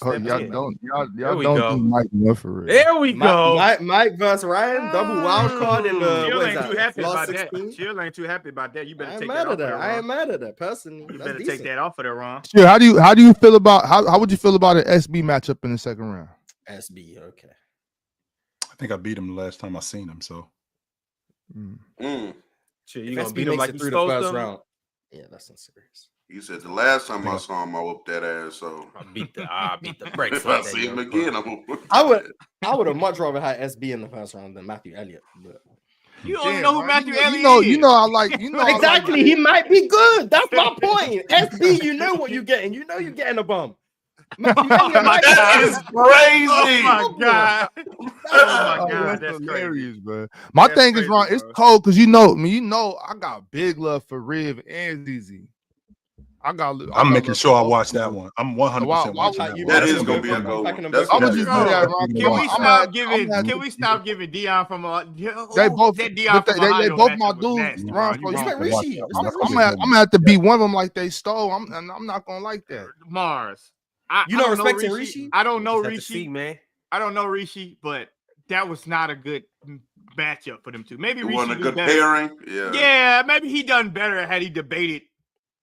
Y'all don't do Mike enough for real. There we go. Mike versus Ryan, double wild card in the Chill ain't too happy about 16? that. Chill ain't too happy about that. You better take that that off. I ain't mad at that personally. You better take that off of there, Ron. Chill, how do you feel about how would you feel about an SB matchup in the second round? SB, okay. I think I beat him the last time I seen him. So, Chill, you gonna beat him like you supposed to? Round. Yeah, that's not serious. You said the last time I saw him, I whooped that ass. So I beat the brakes. If I see him again, I would have much rather had SB in the first round than Matthew Elliott. But you don't know who Matthew Elliott is. You know, I like exactly. He might be good. That's my point. SB, you know what you're getting. You know you're getting a bum. That is crazy. Oh my god. Oh my god, that's that's hilarious, crazy. bro. My That's thing is crazy, wrong. It's bro. cold because you know me. You know I got big love for Reaves and ZZ. I'm making sure I watch that one. I'm 100% watching that one. That is gonna be a good one. I'm gonna just do that, Ron. Can we stop giving Dion from They both, that Dion from they Ohio both my matchup was dudes. nasty, Ron, Ron. you You respect wrong. Rishi. I'm gonna have to beat one of them like they stole. I'm not gonna like that. Mars. You not respecting Rishi? I don't know Just have to Rishi, see, man. I don't know Rishi, but that was not a good matchup for them two. Maybe It Rishi wasn't a do good better. pairing. Yeah, maybe he done better had he debated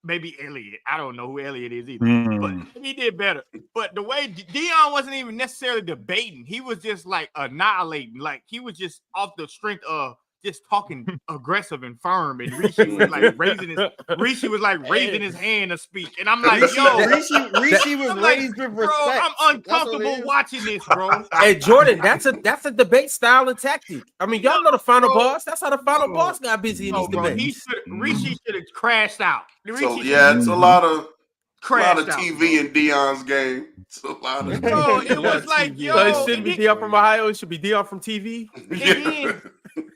maybe Elliott. I don't know who Elliott is either, but he did better. But the way Dion wasn't even necessarily debating, he was just like annihilating. Like he was just off the strength of just talking aggressive and firm. And Rishi was like raising his hand to speak. And I'm like, yo, Rishi was I'm like, raised with bro, respect. I'm uncomfortable watching this, bro. Hey, Jordan, that's a debate style and tactic. I mean, y'all know the final boss. That's how the final boss got busy in these debates. Rishi should have crashed out. So yeah, it's a lot of Crashed TV in Dion's game. It's a lot of. Bro, it was like, yo, So it shouldn't be Dion from Ohio. It should be Dion from TV.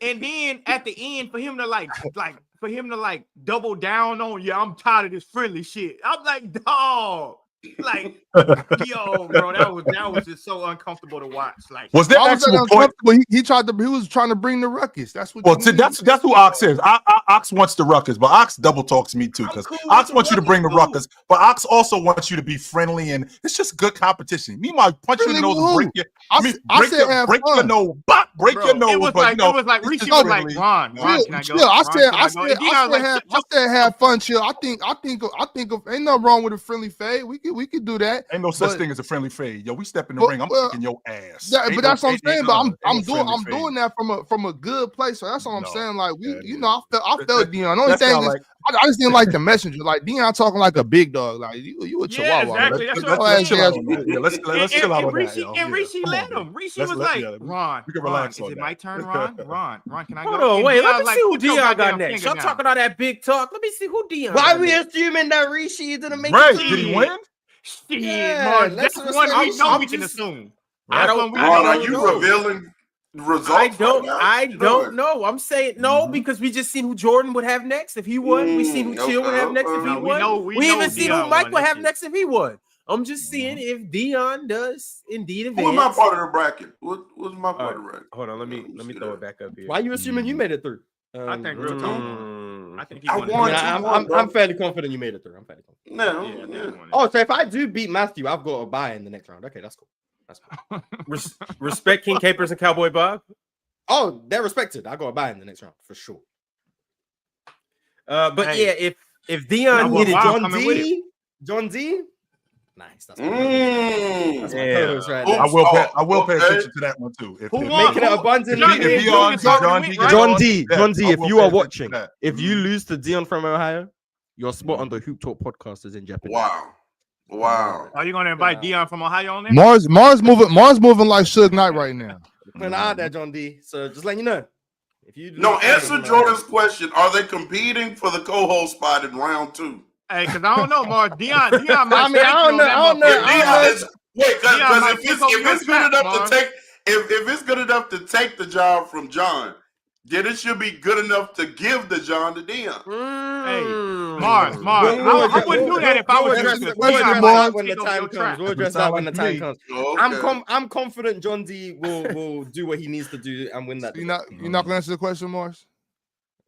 And then at the end, for him to double down on, yeah, I'm tired of this friendly shit. I'm like, dog, like, yo, bro, that was just so uncomfortable to watch. Like, was there actual point? He was trying to bring the ruckus. That's what. Well, that's who Ox is. Ox wants the ruckus, but Ox double talks me too because Ox wants you to bring the ruckus, but Ox also wants you to be friendly, and it's just good competition. Meanwhile, punch you in the nose and break your, break your nose, break your nose. It was like Rishi was like, Ron, can I go? I said have fun, chill. I think ain't nothing wrong with a friendly fade. We could do that. Ain't no such thing as a friendly fade. Yo, we step in the ring, I'm kicking your ass. Yeah, but that's what I'm saying. But I'm doing that from a good place. So that's what I'm saying. Like I felt Dion. The only thing is I just didn't like the messenger. Like Dion talking like a big dog. Like you a chihuahua. Exactly. Let's chill out on that. Let's chill out on that. And Rishi let him. Rishi was like, Ron, we can relax is it my turn, Ron? Ron, can I go? Hold on, wait. Let me see who Dion got next. Y'all talking all that big talk. Let me see who Dion. Why are we assuming that Rishi didn't make it? Did he win? Yeah, that's one we know we can assume. Ron, are you revealing results? I don't know. I'm saying no because we just seen who Jordan would have next if he won. We seen who Chill would have next if he won. We even seen who Mike would have next if he won. I'm just seeing if Dion does indeed advance. Who's my part of the bracket? What's my part of the bracket? Hold on, let me throw it back up here. Why are you assuming you made it through? I think real talk. I think he I'm fairly confident you made it through. I'm fairly confident. No. Oh, so if I do beat Matthew, I've got a bye in the next round. Okay, that's cool. That's cool. Respect King Capers and Cowboy Bob. Oh, they're respected. I got a bye in the next round for sure. But yeah, if Dion hit it, John D. Nice. That's my co-host right there. I will pay attention to that one too. If making it abundantly John D. If you are watching, if you lose to Dion from Ohio, your spot on the Hoop Talk podcast is in jeopardy. Wow. Are you gonna invite Dion from Ohio on there? Mars moving like Suge Knight right now. Putting out there, John D. So just letting you know. If you answer Jordan's question. Are they competing for the co-host spot in round 2? Hey, because I don't know, Mars. Dion might I don't know. Wait, because if it's good enough to take, if it's good enough to take the job from John, then it should be good enough to give the John to Dion. Hey, Mars. I wouldn't do that if I was just when the time comes. We'll address that when the time comes. Okay. I'm confident John D will do what he needs to do and win that. You're not gonna answer the question, Mars?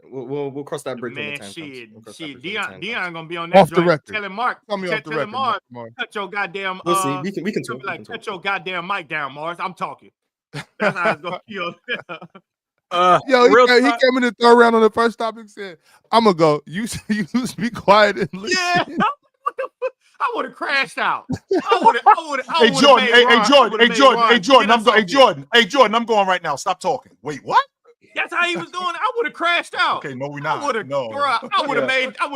We'll cross that bridge when the time comes. Dion gonna be on that off the record. Telling Mark, tell me off the record, Mars. Cut your goddamn. We'll see. We can talk. Cut your goddamn mic down, Mars. I'm talking. That's how it's gonna feel. He came in the third round on the first topic and said, I'm gonna go. You just be quiet and listen. Yeah. I would have crashed out. Hey Jordan, I'm going right now. Stop talking. Wait, what? That's how he was doing. I would have crashed out. Okay, no, we're not. I would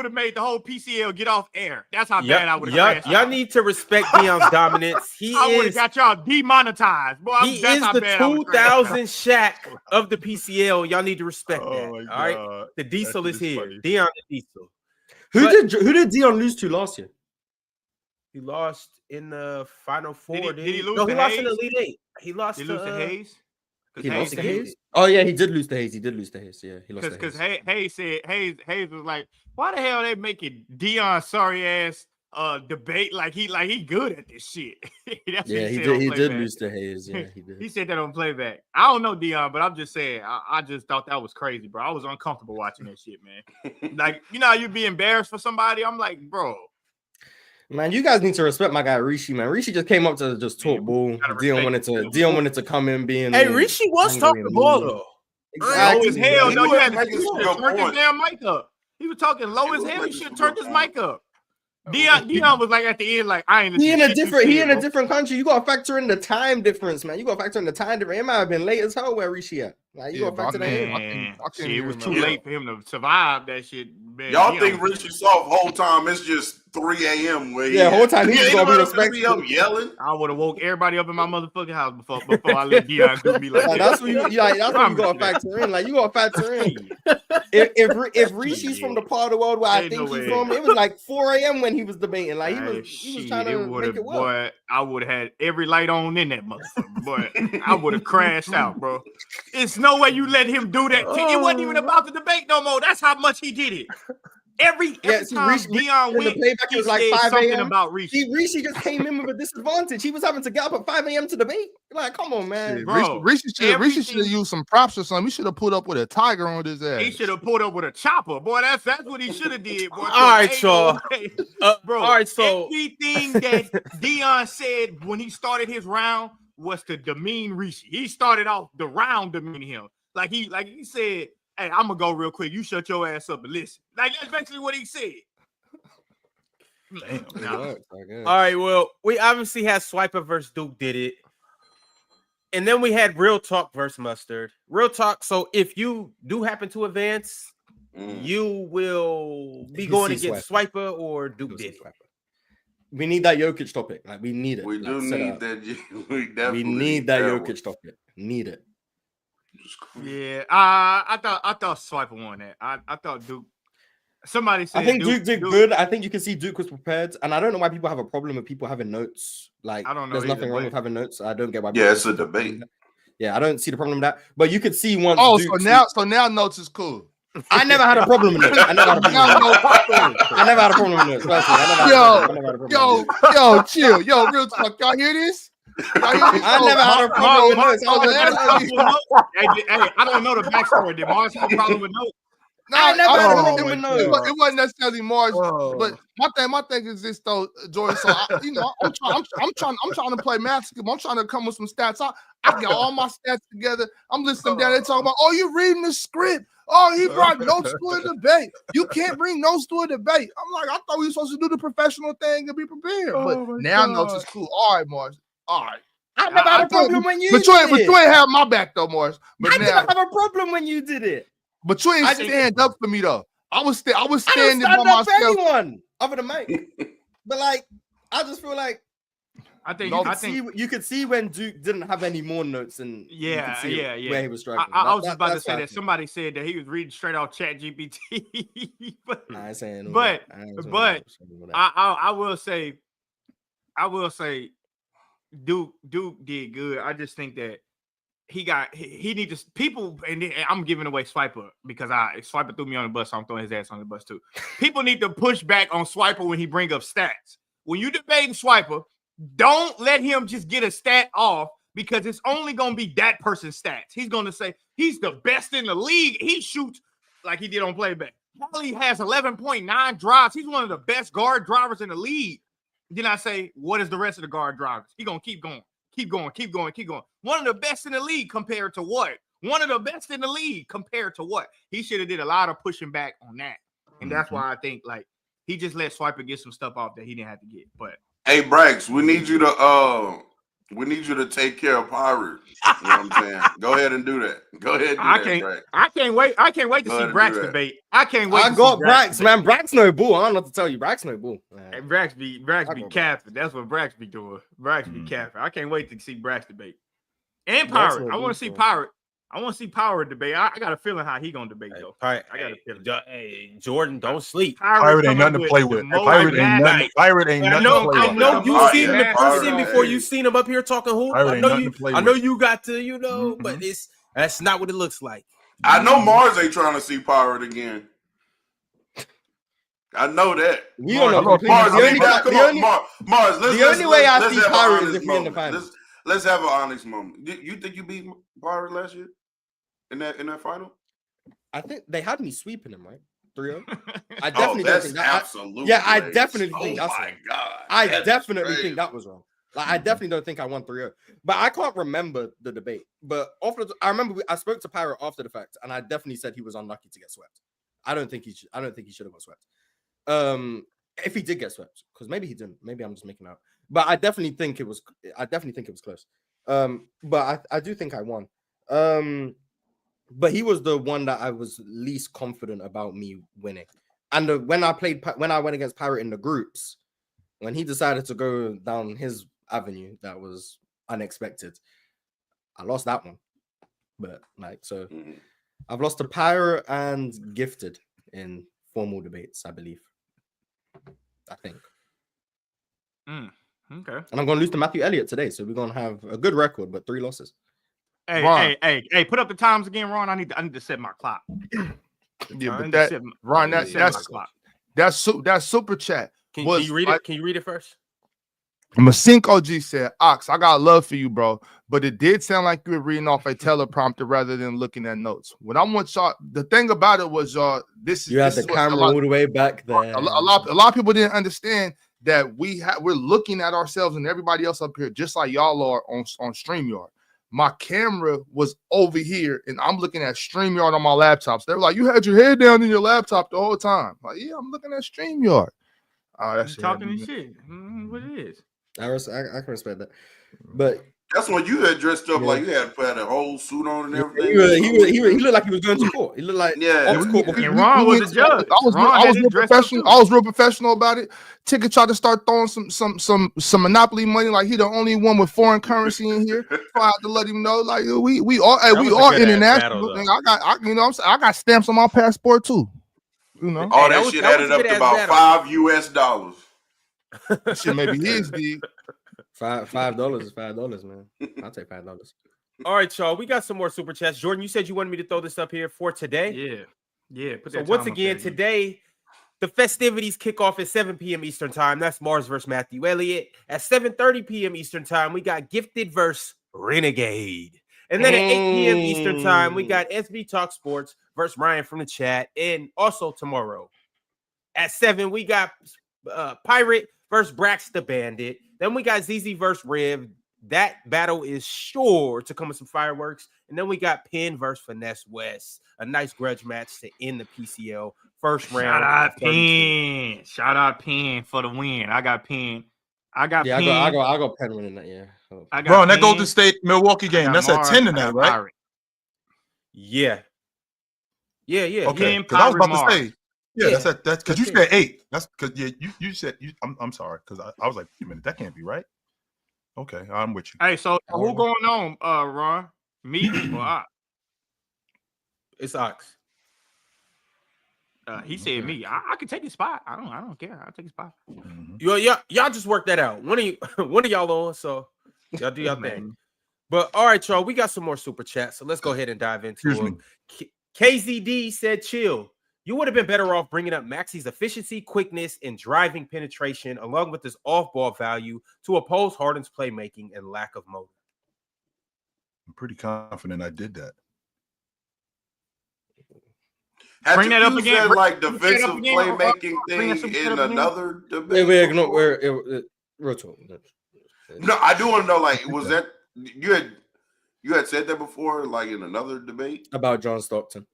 have made the whole PCL get off air. That's how bad I would have crashed. Y'all need to respect Dion's dominance. I would have got y'all demonetized. Boy, he is the 2000 Shaq of the PCL. Y'all need to respect that. All right, the Diesel is here. Funny. Dion the Diesel. Who did Dion lose to last year? He lost in the Final Four. Did he lose? No, to he lost Hayes? in the Elite Eight. He lost Did he lose to Hayes? He lost to Hayes. Hayes. Oh yeah, he did lose to Hayes. He did lose to Hayes. Yeah, he lost to Because Hayes. Hayes said Hayes was like, why the hell they making Dion sorry ass debate like he good at this shit? That's Yeah, what he said did. on He did Playback. lose to Hayes. Yeah, he did. He said that on Playback. I don't know Dion, but I'm just saying. I just thought that was crazy, bro. I was uncomfortable watching that shit, man. Like, you know how you be embarrassed for somebody? I'm like, bro. Man, you guys need to respect my guy Rishi, man. Rishi just came up to just talk ball. Dion wanted to come in being. Hey, Rishi was talking ball though. Low as hell. No, you had to good turn his point. damn mic up. He was talking low as hell. He should have turned his mic up. Dion was like at the end, like, I ain't. He in a different country. You gotta factor in the time difference, man. You gotta factor in the time difference. It might have been late as hell where Rishi at. Like, you gotta factor that in. Shit, it was too late for him to survive that shit. Man, Y'all think Richie soft whole time? It's just 3 a.m. where the whole time he's gonna be respectful. Yelling. I would have woke everybody up in my motherfucking house before I let Dion do me like that. That's what you gotta factor in. Like, you gotta factor in. If Rishi's from the part of the world where I think he's from, it was like 4 a.m. when he was debating. Like, he was trying to make it work. Boy, I would have had every light on in that motherfucker. Boy, I would have crashed out, bro. It's no way you let him do that. It wasn't even about the debate no more. That's how much he did it. Every time Dion went, Playback, it was like 5 something about Rishi. Rishi just came in with a disadvantage. He was having to get up at 5 a.m. to debate. Like, come on, man. Bro, Rishi should have used some props or something. He should have pulled up with a tiger on his ass. He should have pulled up with a chopper. Boy, that's what he should have did. Boy. All right, so bro, all right, so everything that Dion said when he started his round was to demean Rishi. He started off the round demeaning him. Like he said, hey, I'm gonna go real quick. You shut your ass up and listen. Like, that's basically what he said. All right, well, we obviously had Swiper versus Duke did it. And then we had Real Talk versus Mustard. Real Talk, so if you do happen to advance, you will be going against Swiper or Duke did it. We need that Jokic topic. Like, we need it. We do need that. We need that Jokic topic. Need it. Yeah, I thought Swiper won that. I thought Duke. Somebody said I think Duke did good. I think you can see Duke was prepared, and I don't know why people have a problem with people having notes. Like, I don't know. There's nothing wrong with having notes. I don't get why. Yeah, it's a debate. Yeah, I don't see the problem with that. But you could see once. Oh, Duke so now notes is cool. I never had a problem with notes. I never had a problem with notes. Yo, chill. Yo, real talk. Y'all hear this? I never had a problem with notes. Hey, I don't know the backstory. Did Mars have a problem with notes? No, I never had a problem with notes. It wasn't necessarily Mars, but my thing is this though, Jordan. So I'm trying to play basketball. I'm trying to come with some stats. I got all my stats together. I'm listening down. They talking about, oh, you reading the script. Oh, he brought notes to a debate. You can't bring notes to a debate. I'm like, I thought we were supposed to do the professional thing and be prepared. But now notes is cool. All right, Mars. All right. I never had a problem when you did it. But you ain't have my back though, Mars. I never have a problem when you did it. But you ain't stand up for me though. I was standing by myself. For anyone other than Mike. But like, I just feel like I think you could see when Duke didn't have any more notes, and yeah, where he was struggling. I was just about to say that somebody said that he was reading straight off Chat GPT. but I ain't saying I will say Duke did good. I just think that he needs to people, and I'm giving away Swiper because Swiper threw me on the bus, so I'm throwing his ass on the bus too. People need to push back on Swiper when he bring up stats. When you debating Swiper, don't let him just get a stat off because it's only gonna be that person's stats. He's gonna say he's the best in the league. He shoots like he did on Playback. He has 11.9 drives. He's one of the best guard drivers in the league. Then I say, what is the rest of the guard drivers? He's gonna keep going. Keep going. One of the best in the league compared to what? One of the best in the league compared to what? He should have did a lot of pushing back on that. And that's why I think like he just let Swiper get some stuff off that he didn't have to get. But hey, Brax, we need you to take care of Pirate. You know what I'm saying? Go ahead and do that. Go ahead and do that, Brax. I can't wait to see Brax debate. I can't wait. I got Brax, man. Brax no bull. I don't know what to tell you. Brax no bull. Hey, Brax be capping. That's what Brax be doing. Brax be capping. I can't wait to see Brax debate. And Pirate. I want to see Pirate. I want to see Power debate. I got a feeling how he gonna debate though. I got a feeling. Hey, Jordan, don't sleep. Pirate ain't nothing to play with. Pirate ain't nothing. Pirate ain't nothing to play with. I know you seen him in person Pirate, before. You seen him up here talking hoop. I know you got to, but that's not what it looks like. I know Mars ain't trying to see Pirate again. I know that. We don't know. Mars, the only way I see Pirate is if we're in the finals. Let's have an honest moment. You think you beat Pirate last year in that final? I think they had me sweeping him, right? 3-0. I definitely don't think that. Absolutely. I definitely think that's wrong. God. I definitely think that was wrong. Like, I definitely don't think I won 3-0. But I can't remember the debate. But I remember I spoke to Pirate after the fact, and I definitely said he was unlucky to get swept. I don't think he should have got swept. If he did get swept, because maybe he didn't. Maybe I'm just making out. But I definitely think it was close. But I do think I won. But he was the one that I was least confident about me winning. And when I went against Pirate in the groups, when he decided to go down his avenue, that was unexpected. I lost that one. But I've lost to Pirate and Gifted in formal debates, I believe. I think. Okay. And I'm going to lose to Matthew Elliott today, so we're going to have a good record, but 3 losses. Hey, put up the times again, Ron. I need to set my clock. Yeah, but that's super chat. Can you read it? Can you read it first? Masinko G said, Ox, I got love for you, bro. But it did sound like you were reading off a teleprompter rather than looking at notes. What I want y'all, the thing about it was, you had the camera all the way back there. A lot of people didn't understand that we're looking at ourselves and everybody else up here, just like y'all are on StreamYard. My camera was over here, and I'm looking at StreamYard on my laptop. So they were like, "You had your head down in your laptop the whole time." Like, yeah, I'm looking at StreamYard. Oh, that's talking shit. What it is? I can respect that, but that's when you had dressed up like you had a whole suit on and everything. He looked like he was going to court. He looked like And Ron was a judge. I was real professional about it. Ticket tried to start throwing some Monopoly money, like he the only one with foreign currency in here. So I had to let him know, like we are international. I got stamps on my passport too. You know, all that shit added up to about $5. That shit maybe his big. $5 is $5, man. I'll take $5. All right, y'all. We got some more super chats. Jordan, you said you wanted me to throw this up here for today. Yeah. So once again, today the festivities kick off at 7 p.m. Eastern time. That's Mars versus Matthew Elliott. At 7:30 p.m. Eastern time, we got Gifted versus Renegade. And then at 8 p.m. Eastern time, we got SB Talk Sports versus Ryan from the chat. And also tomorrow at 7, we got Pirate versus Brax the Bandit. Then we got ZZ versus Rev. That battle is sure to come with some fireworks. And then we got Penn versus Finesse West. A nice grudge match to end the PCL first round. Shout out Penn for the win. I got Penn. I go Penn winning that, yeah. Bro, that Golden State Milwaukee game, that's at 10 tonight, right? Yeah. Okay, because I was about to say, that's because you said 8. That's because you said I'm sorry, because I was like, wait a minute, that can't be right. Okay, I'm with you. Hey, so who going on, Ron? Me or Ox? It's Ox. He said me. I can take his spot. I don't care. I'll take his spot. Y'all just work that out. One of y'all on, so y'all do y'all thing. But all right, y'all, we got some more super chats, so let's go ahead and dive into them. KZD said, chill. You would have been better off bringing up Maxi's efficiency, quickness, and driving penetration, along with his off-ball value to oppose Harden's playmaking and lack of motor. I'm pretty confident I did that. Bring that up again. Like defensive playmaking thing in another debate. No, I do want to know. Like, was that you had said that before? Like in another debate about John Stockton.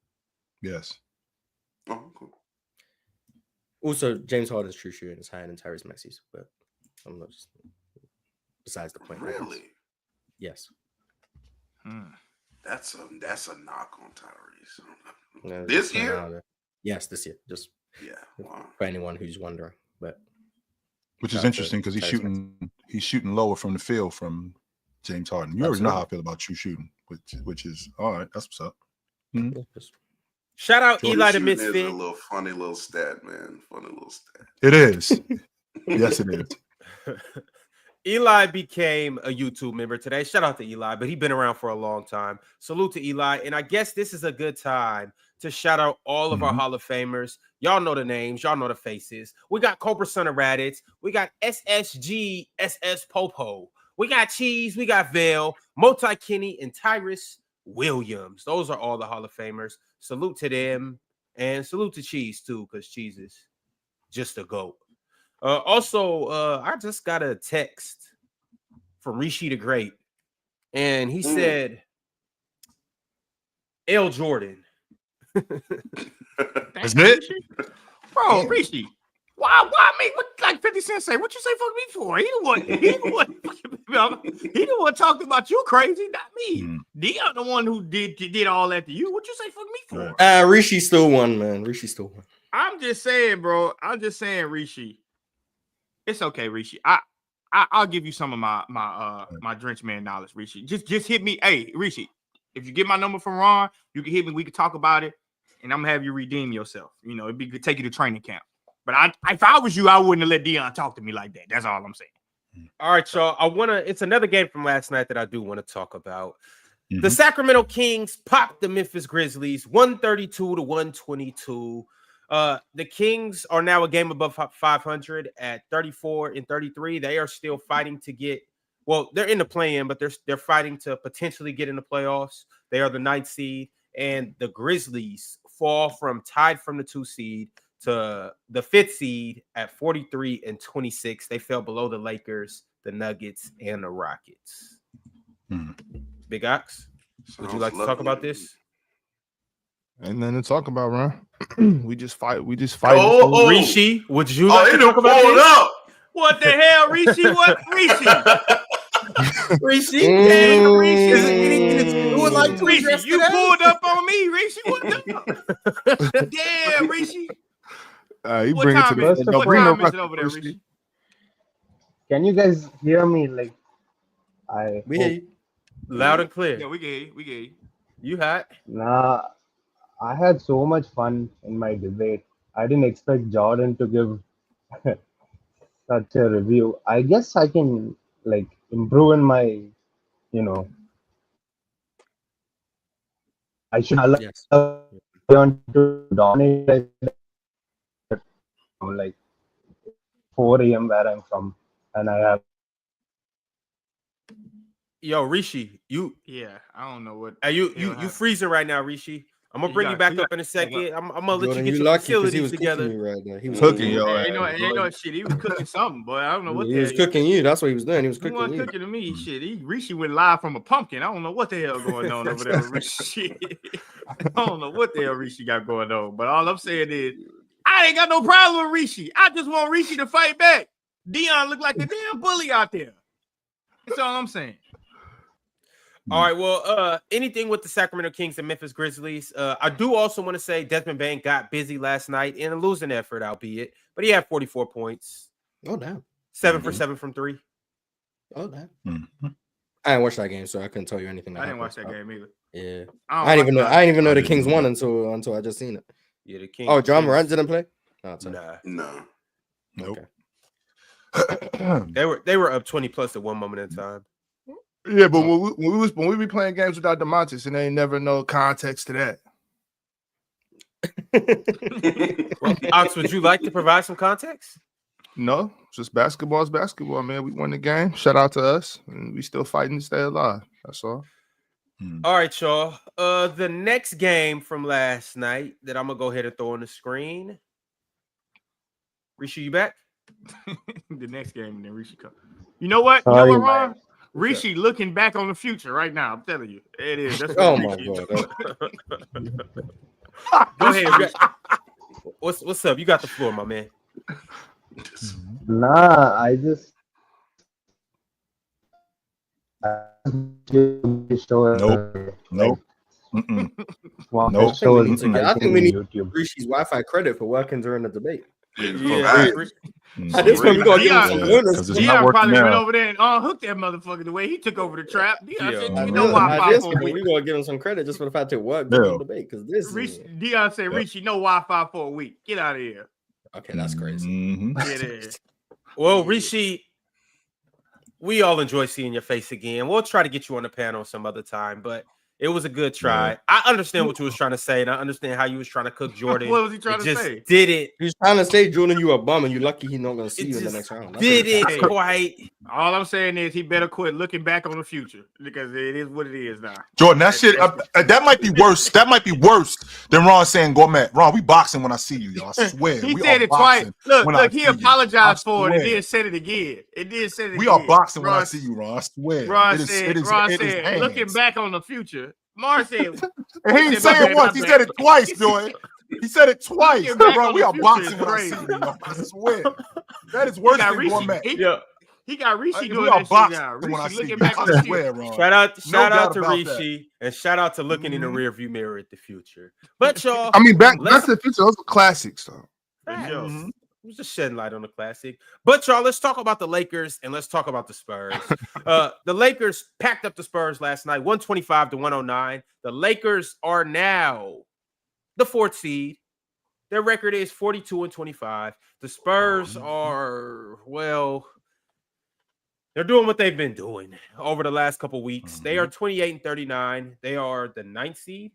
Yes. Oh, cool. Also, James Harden's true shooting is higher than Tyrese Maxey's, but I'm not just besides the point. Really? Yes. That's a knock on Tyrese. No, this year? Yes, this year. Just for anyone who's wondering, but which is interesting because he's shooting lower from the field from James Harden. You already know how I feel about true shooting. which is all right. That's what's up. Shout out Eli the Shooting Misfit. is a little funny little stat, man. Funny little stat. It is. Yes, it is. Eli became a YouTube member today. Shout out to Eli, but he's been around for a long time. Salute to Eli. And I guess this is a good time to shout out all of our Hall of Famers. Y'all know the names. Y'all know the faces. We got Cobra Son of Raditz. We got SSG SS Popo. We got Cheese. We got Vale, Multi Kenny, and Tyrus Williams. Those are all the Hall of Famers. Salute to them. And salute to Cheese, too, because Cheese is just a GOAT. I just got a text from Rishi the Great, and he said, L. Jordan. That's it? Bro, Rishi. Why me? What, like 50 Cent say? What you say fuck me for? He the one talking about you crazy, not me. Dion the one who did all that to you. What you say fuck me for? Rishi still won, man. Rishi still won. I'm just saying, bro. I'm just saying, Rishi. It's okay, Rishi. I'll give you some of my drench man knowledge, Rishi. Just hit me. Hey, Rishi, if you get my number from Ron, you can hit me. We can talk about it, and I'm gonna have you redeem yourself. You know, it'd be good. Take you to training camp. But if I was you, I wouldn't have let Dion talk to me like that. That's all I'm saying. All right, y'all. It's another game from last night that I do want to talk about. The Sacramento Kings popped the Memphis Grizzlies 132-122. The Kings are now a game above 500 at 34-33. They are still fighting to get. Well, they're in the play-in, but they're fighting to potentially get in the playoffs. They are the 9th seed, and the Grizzlies fall from tied from the 2 seed to the 5th seed at 43-26. They fell below the Lakers, the Nuggets, and the Rockets. Big Ox, would you like to talk about this? Ain't nothing to talk about, Ron. We just fight. Rishi, would you like to talk about this? Up. What the hell, Rishi? What, Rishi? Rishi, Rishi, you pulled up on me, Rishi. What the? Damn, Rishi. You What bring it to time the is it? What bring the time is it record, over there, Rishi. Rishi? Can you guys hear me? Like, We hear you loud and clear. Yeah, we get you. You hot? Nah, I had so much fun in my debate. I didn't expect Jordan to give such a review. I guess I can like improve in my, I should allow Jordan to dominate from like 4 a.m. where I'm from, and I have. Yo, Rishi, Yeah, I don't know what. You freezing right now, Rishi. I'm gonna bring you back up in a second. I'm gonna let you get your facilities together. He was cooking, yo. Ain't no shit. He was cooking something, but I don't know what he was cooking you. That's what he was doing. He was cooking you. Cooking to me. Shit, Rishi went live from a pumpkin. I don't know what the hell going on over there with Rishi. I don't know what the hell Rishi got going on. But all I'm saying is, I ain't got no problem with Rishi. I just want Rishi to fight back. Dion look like a damn bully out there. That's all I'm saying. All right, well, anything with the Sacramento Kings and Memphis Grizzlies. I do also want to say Desmond Bain got busy last night in a losing effort, albeit, but he had 44 points. Oh, damn. 7 for 7 from 3. Oh, damn. I didn't watch that game, so I couldn't tell you anything. I didn't watch that game either. Yeah. I didn't even know the Kings won until I just seen it. Yeah, the Kings. Oh, John Morant didn't play? No. Nope. Okay. They were up 20 plus at one moment in time. Yeah, but when we be playing games without DeMontis, and they ain't never no context to that. Well, Ox, would you like to provide some context? No, just basketball's basketball, man. We won the game. Shout out to us, and we still fighting to stay alive. That's all. All right, y'all. The next game from last night that I'm gonna go ahead and throw on the screen. Rishi, you back? The next game, and then Rishi come. You know what? You know what, Ron? Rishi looking back on the future right now. I'm telling you, it is. That's what my God! Go ahead, Rishi. What's up? You got the floor, my man. Nah, I just. Nope. I think we need Rishi's Wi-Fi credit for working during the debate. Yeah. At this point, we gotta give him some winners. Dion probably went over there and unhooked that motherfucker the way he took over the trap. Dion said, "You know Wi-Fi for a week." We gotta give him some credit just for the fact it worked in the debate because this. Dion said, "Reach, you know Wi-Fi for a week. Get out of here." Okay, that's crazy. It is. Well, Rishi, we all enjoy seeing your face again. We'll try to get you on the panel some other time, but it was a good try. I understand what you was trying to say, and I understand how you was trying to cook Jordan. What was he trying to say? Did it? He's trying to say, Jordan, you a bum, and you're lucky he's not gonna see you in the next round. Did quite? All I'm saying is he better quit looking back on the future because it is what it is now. Jordan, that shit that might be worse. That might be worse than Ron saying gourmet. Ron, we boxing when I see you, y'all. I swear. He said it twice. Look, he apologized for it and then said it again. We are boxing when I see you, Ron. I swear. Ron said, looking back on the future. Mars said, he didn't say it once. He said it twice, Joy. He said it twice. Bro, we are boxing when I see you. I swear. That is worse than gourmet. He got Rishi doing that shit now. Rishi looking back on the future. Shout out to Rishi and shout out to looking in the rearview mirror at the future. But y'all, I mean, back to the future. Those are classics, though. We're just shedding light on the classic. But y'all, let's talk about the Lakers and let's talk about the Spurs. The Lakers packed up the Spurs last night, 125-109. The Lakers are now the 4th seed. Their record is 42-25. The Spurs are, well, they're doing what they've been doing over the last couple weeks. They are 28-39. They are the 9th seed.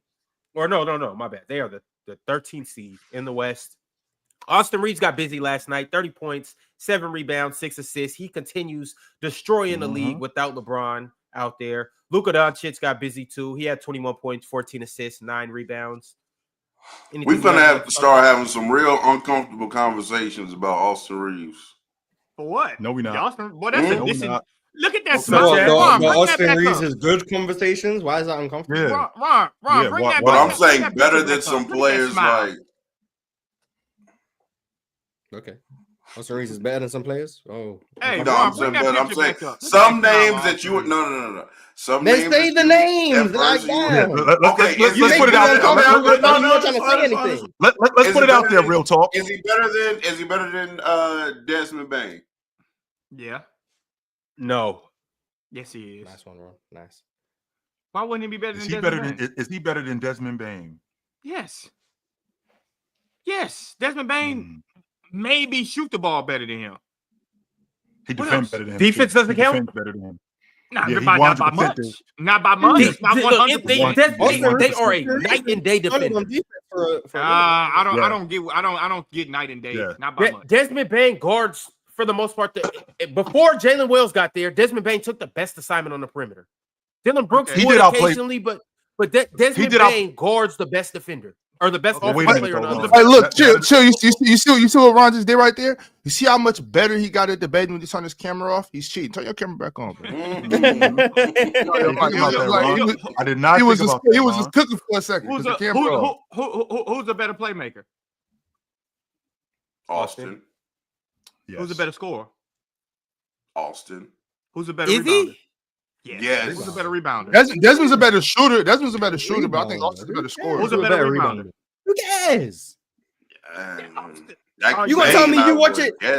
Or no, my bad. They are the 13th seed in the West. Austin Reaves got busy last night, 30 points, 7 rebounds, 6 assists. He continues destroying the league without LeBron out there. Luka Doncic got busy too. He had 21 points, 14 assists, 9 rebounds. We're going to have to start having some real uncomfortable conversations about Austin Reaves. For what? No, we're not. Austin, look at that. Austin Reaves has good conversations. Why is that uncomfortable? Ron, bring that back. But I'm saying better than some players like. Okay. Austin Reaves is better than some players? Oh. Hey, no, I'm saying some names that you would no. Some names. Say the names. Let's put it out there. Let's put it out there, real talk. Is he better than Desmond Bain? Yeah. No. Yes, he is. Nice one, Ron. Nice. Why wouldn't he be better than Desmond Bain? Is he better than Desmond Bain? Yes. Desmond Bain maybe shoot the ball better than him. He defends better than him. Defense doesn't count? Better than him. Not by much. Not by much. Not 100%. They are a night and day defender. I don't get night and day. Yeah. Not by much. Desmond Bain guards for the most part. Before Jalen Wells got there, Desmond Bain took the best assignment on the perimeter. Dylan Brooks would occasionally, but Desmond Bain guards the best defender. Or the best offensive player on the other. Hey, look, chill. You see what Ron just did right there? You see how much better he got at debating when he turned his camera off? He's cheating. Turn your camera back on, bro. I did not. He was just cooking for a second. Who's a better playmaker? Austin. Yes. Who's a better scorer? Austin. Who's a better rebounder? Yes. Who's a better rebounder? Desmond's a better shooter. But I think Austin's a better scorer. Who's a better rebounder? Who cares? You gonna tell me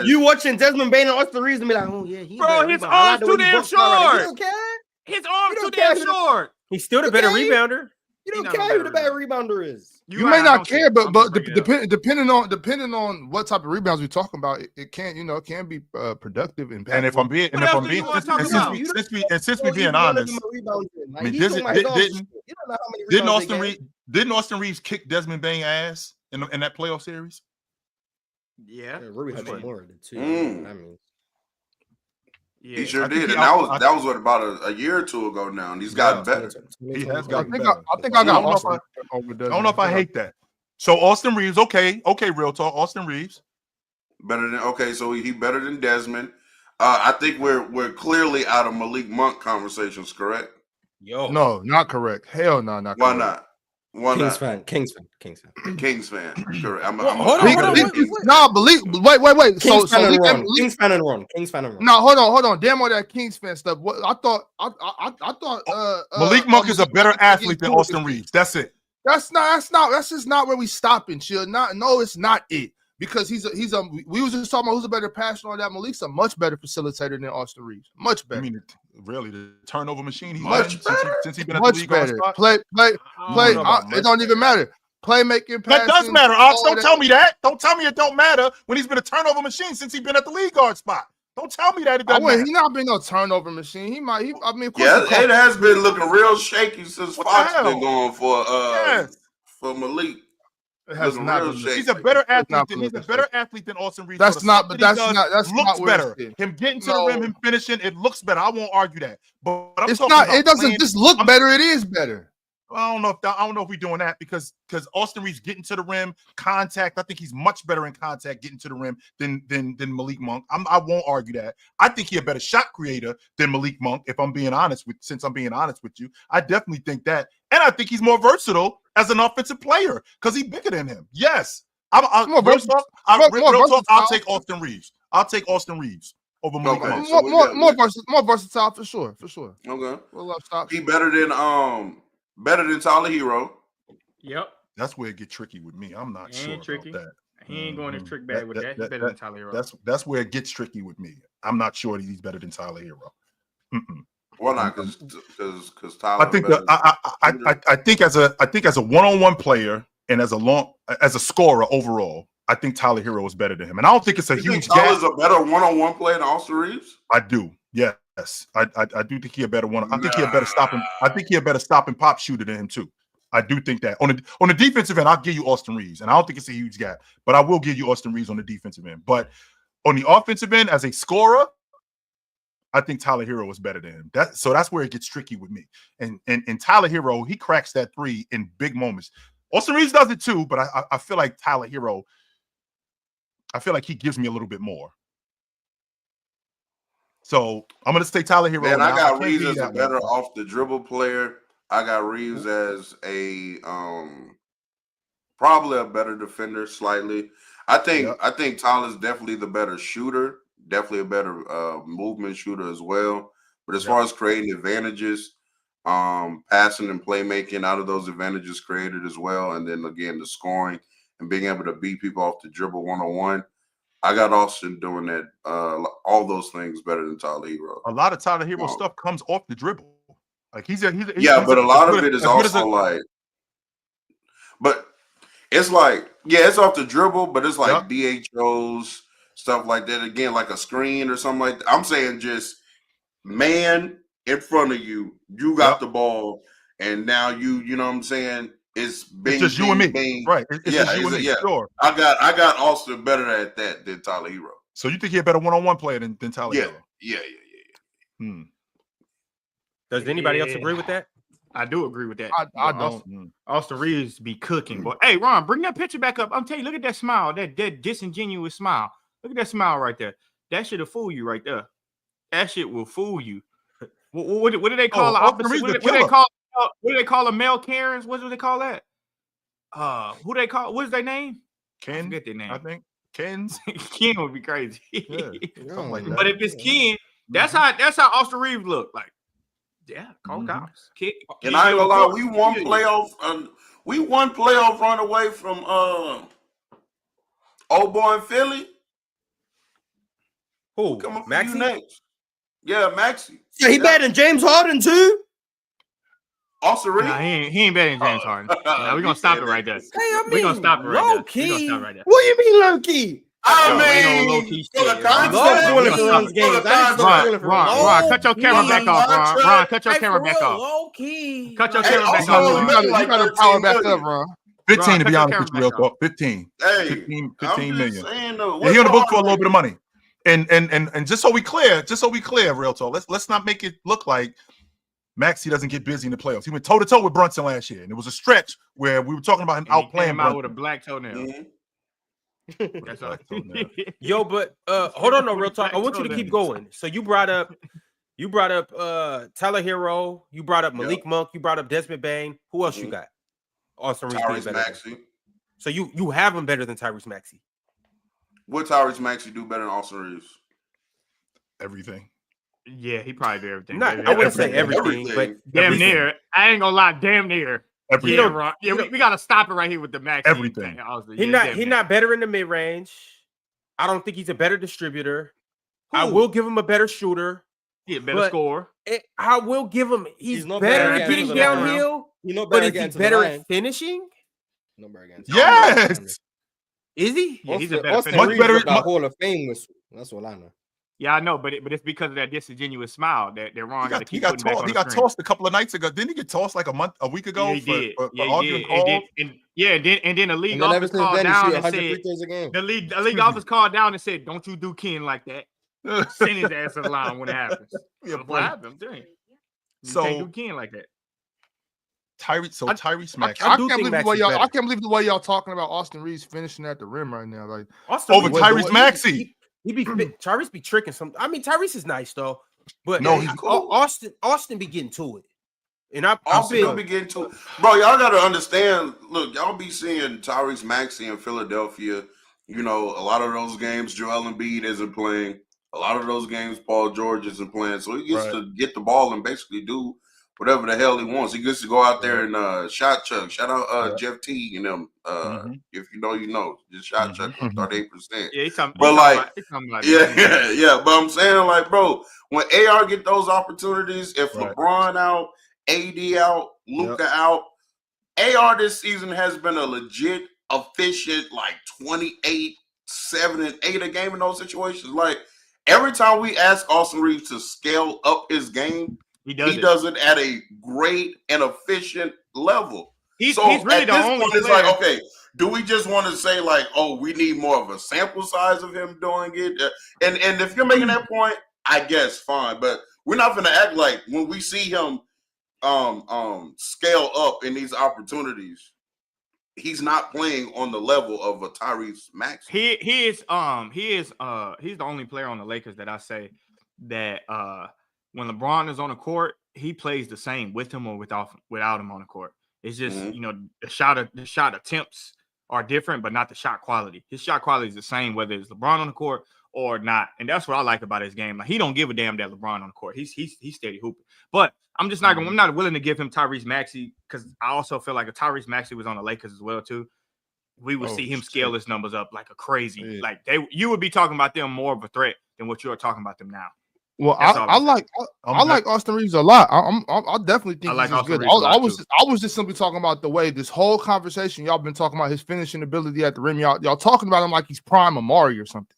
you watching Desmond Bain and Austin Reaves and be like, oh yeah, his arms too damn short. You don't care? His arms too damn short. He's still the better rebounder. You don't care who the better rebounder is. You may not care, but depending on what type of rebounds we're talking about, it can be productive and if I'm being since we being honest, I mean, didn't Austin Reaves kick Desmond Bain ass in that playoff series? Yeah, Rui had more of it too. I mean, he sure did, and that was what about a year or two ago now, and he's gotten better. He has gotten better. I think I got Austin. I don't know if I hate that. So Austin Reaves, okay, real talk. Austin Reaves better than so he better than Desmond. I think we're clearly out of Malik Monk conversations, correct? No, not correct. Hell no, not. Why correct. not? Why Kings not? Kings fan. Correct. Hold on. Believe. Wait. Kings fan and Ron. No, hold on. Damn all that Kings fan stuff. What I thought. Malik Monk is a better athlete than Austin Reaves. That's it. That's just not where we stopping. Chill. No, it's not it. because we was just talking about who's a better passer on that. Malik's a much better facilitator than Austin Reaves. Much better. I mean, really, the turnover machine he's much better since he's been at much the league better. spot. Play. It don't even matter. Playmaking, that does matter, Ox. Don't tell me that. Don't tell me it don't matter when he's been a turnover machine since he's been at the league guard spot. Don't tell me that it doesn't matter. He not been no turnover machine. He might. Of course it has been looking real shaky since Fox been going for Malik. It has not. He's a better athlete. He's a better athlete than Austin Reaves. That's not. But that's looks not better. Him getting to the rim, him finishing, it looks better. I won't argue that. But it's not. It doesn't just look better. It is better. I don't know if we're doing that because Austin Reaves getting to the rim, contact. I think he's much better in contact getting to the rim than Malik Monk. I won't argue that. I think he's a better shot creator than Malik Monk. If I'm being honest with you, I definitely think that, and I think he's more versatile as an offensive player because he's bigger than him. Yes, I'll take Austin Reaves. I'll take Austin Reaves over Malik Monk. More versatile for sure. Okay, we'll stop. He better than Tyler Hero. Yep. That's where it get tricky with me. I'm not sure about that. He ain't going to trick bag with that. He's better than Tyler Hero. That's where it gets tricky with me. I'm not sure that he's better than Tyler Hero. Why not? Because Tyler. I think as a one-on-one player and as a scorer overall, I think Tyler Hero is better than him. And I don't think it's a huge gap. Tyler's a better one-on-one player than Austin Reaves? I do. Yes. I do think he a better one. I think he a better stopping. I think he a better stop and pop shooter than him too. I do think that on the defensive end, I'll give you Austin Reaves, and I don't think it's a huge gap, but I will give you Austin Reaves on the defensive end. But on the offensive end, as a scorer, I think Tyler Hero is better than him. So that's where it gets tricky with me. And Tyler Hero, he cracks that three in big moments. Austin Reaves does it too, but I feel like Tyler Hero, I feel like he gives me a little bit more. So I'm going to say Tyler Hero. Man, I got Reaves as a better off the dribble player. I got Reaves as a probably a better defender slightly. I think Tyler's definitely the better shooter, definitely a better movement shooter as well. But as far as creating advantages, passing and playmaking out of those advantages created as well, and then again the scoring and being able to beat people off the dribble one-on-one. I got Austin doing that, all those things better than Tyler Hero. A lot of Tyler Hero stuff comes off the dribble. Like he's but a lot of it is also like, but it's like, it's off the dribble, but it's like DHOs, stuff like that. Again, like a screen or something like that. I'm saying just man in front of you, you got the ball, and now you know what I'm saying? It's just you and me, right? It's just you and me. Sure. I got Austin better at that than Tyler Hero. So you think he's a better one-on-one player than Tyler Hero? Yeah. Does anybody else agree with that? I do agree with that. I don't. Austin Reaves be cooking, boy. Hey, Ron, bring that picture back up. I'm telling you, look at that smile, that disingenuous smile. Look at that smile right there. That should have fooled you right there. That shit will fool you. What do they call What do they call a male Karens? What do they call that? Who they call? What's their name? Ken. I forget their name. I think Ken's. Ken would be crazy. Like that. But if it's Ken, that's how Austin Reaves look like. Yeah, call cops. And I ain't gonna lie, we one playoff run away from old boy in Philly. Who? Coming for Maxey? you next. Yeah, Maxey. Yeah, he better than James Harden too. Austin Reaves? Nah, he ain't better than James Harden. We're gonna stop it right there. Hey, I mean, we're gonna stop it right low there. key. Right there. What do you mean low key? Low key Ron, cut your camera back off, Ron, cut your camera back off. Low key. Cut your camera back off. You gotta power back up, Ron. 15 to be honest with you, real talk. 15. Hey, 15 million. Saying, he on the book for a little bit of money. And just so we clear, real talk. Let's not make it look like Maxey doesn't get busy in the playoffs. He went toe-to-toe with Brunson last year, and it was a stretch where we were talking about him outplaying out with a black toenail. Mm-hmm. That's all. Yo, but hold on, no real talk. I want you to keep going. So you brought up Tyler Hero, you brought up Malik Monk, you brought up Desmond Bain. Who else you got? Austin Reaves Tyrese Maxey. So you have him better than Tyrese Maxey. What Tyrese Maxey do better than Austin Reaves? Everything. Yeah, he probably did everything. I wouldn't say everything, but damn near. I ain't gonna lie, damn near. Everything. We got to stop it right here with the Maxey. Everything. He's not better in the mid range. I don't think he's a better distributor. I will give him a better shooter. He a better scorer. I will give him. He's not better better at getting downhill. But is he better at finishing? Yes. Is he? Yeah, he's a better much better. Hall of Fame whistle. That's all I know. Yeah, I know, but it's because of that disingenuous smile that Ron got to keep putting back on the screen. He got tossed a couple of nights ago. Didn't he get tossed like a week ago? Yeah, he did. And then the league And office called down and said, the league office called down and said, don't you do Ken like that. Send his ass to the line when it happens. What happened? I'm telling you. You can't do Ken like that. Tyrese Maxey. I can't believe the way y'all talking about Austin Reaves finishing at the rim right now. Like over Tyrese Maxey. Tyrese be tricking some. I mean, Tyrese is nice though, but no, he's cool. Austin be getting to it, and Austin be getting to it, bro. Y'all got to understand. Look, y'all be seeing Tyrese Maxey in Philadelphia. You know, a lot of those games, Joel Embiid isn't playing. A lot of those games, Paul George isn't playing. So he gets to get the ball and basically do whatever the hell he wants. He gets to go out there and shot chug. Shout out Jeff T and them. If you know, you know. Just shot chug 38%. Yeah, he's talking about yeah. But I'm saying, like, bro, when AR get those opportunities, if LeBron out, AD out, Luka out, AR this season has been a legit, efficient, like 28, 7, and 8 a game in those situations. Like, every time we ask Austin Reaves to scale up his game, he does it at a great and efficient level. He's really the only player. It's like, okay, do we just want to say like, oh, we need more of a sample size of him doing it? And if you're making that point, I guess fine. But we're not going to act like when we see him scale up in these opportunities, he's not playing on the level of a Tyrese Maxey. He's the only player on the Lakers that I say that when LeBron is on the court, he plays the same with him or without him on the court. It's just you know, the shot attempts are different, but not the shot quality. His shot quality is the same whether it's LeBron on the court or not, and that's what I like about his game. Like, he don't give a damn that LeBron on the court. He's steady hooping. But I'm just not I'm not willing to give him Tyrese Maxey because I also feel like if Tyrese Maxey was on the Lakers as well too, we would see him scale his numbers up like a crazy. Like you would be talking about them more of a threat than what you are talking about them now. Well, I like Austin Reaves a lot. I definitely think he's good. I was just simply talking about the way this whole conversation y'all been talking about his finishing ability at the rim. Y'all talking about him like he's prime Amari or something.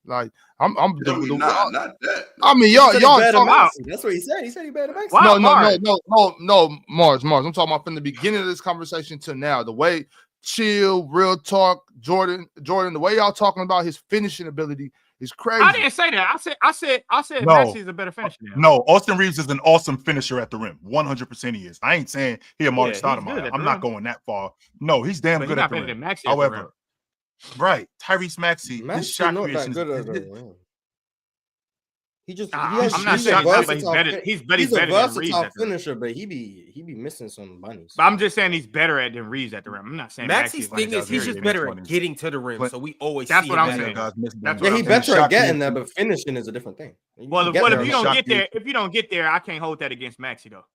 Like I'm not that. I mean, y'all that's what he said. He said he better Maxey. No, Mars. I'm talking about from the beginning of this conversation to now. The way chill, real talk, Jordan, the way y'all talking about his finishing ability is crazy. I didn't say that. I said Maxey's a better finisher. No, Austin Reaves is an awesome finisher at the rim. 100% he is. I ain't saying he Amari Stoudemire. I'm not going that far. No, he's damn good at the rim. However, right, Tyrese Maxey, his shot creation is he just I'm not saying that, he's a versatile finisher, but he be missing some bunnies. But I'm just saying he's better at than Reaves at the rim. I'm not saying Maxey's thing is he's just better at getting to the rim. So we always that's see what I'm saying. He's better at getting there, but finishing is a different thing. Well, if you don't get there, I can't hold that against Maxey though.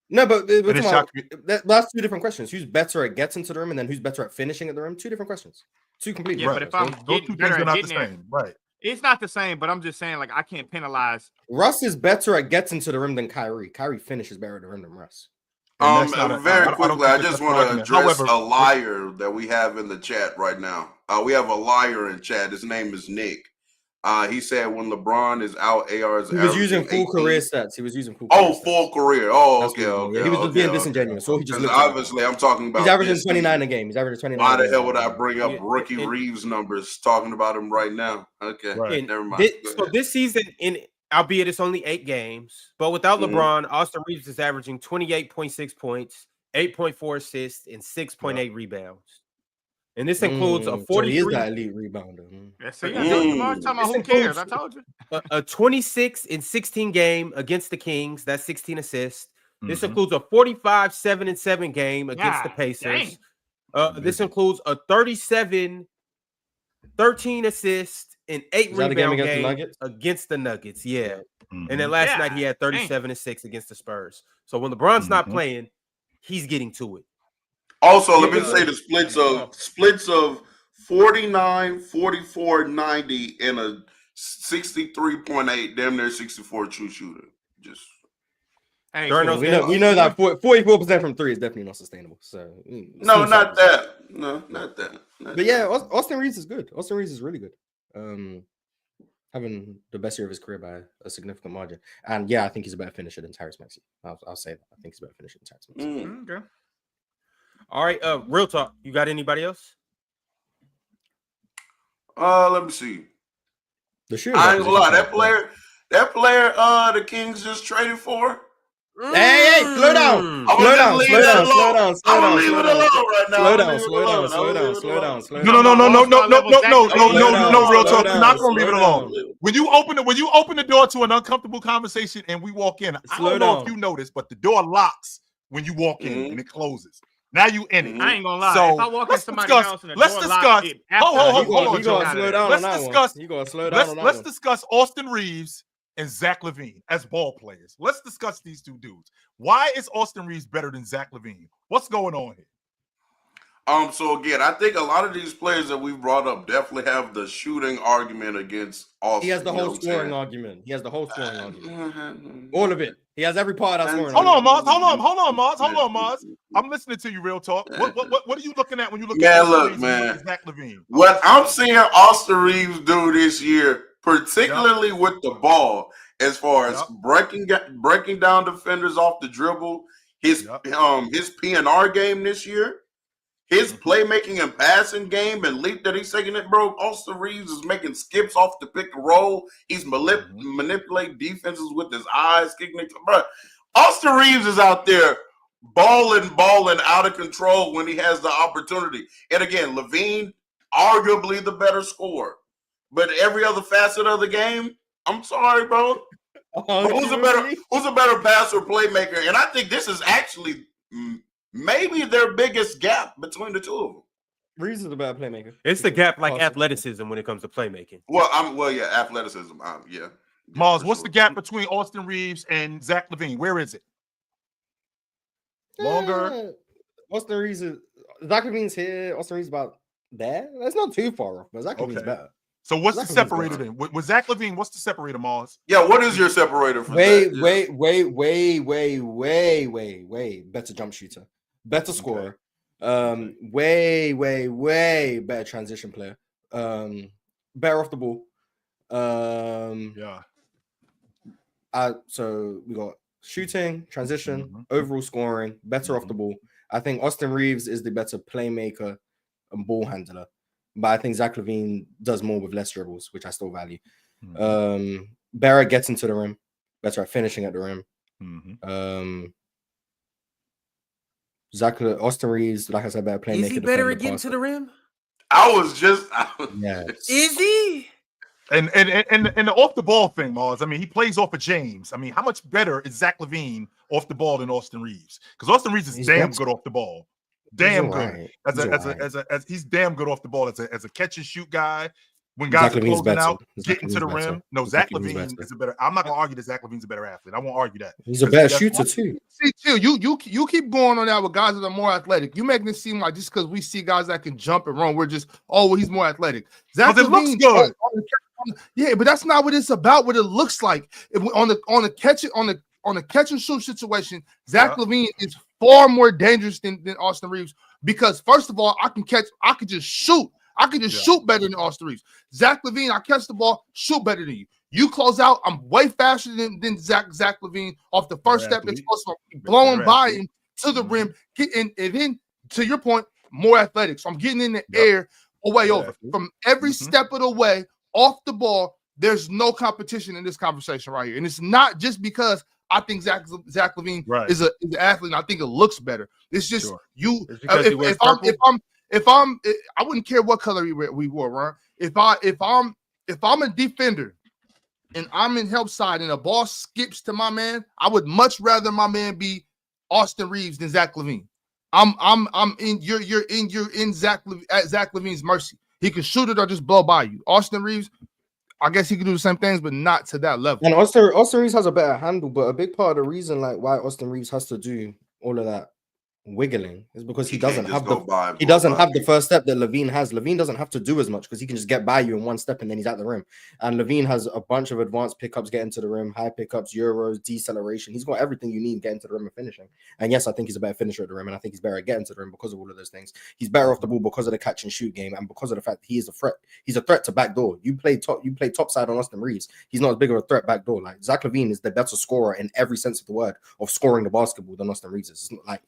No, but that's two different questions. Who's better at getting to the rim, and then who's better at finishing at the rim? Two different questions. Two completely. Yeah, but if I'm getting better at getting there, right? It's not the same, but I'm just saying, like, I can't penalize. Russ is better at getting to the rim than Kyrie. Kyrie finishes better at the rim than Russ. Very quickly, I just want to address a liar that we have in the chat right now. We have a liar in chat. His name is Nick. He said when LeBron is out, AR is. He was using full career stats. Full career. Oh, okay. He was just being disingenuous. So he just obviously, I'm talking about. He's averaging 29 a game. He's averaging 29. Why the hell would I bring up rookie Reaves numbers talking about him right now? Okay, never mind. So this season, albeit it's only 8 games, but without LeBron, Austin Reaves is averaging 28.6 points, 8.4 assists, and 6.8 rebounds. And this includes a 43. So he is that elite rebounder. Who cares? I told you. A 26 and 16 game against the Kings. That's 16 assists. This includes a 45, 7-7 game against the Pacers. This includes a 37, 13 assists and 8 rebound game against the Nuggets. Yeah. And then last night he had 37 and 6 against the Spurs. So when LeBron's not playing, he's getting to it. Also, let me say the splits of 49, 44, 90, and a 63.8, damn near 64 true shooter. Just Hey, we know that 44% from three is definitely not sustainable. So no, not that. No, not that. But yeah, Austin Reaves is good. Austin Reaves is really good. Having the best year of his career by a significant margin. And yeah, I think he's a better finisher than Tyrese Maxey. I'll say that. I think he's a better finisher than Tyrese Maxey. Okay. All right, real talk. You got anybody else? Let me see. I ain't gonna lie, that player, the Kings just traded for. Hey, slow down. I'm gonna leave it alone right now. Slow down. No, real talk. You're not gonna leave it alone. When you open the door to an uncomfortable conversation and we walk in, I don't know if you noticed, but the door locks when you walk in and it closes. Now you in it. I ain't gonna lie. So if I walk in somebody's house and the let's door discuss. locked, Hold on, Joe. Let's discuss Austin Reaves and Zach LaVine as ball players. Let's discuss these two dudes. Why is Austin Reaves better than Zach LaVine? What's going on here? So again, I think a lot of these players that we brought up definitely have the shooting argument against Austin. He has the whole scoring argument. All of it. He has every part of that scoring. Hold on, Mars. I'm listening to you, real talk. What are you looking at when you look at Austin Reaves and Zach LaVine? What I'm seeing Austin Reaves do this year, particularly with the ball, as far as breaking down defenders off the dribble, his PNR game this year, his playmaking and passing game and leap that he's taking it, bro. Austin Reaves is making skips off the pick and roll. He's manipulating defenses with his eyes, kicking it. Bro, Austin Reaves is out there balling out of control when he has the opportunity. And again, LaVine, arguably the better scorer. But every other facet of the game, I'm sorry, bro. Who's a better passer or playmaker? And I think this is actually maybe their biggest gap between the two of them. Reaves is a better playmaker. It's the gap like athleticism when it comes to playmaking. Athleticism. Yeah. Mars, what's the gap between Austin Reaves and Zach LaVine? Where is it? Longer. Austin Reaves is Zach LaVine's here. Austin Reaves about there. That's not too far off, but Zach LaVine's better. So what's the separator then? With Zach LaVine, what's the separator, Mars? Yeah, what is your separator from way better jump shooter, better scorer, way better transition player, better off the ball. So we got shooting, transition, overall scoring, better off the ball. I think Austin Reaves is the better playmaker and ball handler. But I think Zach LaVine does more with less dribbles, which I still value. Barrett gets into the rim, better at finishing at the rim. Austin Reaves, like I said, better playmaker. Is he better at getting to the rim? Is he? And the off the ball thing, Mars. I mean, he plays off of James. I mean, how much better is Zach LaVine off the ball than Austin Reaves? Because Austin Reaves is damn good off the ball. Damn good. He's damn good off the ball as a catch and shoot guy. When guys are closing out, getting to the rim. No, Zach LaVine is a better. I'm not gonna argue that Zach LaVine's a better athlete. I won't argue that. He's a better shooter too. See, you keep going on that with guys that are more athletic. You making it seem like just because we see guys that can jump and run, we're just he's more athletic. Zach LaVine looks good. Yeah, but that's not what it's about. What it looks like on the catch and shoot situation, Zach LaVine is far more dangerous than Austin Reaves because first of all, I can just shoot. I can just shoot better than Austin Reaves. Zach LaVine, I catch the ball, shoot better than you. You close out, I'm way faster than Zach LaVine off the first step. It's supposed to be blowing by him to the rim. And then, to your point, more athletic. So I'm getting in the air away over. From every step of the way, off the ball, there's no competition in this conversation right here. And it's not just because I think Zach LaVine is an athlete. And I think it looks better. It's just I wouldn't care what color we wore, right? If I'm a defender and I'm in help side and a ball skips to my man, I would much rather my man be Austin Reaves than Zach LaVine. You're in Zach LaVine's mercy. He can shoot it or just blow by you. Austin Reaves, I guess he can do the same things, but not to that level. And Austin Reaves has a better handle, but a big part of the reason like why Austin Reaves has to do all of that wiggling is because he He can't doesn't just have go the by- he go doesn't by have the people. first step that Levine has. Levine doesn't have to do as much because he can just get by you in one step and then he's at the rim. And Levine has a bunch of advanced pickups getting to the rim, high pickups, euros, deceleration. He's got everything you need getting to the rim and finishing. And yes, I think he's a better finisher at the rim, and I think he's better at getting to the rim because of all of those things. He's better off the ball because of the catch and shoot game and because of the fact that he is a threat. He's a threat to backdoor. You play top side on Austin Reaves. He's not as big of a threat backdoor. Like Zach LaVine is the better scorer in every sense of the word of scoring the basketball than Austin Reaves is. It's not like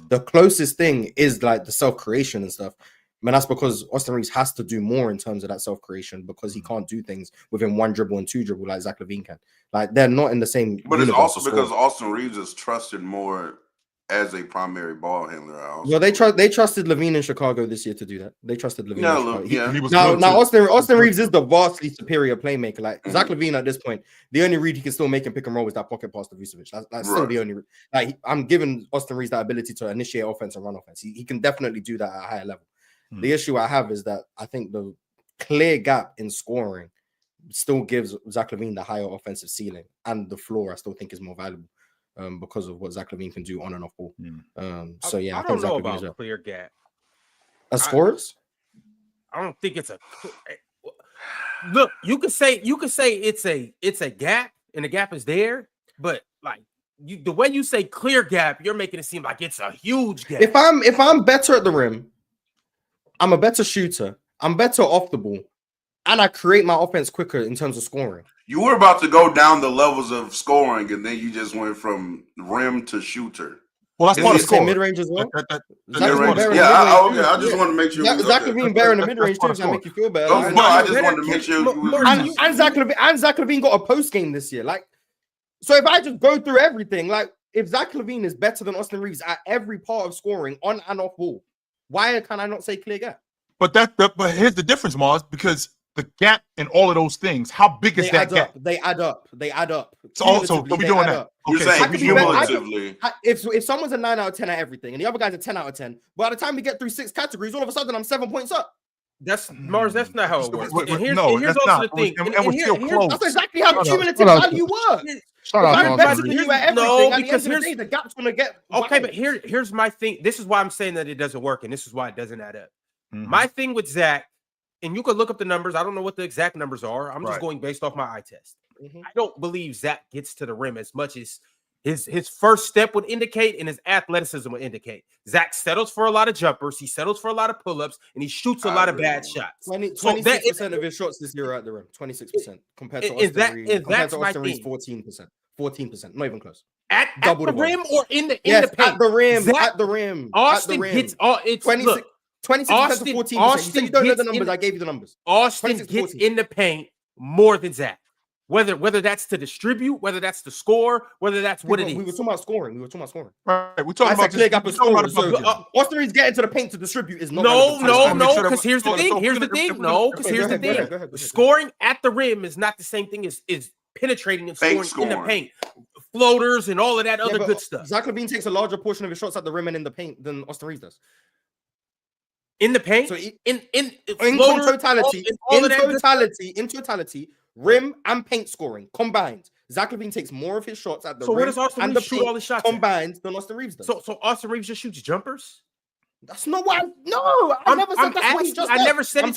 the closest thing is like the self-creation and stuff. Man, that's because Austin Reaves has to do more in terms of that self-creation because he can't do things within one dribble and two dribble like Zach LaVine can. Like they're not in the same. But it's also because Austin Reaves is trusted more as a primary ball handler. Well, they trusted Levine in Chicago this year to do that. They trusted Levine. Yeah, now Austin Reaves is the vastly superior playmaker. Like Zach LaVine at this point, the only read he can still make in pick and roll is that pocket pass to Vucevic. That's still the only read. Like I'm giving Austin Reaves that ability to initiate offense and run offense. He can definitely do that at a higher level. The issue I have is that I think the clear gap in scoring still gives Zach LaVine the higher offensive ceiling, and the floor I still think is more valuable. Because of what Zach LaVine can do on and off ball. So yeah, I don't know about a clear gap. As scorers? I don't think it's a look. You could say it's a gap, and the gap is there, but like the way you say clear gap, you're making it seem like it's a huge gap. If I'm better at the rim, I'm a better shooter. I'm better off the ball, and I create my offense quicker in terms of scoring. You were about to go down the levels of scoring, and then you just went from rim to shooter. Well, that's part of scoring. Mid-range as well. I just want to make sure. Zach LaVine better in the mid-range too, to make you feel better. I just wanted to make sure. And Zach LaVine got a post game this year. Like, so if I just go through everything, like if Zach LaVine is better than Austin Reaves at every part of scoring on and off ball, why can I not say clear gap? But here's the difference, Mars, because the gap in all of those things, how big is that gap? They add up. So we're doing that. You're saying cumulatively. If someone's a 9 out of 10 at everything, and the other guy's a 10 out of 10, by the time we get through 6 categories, all of a sudden I'm 7 points up. That's Mars. That's not how it works. And here's also the thing. And we're still close. That's exactly how cumulative value works. No, because here's the gap's gonna get okay. But here's my thing. This is why I'm saying that it doesn't work, and this is why it doesn't add up. My thing with Zach, and you could look up the numbers. I don't know what the exact numbers are. I'm just going based off my eye test. I don't believe Zach gets to the rim as much as his first step would indicate and his athleticism would indicate. Zach settles for a lot of jumpers. He settles for a lot of pull-ups, and he shoots a lot of bad shots. 26% of his shots this year are at the rim. 26% compared to Austin Reaves, 14%. 14%. Not even close. At the rim or in the paint? At the rim. At the rim. Austin hits all. It's 26% to 14%. You don't know the numbers. I gave you the numbers. Austin gets in the paint more than Zach. Whether that's to distribute, whether that's to score, whether that's what it is. We were talking about scoring. Right. We're talking about clear gap of scoring. Austin Reaves getting to the paint to distribute is not. No. Because here's the thing. No, because here's the thing. Scoring at the rim is not the same thing as penetrating and scoring in the paint. Floaters and all of that other good stuff. Zach LaVine takes a larger portion of his shots at the rim and in the paint than Austin Reaves does. In the paint, so in totality, rim and paint scoring combined, Zach LaVine takes more of his shots at the rim. So where does Austin Reaves shoot all his shots combined than Austin Reaves does? So Austin Reaves just shoots jumpers? That's not what. I never said that's what he just said. I never said it.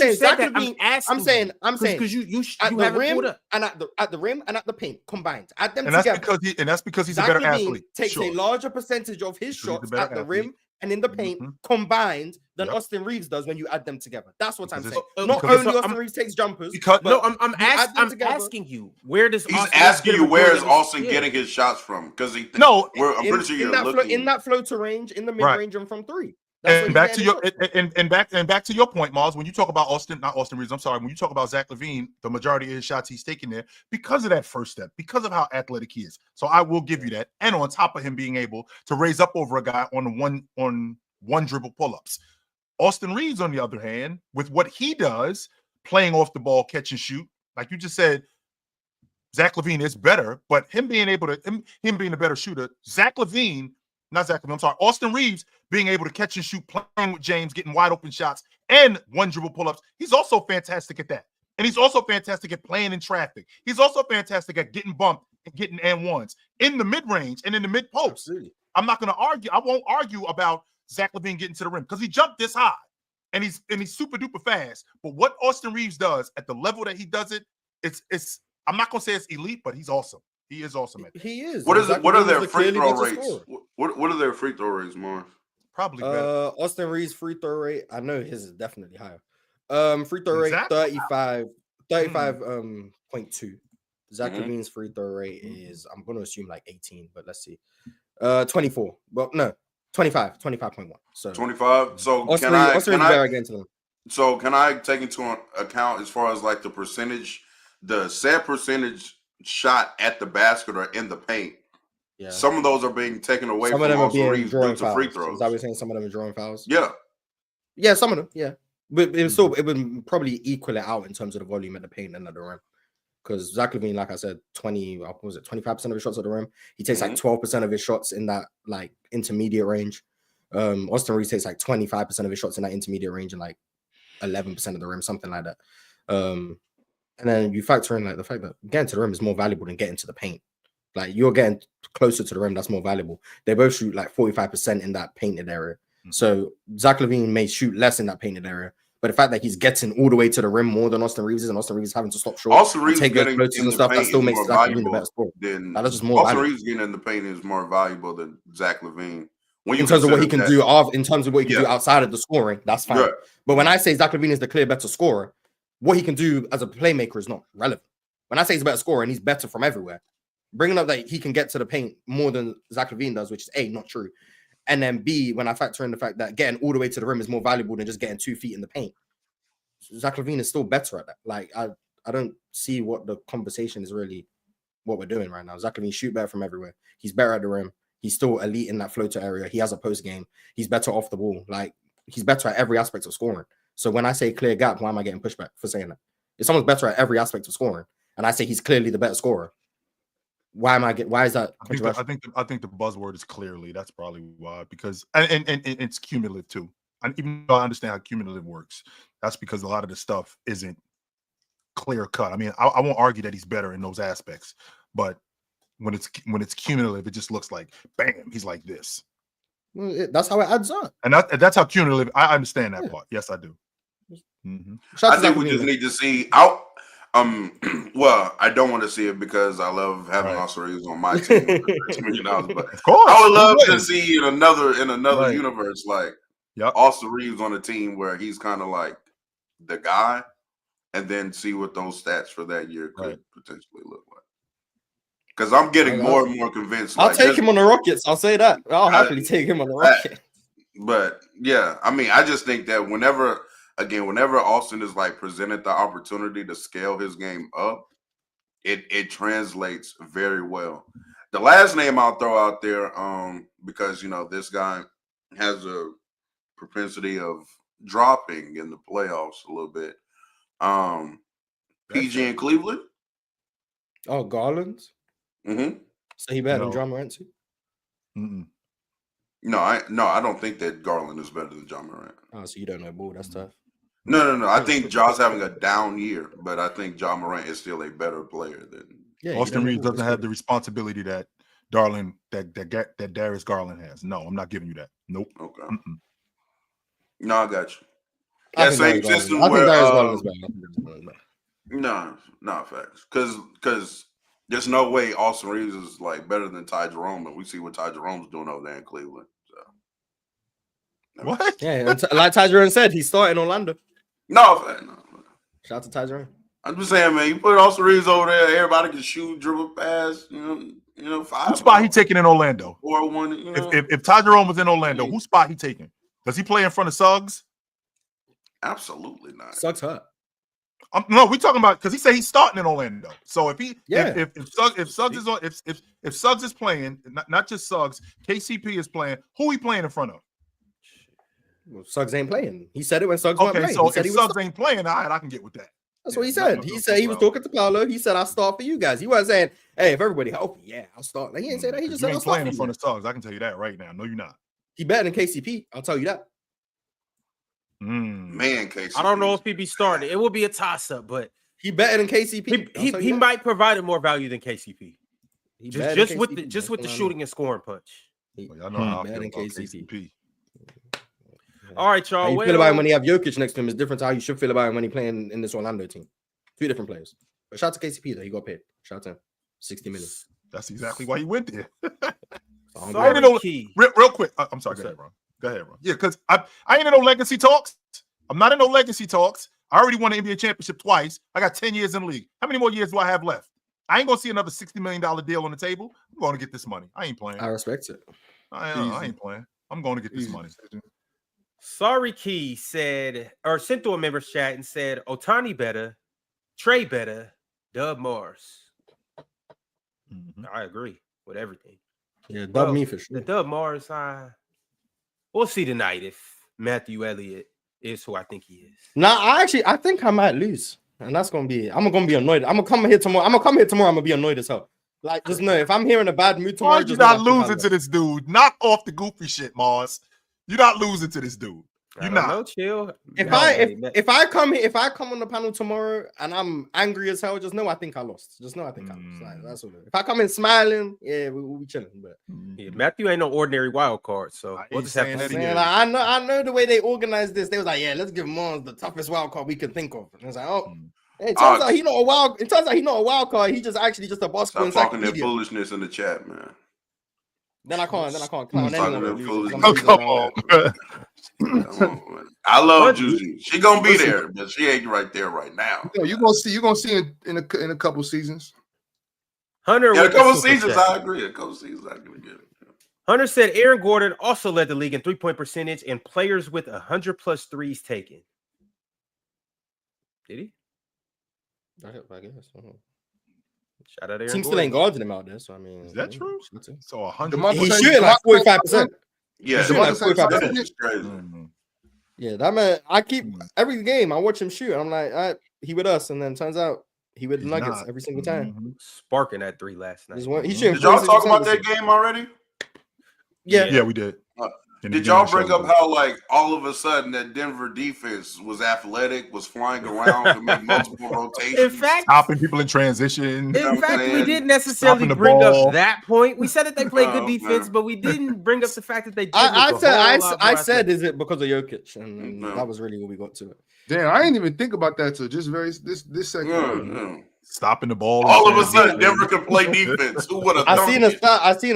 I'm saying because you at the rim and at the rim and at the paint combined. Add them together. That's because he's a better athlete. Takes a larger percentage of his shots at the rim and in the paint combined than Austin Reaves does when you add them together. That's what I'm saying. Not only Austin Reaves takes jumpers. I'm asking you, where does he's asking you where is Austin getting his shots from? Because I'm pretty sure you're looking in that floater range, in the mid range, and from 3. And back to your point, Miles. When you talk about when you talk about Zach LaVine, the majority of his shots he's taking there because of that first step, because of how athletic he is. So I will give you that. And on top of him being able to raise up over a guy on one dribble pull-ups. Austin Reaves, on the other hand, with what he does, playing off the ball, catch and shoot, like you just said, Zach LaVine is better, but him being a better shooter, Austin Reaves being able to catch and shoot, playing with James, getting wide open shots, and one dribble pull-ups. He's also fantastic at that. And he's also fantastic at playing in traffic. He's also fantastic at getting bumped and getting and ones in the mid-range and in the mid-post. I'm not going to argue. I won't argue about Zach LaVine getting to the rim because he jumped this high and he's super duper fast. But what Austin Reaves does at the level that he does it, it's I'm not going to say it's elite, but he's awesome. He is awesome at that. He is. What are their free throw rates? What are their free throw rates, Marv? Probably better. Austin Reaves' free throw rate, I know his is definitely higher. Free throw rate 35.2. Zach LaVine's free throw rate is, I'm going to assume like 18, but let's see. 24. Well, no, 25.1. So 25. So Austin can I take into account as far as like the percentage, the set percentage shot at the basket or in the paint? Yeah. Some of those are being taken away from them are being Reaves drawing to fouls. free throws. Is that what you're saying? Some of them are drawing fouls? Yeah. Yeah, some of them, yeah. But it was still, it would probably equal it out in terms of the volume at the paint and at the rim. Because Zach LaVine, like I said, 25% of his shots at the rim. He takes like 12% of his shots in that like intermediate range. Austin Reaves takes like 25% of his shots in that intermediate range and like 11% of the rim, something like that. And then you factor in like the fact that getting to the rim is more valuable than getting to the paint. Like you're getting closer to the rim, that's more valuable. They both shoot like 45% in that painted area. So Zach LaVine may shoot less in that painted area, but the fact that he's getting all the way to the rim more than Austin Reaves is, and Austin Reaves having to stop short, Austin Reaves take getting those and stuff, that still makes Zach LaVine the better scorer. That's just more Austin valuable. Reaves getting in the paint is more valuable than Zach LaVine. In terms of what he can do do outside of the scoring, that's fine. Right. But when I say Zach LaVine is the clear better scorer, what he can do as a playmaker is not relevant. When I say he's a better scorer and he's better from everywhere, bringing up that he can get to the paint more than Zach LaVine does, which is A, not true. And then B, when I factor in the fact that getting all the way to the rim is more valuable than just getting 2 feet in the paint, Zach LaVine is still better at that. Like, I don't see what the conversation is really what we're doing right now. Zach LaVine shoot better from everywhere. He's better at the rim. He's still elite in that floater area. He has a post game. He's better off the ball. Like, he's better at every aspect of scoring. So when I say clear gap, why am I getting pushback for saying that? If someone's better at every aspect of scoring, and I say he's clearly the better scorer, why is that controversial? I think the buzzword is clearly. That's probably why, because and it's cumulative too. And even though I understand how cumulative works, that's because a lot of the stuff isn't clear cut. I mean, I won't argue that he's better in those aspects, but when it's cumulative, it just looks like bam, he's like this. Well, that's how it adds up, and that's how cumulative. I understand that part. Yes, I do. I think we just need to see out. Well, I don't want to see it because I love having Austin Reaves on my team. $2 million, but of course, I would love to see in another universe, like Austin Reaves on a team where he's kind of like the guy, and then see what those stats for that year could potentially look like. Because I'm getting more and more convinced. I'll take him on the Rockets. I'll say that. I'll happily take him on the Rockets. But yeah, I mean, I just think that whenever Austin is like presented the opportunity to scale his game up, it translates very well. The last name I'll throw out there, because this guy has a propensity of dropping in the playoffs a little bit. PG in Cleveland. Oh, Garland. So he better than John Morant too? No, I don't think that Garland is better than John Morant. Oh, so you don't know ball? That's tough. No. I think Ja's having a down year, but I think John Morant is still a better player than Austin Reaves doesn't have the responsibility that Darius Garland has. No, I'm not giving you that. Nope. Okay. No, I got you. That same system where no facts. Because there's no way Austin Reaves is like better than Ty Jerome, and we see what Ty Jerome's doing over there in Cleveland. So what? Yeah, like Ty Jerome said, he's starting Orlando. No. Shout out to Ty Jerome. I'm just saying, man, you put Austin Reaves over there, everybody can shoot, dribble, pass, 5. Whose spot he taking in Orlando? 4-1. If Ty Jerome was in Orlando, whose spot he taking? Does he play in front of Suggs? Absolutely not. Suggs hurt. No, we're talking about because he said he's starting in Orlando. So if Suggs is playing, not just Suggs, KCP is playing. Who he playing in front of? Well, Suggs ain't playing. He said it when Suggs wasn't playing. So if Suggs ain't playing, all right, I can get with that. That's what he said. He said he was talking to Paolo. He said, "I'll start for you guys." He wasn't saying, "Hey, if everybody healthy, I'll start." Like, he didn't say that. He just said, "I'll start playing in front of Suggs." I can tell you that right now. No, you're not. He better than KCP. I'll tell you that. Man, KCP. I don't know if he'd be starting. It will be a toss-up, but he better than KCP. He might provide more value than KCP. Just with the shooting and scoring punch. Y'all know how I Better feel than about KCP. KCP. All right, y'all. How you feel about him when you have Jokic next to him is different to how you should feel about him when he's playing in this Orlando team. Two different players. But shout out to KCP though, he got paid. Shout out to him. 60 million. That's exactly why he went there. Sorry, Key. Real quick. I'm sorry. Go ahead, Ron. Yeah, because I ain't in no legacy talks. I'm not in no legacy talks. I already won the NBA championship twice. I got 10 years in the league. How many more years do I have left? I ain't gonna see another $60 million deal on the table. I'm going to get this money. I ain't playing. I respect it. I ain't playing. I'm going to get this money. Sorry, Key said or sent to a members chat and said Otani better, Trey better, Dub Mars. I agree with everything. Yeah, Dub me for sure. The Dub Mars, we'll see tonight if Matthew Elliott is who I think he is. I think I might lose. And that's gonna be I'm gonna be annoyed. I'm gonna come here tomorrow. I'm gonna be annoyed as hell. Like, just know if I'm here in a bad mood tomorrow, you're not losing to this dude. Knock off the goofy shit, Mars. You're not losing to this dude. You're not. No, chill. If I come on the panel tomorrow and I'm angry as hell, just know I think I lost. Just know I think I lost. Like, that's what. If I come in smiling, yeah, we'll be chilling. But Matthew ain't no ordinary wild card, so we'll just have to see. I know the way they organized this. They was like, yeah, let's give Mars the toughest wild card we can think of. And I was like, oh. It turns out he's not a wild card. He just actually just a basketball. Stop talking that foolishness in the chat, man. Then I can't clown anyone. Come on, I love Juicy. She gonna be there, but she ain't right there right now. You gonna see in a couple seasons. Hunter, a couple seasons, I agree. A couple seasons, I can get it. Hunter said Aaron Gordon also led the league in 3-point percentage and players with 100+ threes taken. Did he? I guess. Shout out Aaron Team still ain't guarding him out there, so I mean, is that true? So 100. He's shooting like 45%. Yeah, that's crazy. Yeah, that man. I keep every game. I watch him shoot. I'm like, he with us, and then turns out he with the Nuggets every single time. Sparking that 3 last night. Did y'all talk about that game already? Yeah, we did. Did y'all bring up how, like, all of a sudden that Denver defense was athletic, was flying around to make multiple rotations? In fact, stopping people in transition. In fact, we didn't necessarily bring up that point. We said that they played good defense, but we didn't bring up the fact that they did. I said, is it because of Jokic? And that was really what we got to it. Damn, I didn't even think about that till just this second. Stopping the ball. All of a sudden, Denver can play defense. Who would have? I seen a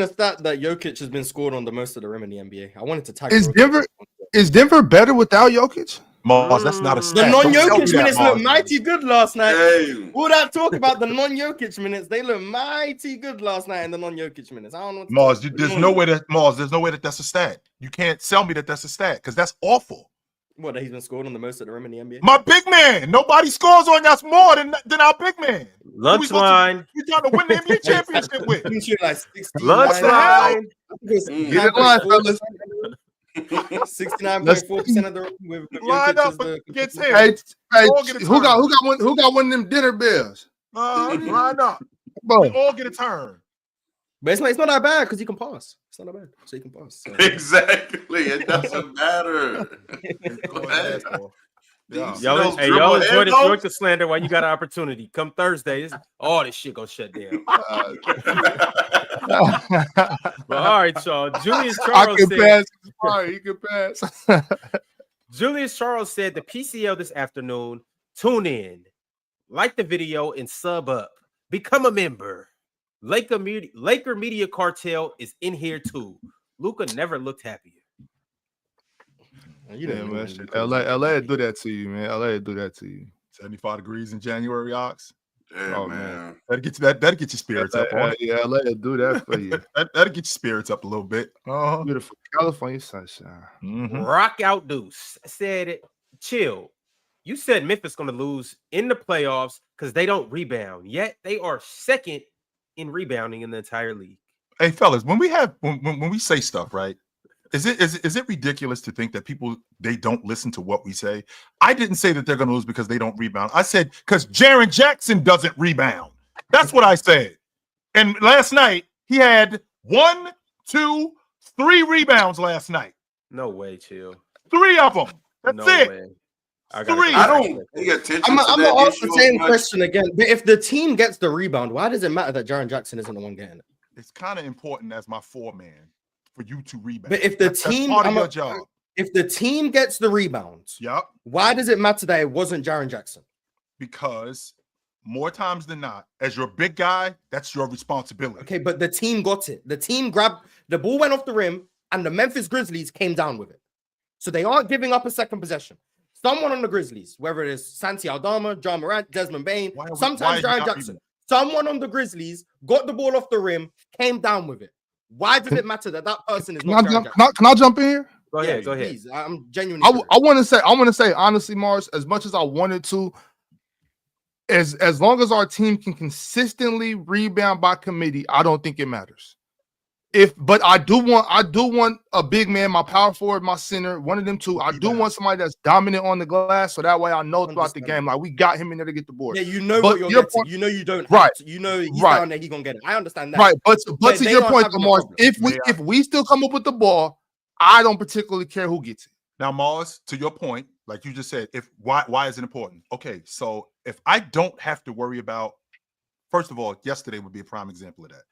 stat that Jokic has been scored on the most of the rim in the NBA. I wanted to tag. Is Denver better without Jokic? Mars, that's not a stat. The non-Jokic minutes look mighty good last night. Hey. All that talk about the non-Jokic minutes, they look mighty good last night in the non-Jokic minutes. I don't know. Mars, there's no way that that's a stat. You can't tell me that that's a stat because that's awful. What, that he's been scored on the most of the rim in the NBA? My big man. Nobody scores on us more than our big man. Lunch line. You're trying to win the NBA championship with. Lunch line. Get it line, fellas. 69.4% of the rim. Line up against him. Hey, who got one of them dinner bells? Line up. They all get a turn. But it's not that bad because he can pass. It's not that bad. So he can pass. So. Exactly. It doesn't matter. Y'all enjoy the slander while you got an opportunity. Come Thursday, all this shit gonna shut down. But all right, y'all. Julius Charles said, he can pass. Julius Charles said the PCL this afternoon. Tune in, like the video, and sub up. Become a member. Laker Media Cartel is in here too. Luka never looked happier. You didn't LA do that to you, man. LA do that to you. 75 degrees in January, Ox. Yeah, man. That'll get your spirits up. Yeah, LA do that for you. That'll get your spirits up a little bit. Beautiful California sunshine. Rock out Deuce said, chill. You said Memphis gonna lose in the playoffs because they don't rebound. Yet they are second in rebounding in the entire league. Hey, fellas, when we say stuff, right? Is it ridiculous to think that people they don't listen to what we say? I didn't say that they're going to lose because they don't rebound. I said because Jaren Jackson doesn't rebound. That's what I said. And last night he had 1, 2, 3 rebounds last night. No way, chill. 3 of them. That's it. Way. 3. I don't pay attention. I'm gonna ask the same question again. But if the team gets the rebound, why does it matter that Jaren Jackson isn't the one getting it? It's kind of important as my 4-man. for you to rebound. But if the team, that's part of your job. If the team gets the rebounds, why does it matter that it wasn't Jaren Jackson? Because more times than not, as your big guy, that's your responsibility. Okay, but the team got it. The team grabbed the ball, went off the rim, and the Memphis Grizzlies came down with it. So they aren't giving up a second possession. Someone on the Grizzlies, whether it is Santi Aldama, John Morant, Desmond Bain, sometimes Jaren Jackson, someone on the Grizzlies got the ball off the rim, came down with it. Why does it matter that person is not Jaren Jackson? Can I jump in here? Go ahead. Please. I'm genuinely. I want to say honestly, Mars, as much as I wanted to, as long as our team can consistently rebound by committee, I don't think it matters. But I do want a big man, my power forward, my center, one of them two. I do want somebody that's dominant on the glass, so that way I know throughout the game, like we got him in there to get the board. Yeah, you know what you're getting. You know you don't. Right. You know he's down there, he's gonna get it. I understand that. Right, but to your point, Mars, if we still come up with the ball, I don't particularly care who gets it. Now, Mars, to your point, like you just said, why is it important? Okay, so if I don't have to worry about, first of all, yesterday would be a prime example of that.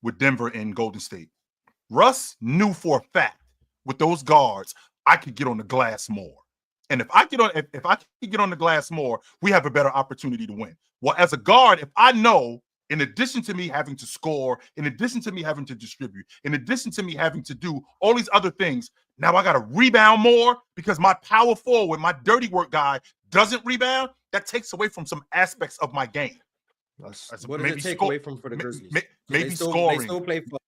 With Denver and Golden State, Russ knew for a fact with those guards I could get on the glass more, and if I can get on the glass more, we have a better opportunity to win. Well, as a guard, if I know, in addition to me having to score, in addition to me having to distribute, in addition to me having to do all these other things, now I got to rebound more because my power forward, my dirty work guy, doesn't rebound. That takes away from some aspects of my game. What does it take away from for the Grizzlies? Maybe scoring. They still play for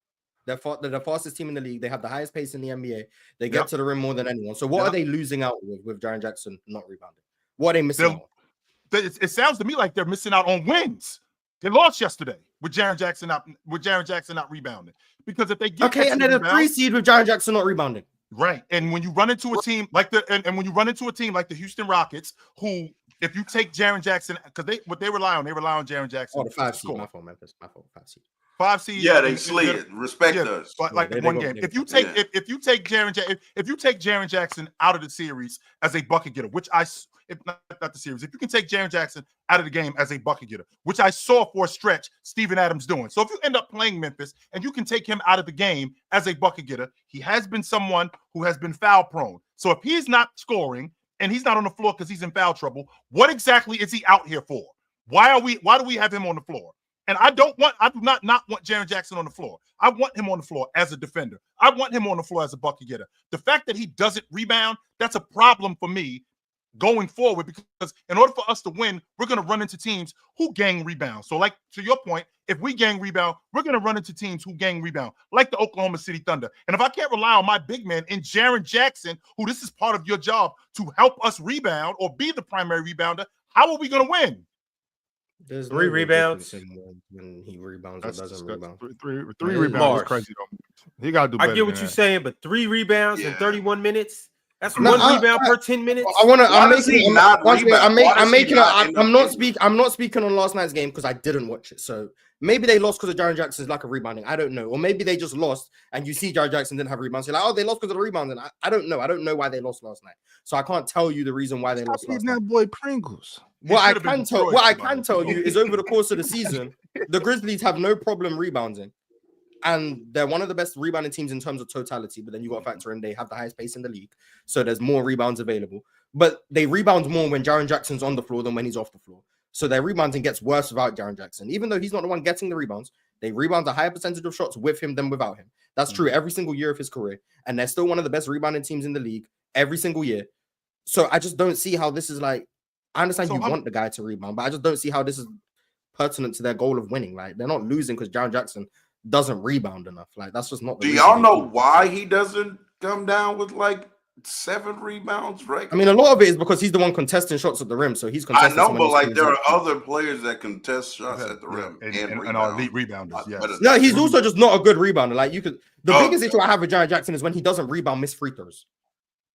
they're the fastest team in the league. They have the highest pace in the NBA. They get to the rim more than anyone. So what are they losing out with Jaren Jackson not rebounding? What are they missing out? It sounds to me like they're missing out on wins. They lost yesterday with Jaren Jackson not rebounding. Because if they get and then a 3 seed with Jaren Jackson not rebounding. Right. And when you run into a team like the Houston Rockets, who if you take Jaren Jackson, because they rely on Jaren Jackson. Oh, the 5 seed. My fault, Memphis. My fault. 5 seed. 5 seed. Yeah, they slid. Respect us. But like one game. If you take Jaren Jackson out of the series as a bucket getter, which if you can take Jaren Jackson out of the game as a bucket getter, which I saw for a stretch Steven Adams doing. So if you end up playing Memphis and you can take him out of the game as a bucket getter, he has been someone who has been foul prone. So if he's not scoring and he's not on the floor because he's in foul trouble, what exactly is he out here for? Why do we have him on the floor? And I do not want Jaren Jackson on the floor. I want him on the floor as a defender. I want him on the floor as a bucket getter. The fact that he doesn't rebound, that's a problem for me going forward, because in order for us to win, we're going to run into teams who gang rebound. So like to your point, if we gang rebound, we're going to run into teams who gang rebound, like the Oklahoma City Thunder. And if I can't rely on my big man in Jaren Jackson, who this is part of your job to help us rebound or be the primary rebounder, how are we going to win? There's 3 rebounds when he rebounds or doesn't rebound. Three rebounds is crazy though. He got to do better. I get what you're saying, but 3 rebounds in 31 minutes. That's one rebound per 10 minutes. I'm not speaking on last night's game because I didn't watch it. So maybe they lost because of Jaren Jackson's lack of rebounding. I don't know. Or maybe they just lost and you see Jaren Jackson didn't have rebounds. You're like, oh, they lost because of the rebounding. I don't know. I don't know why they lost last night. So I can't tell you the reason why they lost last night. That boy Pringles. What I can tell you is over the course of the season, the Grizzlies have no problem rebounding. And they're one of the best rebounding teams in terms of totality. But then you got to factor in they have the highest pace in the league. So there's more rebounds available. But they rebound more when Jaren Jackson's on the floor than when he's off the floor. So their rebounding gets worse without Jaren Jackson. Even though he's not the one getting the rebounds, they rebound a higher percentage of shots with him than without him. That's true every single year of his career. And they're still one of the best rebounding teams in the league every single year. So I just don't see how this is like, I understand want the guy to rebound, but I just don't see how this is pertinent to their goal of winning. Like they're not losing because Jaren Jackson doesn't rebound enough. Like that's just not. Do y'all know why he doesn't come down with like 7 rebounds, right? I mean, a lot of it is because he's the one contesting shots at the rim, so he's contesting. I know, but like there are other players that contest shots at the rim and are elite rebounders. Yes. No, he's also just not a good rebounder. Like you could. The biggest issue I have with Jaren Jackson is when he doesn't rebound missed free throws.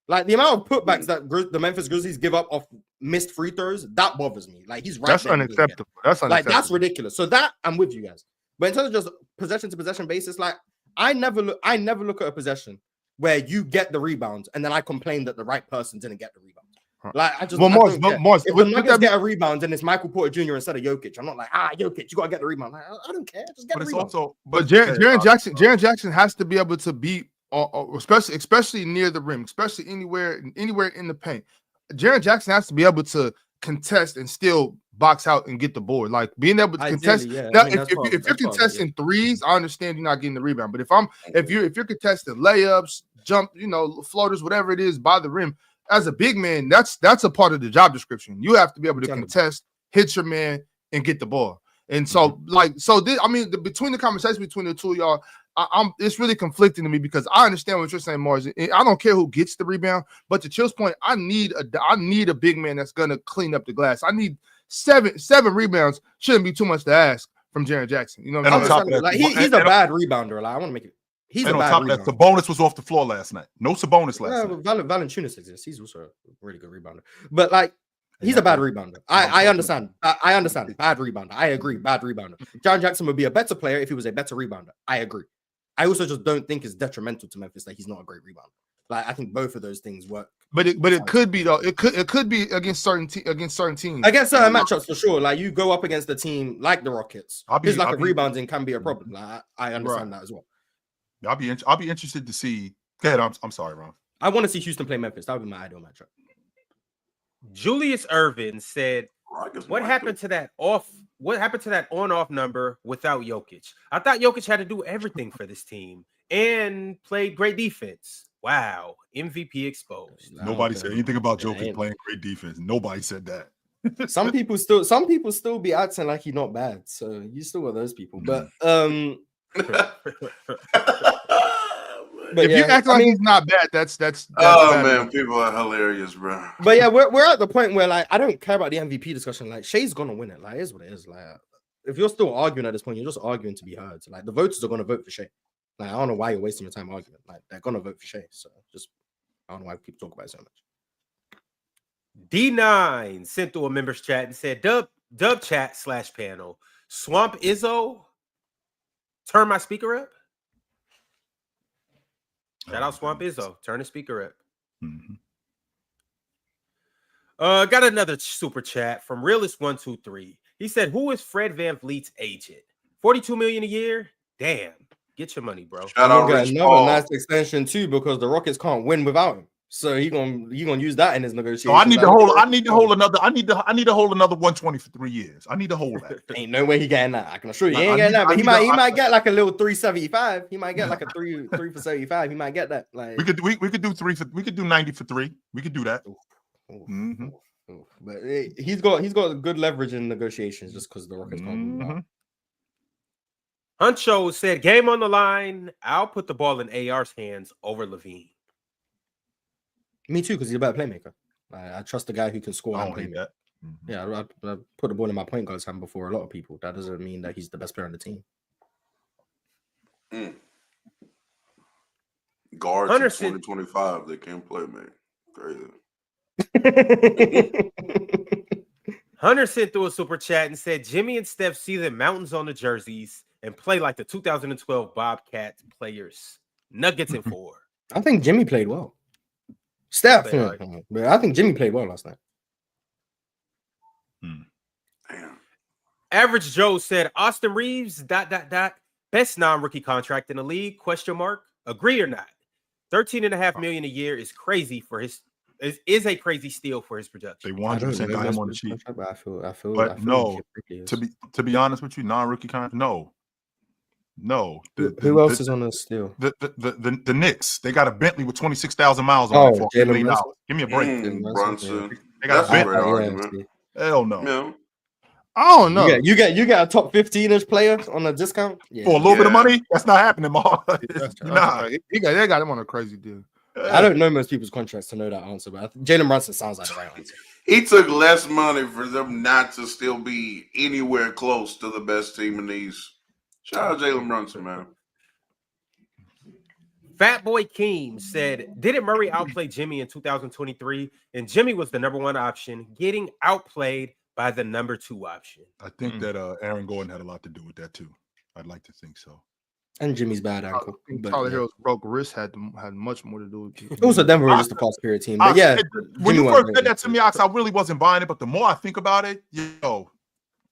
Like the amount of putbacks that the Memphis Grizzlies give up off missed free throws, that bothers me. Like he's right. That's unacceptable. That's ridiculous. So that I'm with you guys. But in terms of just possession to possession basis, like I never look at a possession where you get the rebounds and then I complain that the right person didn't get the rebound. Like I just Mars, if the Nuggets get a rebound and it's Michael Porter Jr. instead of Jokic, I'm not like Jokic, you gotta get the rebound. Like, I don't care, just get the rebound. But Jaren Jackson has to be able to beat, especially near the rim, especially anywhere in the paint. Jaren Jackson has to be able to contest and still box out and get the board. Like being able to contest. Yeah. Now, if you're contesting threes, I understand you're not getting the rebound. But if you're contesting layups, jump, floaters, whatever it is by the rim, as a big man, that's a part of the job description. You have to be able to contest, hit your man, and get the ball. And so, between the conversation between the two of y'all, it's really conflicting to me because I understand what you're saying, Mars. I don't care who gets the rebound, but to Chill's point, I need a big man that's gonna clean up the glass. I need seven rebounds. Shouldn't be too much to ask from Jaren Jackson. You know what I'm saying? Like he's a bad rebounder. Like I want to make it. He's a bad rebounder. Sabonis was off the floor last night. No Sabonis last night. Valanciunas exists. He's also a really good rebounder. But like he's a bad rebounder. I understand. I understand. Bad rebounder. I agree. Bad rebounder. Jaren Jackson would be a better player if he was a better rebounder. I agree. I also just don't think it's detrimental to Memphis that he's not a great rebounder. Like I think both of those things work. But it could be though. It could be against certain teams. Against certain matchups for sure. Like you go up against a team like the Rockets. His lack of rebounding can be a problem. Like I understand that as well. I'll be interested to see. Go ahead. I'm sorry, Ron. I want to see Houston play Memphis. That would be my ideal matchup. Julius Irvin said, "What happened to that on-off number without Jokic? I thought Jokic had to do everything for this team and played great defense. Wow, MVP exposed." Nobody said anything about Jokic playing great defense. Nobody said that. Some people still be acting like he's not bad. So you still got those people, but But if you act like he's not bad, that's bad. Man, people are hilarious, bro. But yeah, we're at the point where like I don't care about the MVP discussion. Like Shea's gonna win it. Like it is what it is. Like if you're still arguing at this point, you're just arguing to be heard. So, like the voters are gonna vote for Shea. Like I don't know why you're wasting your time arguing. Like they're gonna vote for Shea. So just I don't know why people talk about it so much. D9 sent through a members chat and said, Dub chat /panel. Swamp Izzo. Turn my speaker up. Shout out Swamp Izzo. Turn the speaker up. Mm-hmm. Got another super chat from Realist123. He said, "Who is Fred VanVleet's agent? $42 million a year? Damn, get your money, bro." Shout out Rich Paul. Nice extension too because the Rockets can't win without him. So he gonna use that in his negotiation. So I need to hold another 120 for 3 years. I need to hold that. Ain't no way he getting that. I can assure you, he ain't getting that. But he might get like a little 375. He might get like a three for 75. He might get that. Like we could do 90 for 3. We could do that. Mm-hmm. But he's got good leverage in negotiations just because the Rockets can't move out. Huncho said, "Game on the line. I'll put the ball in AR's hands over Levine." Me too, because he's a better playmaker. I trust the guy who can score. I don't hate that. Mm-hmm. Yeah, I put the ball in my point guard's hand before a lot of people. That doesn't mean that he's the best player on the team. Guards in 2025, they can't play, man. Crazy. Hunter sent through a super chat and said, "Jimmy and Steph see the mountains on the jerseys and play like the 2012 Bobcats players. Nuggets in 4." I think Jimmy played well. Steph, but I think Jimmy played well last night. Damn. Average Joe said, "Austin Reaves, ... best non-rookie contract in the league, ? Agree or not? $13.5 million a year is crazy for his is a crazy steal for his production." They 100% got him on the sheet. But I feel but no, to be honest with you, non-rookie contract, no. Who else is on the steal? The Knicks. They got a Bentley with 26,000 miles on it for $1 million. Give me a break. Brunson. They got a Bentley. Argument. Hell no. Yeah. I don't know. You get a top 15-ish player on a discount for a little bit of money. That's not happening, Mark. They got him on a crazy deal. I don't know most people's contracts to know that answer, but Jalen Brunson sounds like the right answer. He took less money for them not to still be anywhere close to the best team in the East. Shout out Jalen Brunson, man. Fat Boy Keem said, "Didn't Murray outplay Jimmy in 2023? And Jimmy was the number 1 option, getting outplayed by the number 2 option." I think that Aaron Gordon had a lot to do with that too. I'd like to think so. And Jimmy's bad ankle. I think Tyler Hero's broke wrist had much more to do with it. Also, Denver was just a pass period team. But yeah, when you first said that to me, Ox, I really wasn't buying it. But the more I think about it,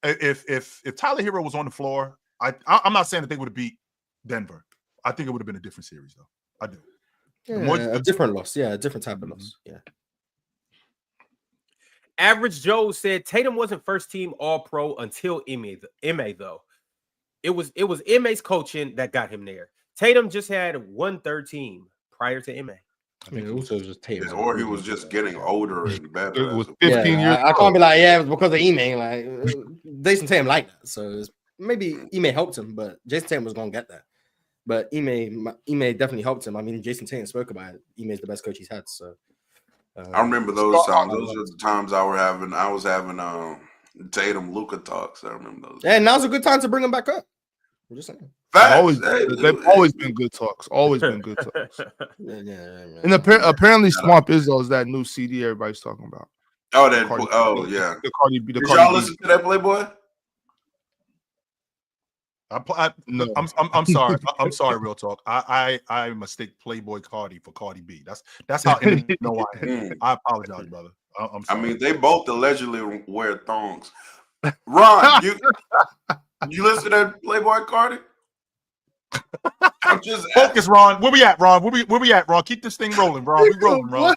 if Tyler Hero was on the floor, I'm not saying that they would have beat Denver. I think it would have been a different series, though. I do. Yeah, a different loss. Yeah, a different type of loss. Yeah. Average Joe said Tatum wasn't first team All Pro until Ime though. It was Ime's coaching that got him there. Tatum just had 1/3 team prior to Ime. I think it also just Tatum. Or he was just getting older and better. It was 15 years. I can't be like, yeah, it was because of Ime. Like Jason Tatum liked that, so maybe Ime helped him, but Jason Tatum was gonna get that. But Ime definitely helped him. I mean, Jason Tatum spoke about it. Ime's the best coach he's had. So I remember those times. Those are the times I was having Tatum Luka talks. I remember those. And now's a good time to bring him back up. I'm just saying. They've always been good talks. Always been good talks. And apparently, Swamp Izzo is that new CD everybody's talking about. Oh, yeah. The Cardi B. Did y'all listen to that, Playboy? No. I'm sorry. I'm sorry. Real talk. I mistake Playboy Cardi for Cardi B. That's how I know I am. I apologize, brother. I'm sorry. I mean, they both allegedly wear thongs. Ron, you listen to Playboy Cardi? I'm just focus, Ron. Where we at, Ron? Where we at, Ron? Keep this thing rolling, Ron. We rolling, Ron.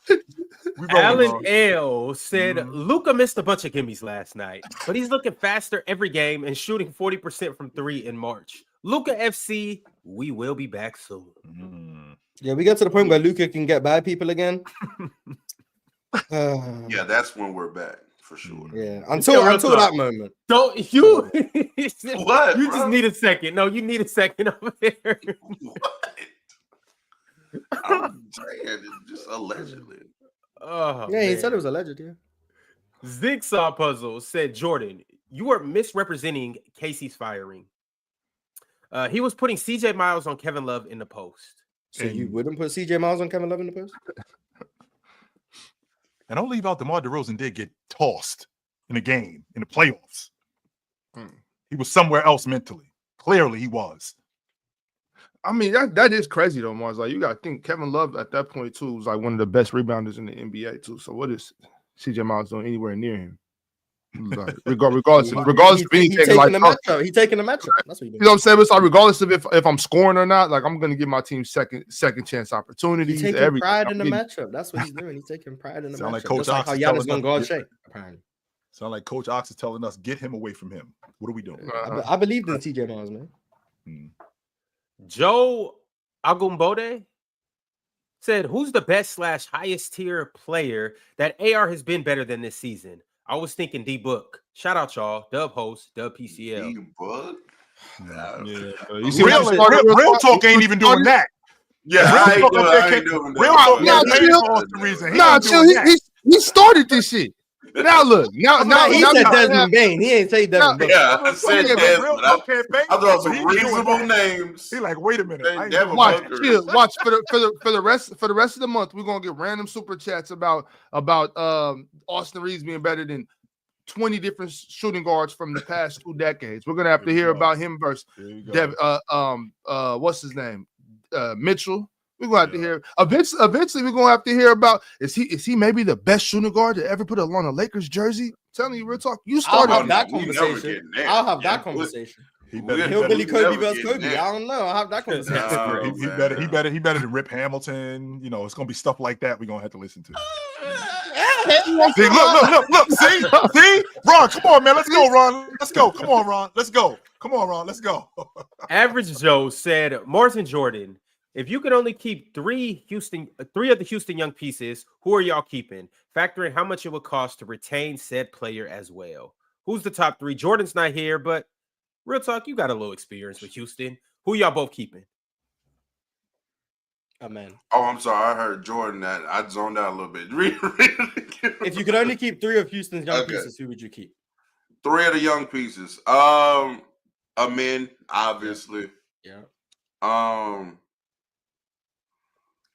Alan L said Luka missed a bunch of gimmies last night, but he's looking faster every game and shooting 40% from 3 in March. Luka FC, we will be back soon. Yeah, we get to the point where Luka can get by people again. Yeah, that's when we're back for sure. Yeah, until that moment. Don't you? What? You just need a second. No, you need a second over there. What? I'm saying, just allegedly. Oh, yeah, he said it was alleged. Yeah. Zigsaw Puzzle said, Jordan, you are misrepresenting Casey's firing. He was putting CJ Miles on Kevin Love in the post. So you wouldn't put CJ Miles on Kevin Love in the post? And don't leave out DeMar DeRozan did get tossed in a game in the playoffs. He was somewhere else mentally. Clearly, he was. I mean, that is crazy though, Mars. Like, you got to think Kevin Love at that point too was like one of the best rebounders in the NBA too. So what is CJ Miles doing anywhere near him? Like, regardless of anything, he's taking the matchup. He's taking the matchup. That's what he doing. You know what I'm saying? It's like regardless of if I'm scoring or not, like I'm gonna give my team second chance opportunities. He's taking pride in the matchup. That's what he's doing. He's taking pride in the matchup. Like Coach Just like how Giannis gonna guard Shea. Apparently. Sound like Coach Ox is telling us, get him away from him. What are we doing? I believed in CJ Miles, man. Joe Agumbode said, who's the best / highest tier player that AR has been better than this season? I was thinking D-Book. Shout out, y'all. Dub host, Dub PCL. D-Book? Real talk ain't even doing that. Yeah, I ain't doing that. Nah, chill. He started this shit. Now look, now he said Desmond Bain. He ain't say Desmond Bain. Yeah, I said Desmond. I thought some reasonable names. He like, wait a minute. Watch for the rest of the month. We're gonna get random super chats about Austin Reaves being better than 20 different shooting guards from the past 2 decades. We're gonna have to hear about him versus what's his name, Mitchell. We're gonna have to hear eventually. We're gonna have to hear about is he maybe the best shooting guard to ever put on a Lakers jersey? I'm telling you, real talk. You started. I'll have that conversation. Hillbilly Kobe versus Kobe. I don't know. I'll have that conversation. He better than Rip Hamilton. You know, it's gonna be stuff like that. We're gonna have to listen to. See, look. See, Ron, come on, man. Let's go, Ron. Let's go. Come on, Ron. Let's go. Come on, Ron. Let's go. Average Joe said, Martin Jordan, if you could only keep three of the Houston young pieces, who are y'all keeping? Factor in how much it would cost to retain said player as well. Who's the top 3? Jordan's not here, but real talk, you got a little experience with Houston. Who y'all both keeping? Oh, man. Oh, I'm sorry. I heard Jordan that I zoned out a little bit. If you could only keep 3 of Houston's young pieces, who would you keep? 3 of the young pieces. Amin, obviously. Yeah.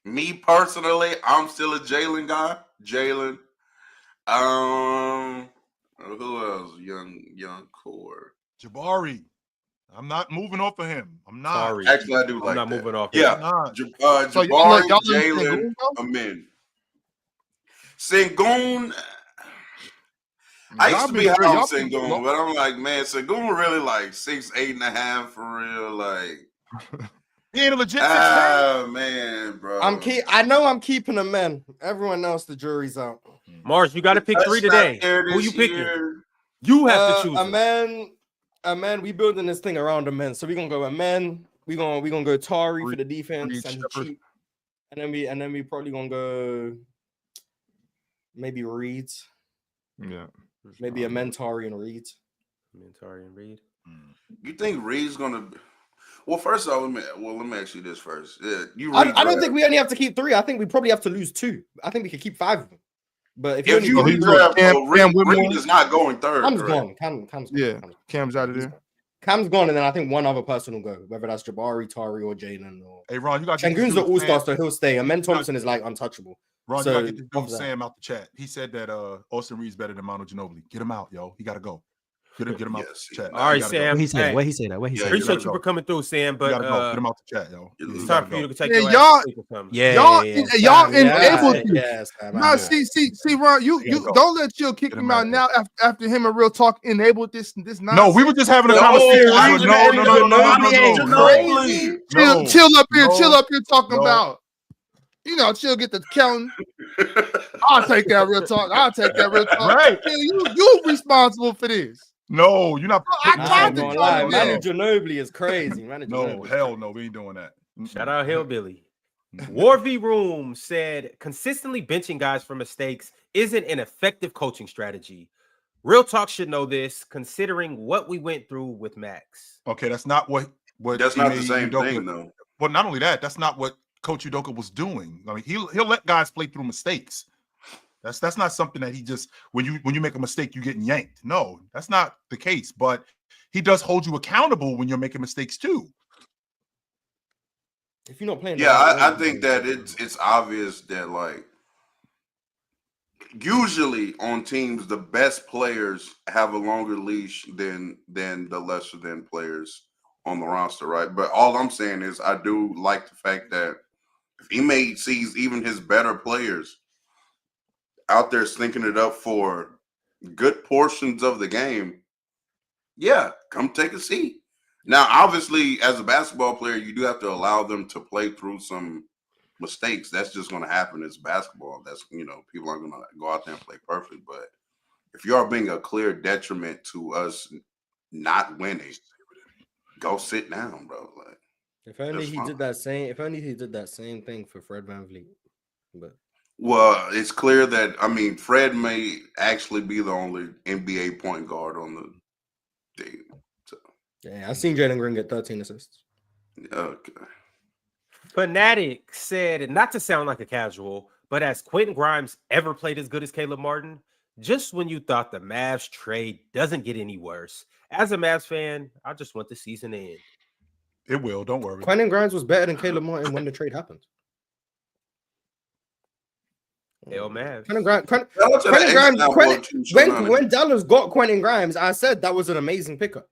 Me personally, I'm still a Jalen guy. Jalen. Who else? Young core. Jabari. I'm not moving off of him. I'm not. Sorry. Actually, I do like I'm not that. moving off. Yeah. So Jabari, y'all Jalen, Amin. Sengun. I used to be high on Sengun, but I'm like, man, Sengun really like 6'8.5" for real. Like, he ain't a legit 6'10". Ah, man, bro. I know I'm keeping a man. Everyone else, the jury's out. Mars, you got to pick 3 today. Who you picking? You have to choose a man. We building this thing around a man, so we gonna go a man. We gonna go Tari for the defense and cheap, and then we probably gonna go maybe Reads. Yeah, maybe a Mentari and Reads. Mentari and Reed. You think Reed's gonna? Well, first off, let me ask you this first. I don't think we only have to keep 3. I think we probably have to lose 2. I think we could keep 5 of them. But if you redraft, Reed is not going 3rd. Cam's gone. Cam's gone. Cam's out of there. Cam's gone, and then I think one other person will go, whether that's Jabari, Tari, or Jalen. Or hey, Ron, you got Shangun's the all-star, so he'll stay. And Men Thompson is like untouchable. Ron, you gotta get this dude Sam out the chat. He said that Austin Reed's better than Manu Ginobili. Get him out, yo. He gotta go. Get him out the chat. All right, Sam. What he said? What he said? Appreciate you for coming through, Sam. But you gotta go. Get him out the chat, yo. It's time for you to take y'all enabled him. Yes, no, see, Ron, you don't let Chill kick him out now after him and Real Talk enabled this nonsense. No, we were just having a conversation. No. Chill up here talking about. Chill get the counting. I'll take that Real Talk. Right. You responsible for this. No, you're not. I'm gonna lie. Manu Ginobili is crazy. No, hell no, we ain't doing that. Shout out Hillbilly. War V Room said consistently benching guys for mistakes isn't an effective coaching strategy. Real Talk should know this, considering what we went through with Max. Okay, that's not what that's not the same thing, though. Well, not only that, that's not what Coach Udoka was doing. I mean, he'll let guys play through mistakes. That's not something that he just when you make a mistake, you're getting yanked. No, that's not the case. But he does hold you accountable when you're making mistakes too. If you're not playing, I think that it's obvious that like usually on teams the best players have a longer leash than the lesser than players on the roster, right? But all I'm saying is I do like the fact that if Ime sees even his better players out there stinking it up for good portions of the game, yeah, come take a seat. Now, obviously, as a basketball player, you do have to allow them to play through some mistakes. That's just going to happen. It's basketball. That's, people aren't going to go out there and play perfect. But if you are being a clear detriment to us not winning, go sit down, bro. Like, if only he did that same thing for Fred VanVleet. But well, it's clear that Fred may actually be the only NBA point guard on the team. So yeah, I've seen Jalen Green get 13 assists. Okay. Fanatic said, not to sound like a casual, but has Quentin Grimes ever played as good as Caleb Martin? Just when you thought the Mavs trade doesn't get any worse. As a Mavs fan, I just want the season to end. It will. Don't worry. Quentin Grimes was better than Caleb Martin when the trade happened. Hell, Mavs. When Dallas got Quentin Grimes, I said that was an amazing pickup.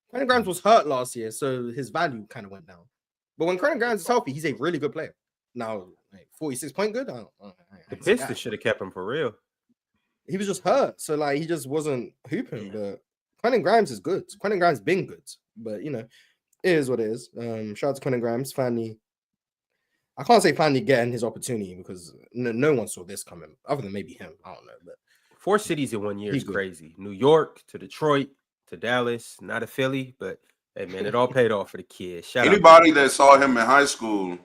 Quentin Grimes was hurt last year, so his value kind of went down. But when Quentin Grimes is healthy, he's a really good player. Now, 46 point good. The Pistons should have kept him for real. He was just hurt, so he just wasn't hooping. But Quentin Grimes is good. Quentin Grimes been good, but it is what it is. Shout out to Quentin Grimes. Finally, I can't say finally getting his opportunity because no one saw this coming, other than maybe him. I don't know. But 4 cities in 1 year is crazy. New York to Detroit to Dallas, not a Philly, but hey man, it all paid off for the kid. Anybody that saw him in high school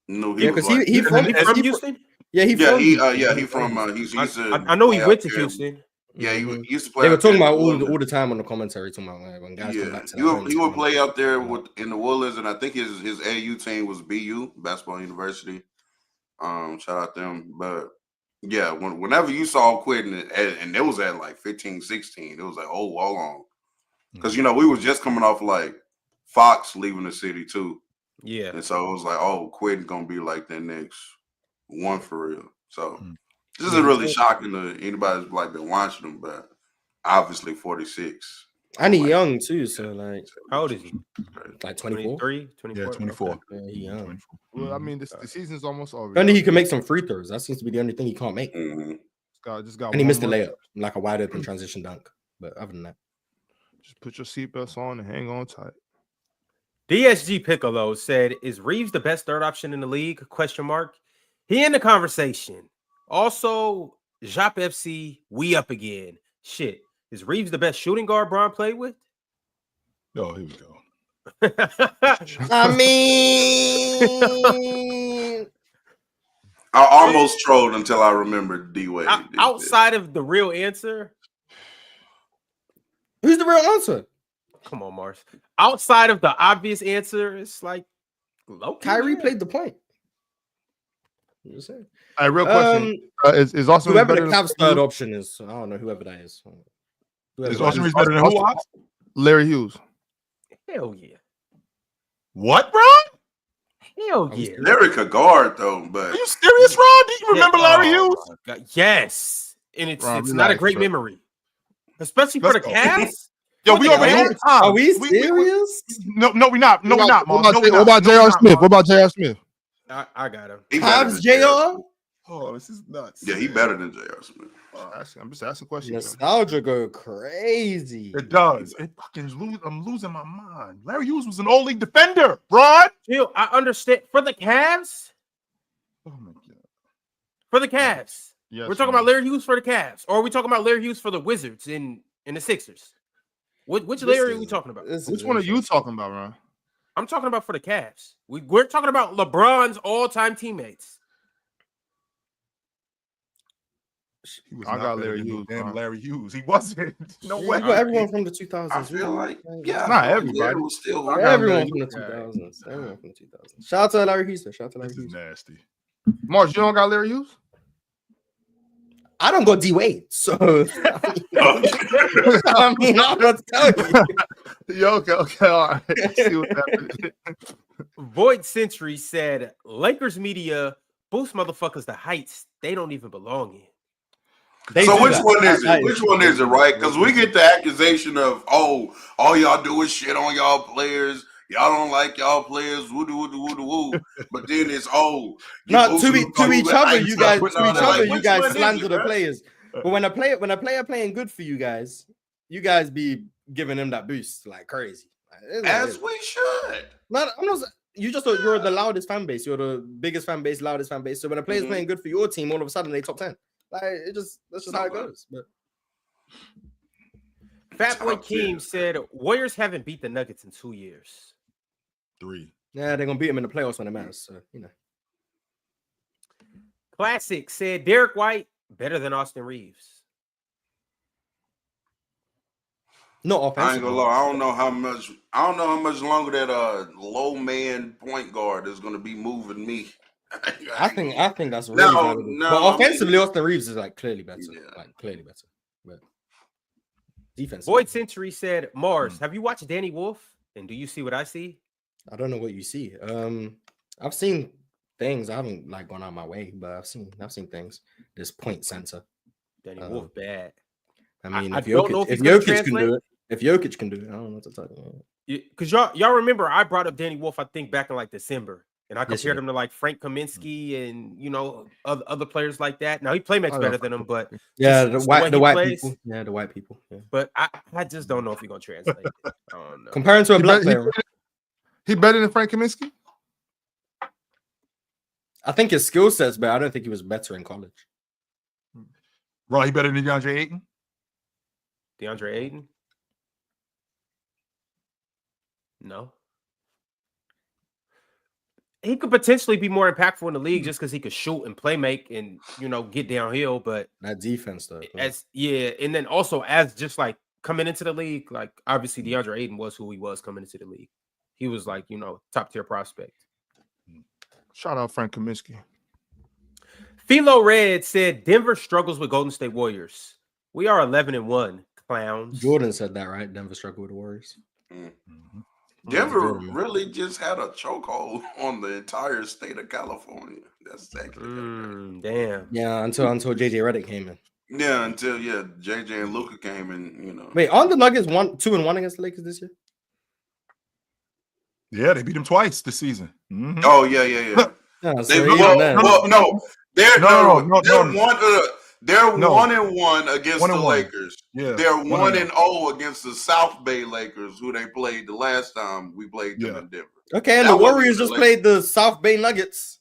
knew he was he from Houston. Yeah, he from. I know he went to Houston. Yeah, he used to play. They were talking about all the time on the commentary, talking about when guys come back to that. He would play out there in the Woodlands, and I think his AU team was BU, Basketball University. Shout out them. But yeah, whenever you saw Quentin, and it was at like 15, 16, it was like, oh, hold on. Because, we was just coming off like Fox leaving the city too. Yeah. And so it was like, oh, Quentin going to be like that next one for real. So this isn't really shocking to anybody who's been watching him, but obviously 46 And he's young too, so like, how old is he? Like 24? 23, 24? Yeah, 24. Okay. Yeah, he's young. 24. Well, I mean, the season's almost over. Only he can make some free throws. That seems to be the only thing he can't make. Just got And he one missed the more. layup, like a wide open transition dunk. But other than that, Just put your seatbelts on and hang on tight. DSG Piccolo said, "Is Reaves the best third option in the league?" Question mark. He in the conversation. Also, Jop FC, we up again. Shit, is Reaves the best shooting guard Bron played with? Oh, here we go. I mean, I almost trolled until I remembered D-Wade. Outside of the real answer, who's the real answer? come on, Mars. Outside of the obvious answer, it's like Kyrie played the point. I'm just saying. All right, real question. Is Austin whoever the better Cavs' third option is? I don't know whoever that is. Is Austin Reaves better than who? Larry Hughes. Hell yeah. What, bro? Hell yeah. Larry could guard though, but Are you serious, Ron? Do you remember Larry Hughes? God. Yes. And it's Ron, not a relax, great bro. memory. Especially for the Let's go. Cavs. Yo, we already over time. Are we serious? No, we're not. No, we're not, Mom. What about J.R. Smith? What about J.R. Smith? I got him. he better Cavs than JR? Oh, this is nuts. Yeah, he better than J.R. Smith. I'm just asking questions. Nostalgia go crazy. It does. I'm losing my mind. Larry Hughes was an all-league defender, Ron. Jill, I understand. For the Cavs? Oh my god. For the Cavs. Yes, We're talking about Larry Hughes for the Cavs. Or are we talking about Larry Hughes for the Wizards in the Sixers? Which Larry are we talking about? Which one are you talking about, Ron? I'm talking about for the Cavs. We're talking about LeBron's all-time teammates. I got Larry Hughes. Damn, Larry Hughes. He wasn't. No You way. got everyone from the 2000s. I feel like, yeah, Not everybody. was still Everyone from the 2000s. Everyone from the 2000s. Shout out to Larry Hughes. Shout out to Larry This is Hughes. nasty. Mars, you don't got Larry Hughes? I don't go D-Wade, so I mean, I'm not telling you. Yeah, okay, all right. See what happens. Void Century said, Lakers media boost motherfuckers to heights they don't even belong in. So which one is it? Which one is it, right? Because we get the accusation of, oh, all y'all do is shit on y'all players. Y'all don't like y'all players. Woo woo woo woo. But then it's No, to each other, you guys Which slander the players. But when a player playing good for you guys be giving him that boost like crazy. As we should. I'm not. You're the loudest fan base. You're the biggest fan base, loudest fan base. So when a player's playing good for your team, all of a sudden they top 10. Like that's just how it goes. But Fatboy Keem said Warriors haven't beat the Nuggets in 2 years. 3. yeah, they're gonna beat him in the playoffs when it matters. So Classic said Derek White better than Austin Reaves. Not I offensive. ain't gonna lie. I don't know how much longer that low man point guard is gonna be moving me. I think that's really valuable. But offensively, Austin Reaves is like clearly better. But defense. Void Century said, Mars, have you watched Danny Wolf? And do you see what I see? I don't know what you see. I've seen things. I haven't like gone out my way, but I've seen things. This point center. Danny Wolf bad. I mean, if Jokic can do it, I don't know what to talk about. Because y'all remember I brought up Danny Wolf, I think back in like December, and I compared him to like Frank Kaminsky and other players like that. Now he makes better than him, but the white people. Yeah. But I just don't know if he's gonna translate. I don't know. Comparing to a black player, he better than Frank Kaminsky. I think his skill set's better. I don't think he was better in college. Ron, he better than DeAndre Ayton? DeAndre Ayton? No. He could potentially be more impactful in the league just because he could shoot and play make and get downhill. But that defense though, and then also as just like coming into the league, like obviously DeAndre Ayton was who he was coming into the league. He was like top tier prospect. Shout out Frank Kaminsky. Philo Red said Denver struggles with Golden State Warriors. We are 11-1, clowns. Jordan said that, right? Denver struggled with the Warriors. Mm-hmm. Denver really just had a chokehold on the entire state of California. That's exactly damn. Yeah, until JJ Redick came in. Yeah, until JJ and Luka came and Wait, aren't the Nuggets 2-1 against the Lakers this year? Yeah, they beat them twice this season. Mm-hmm. Oh yeah. No, They're no. they're No. 1-1 against the 1-1. Lakers. Yeah, They're 1-0 against the South Bay Lakers, who they played the last time we played them in Denver. Okay, and the Warriors just played the South Bay Nuggets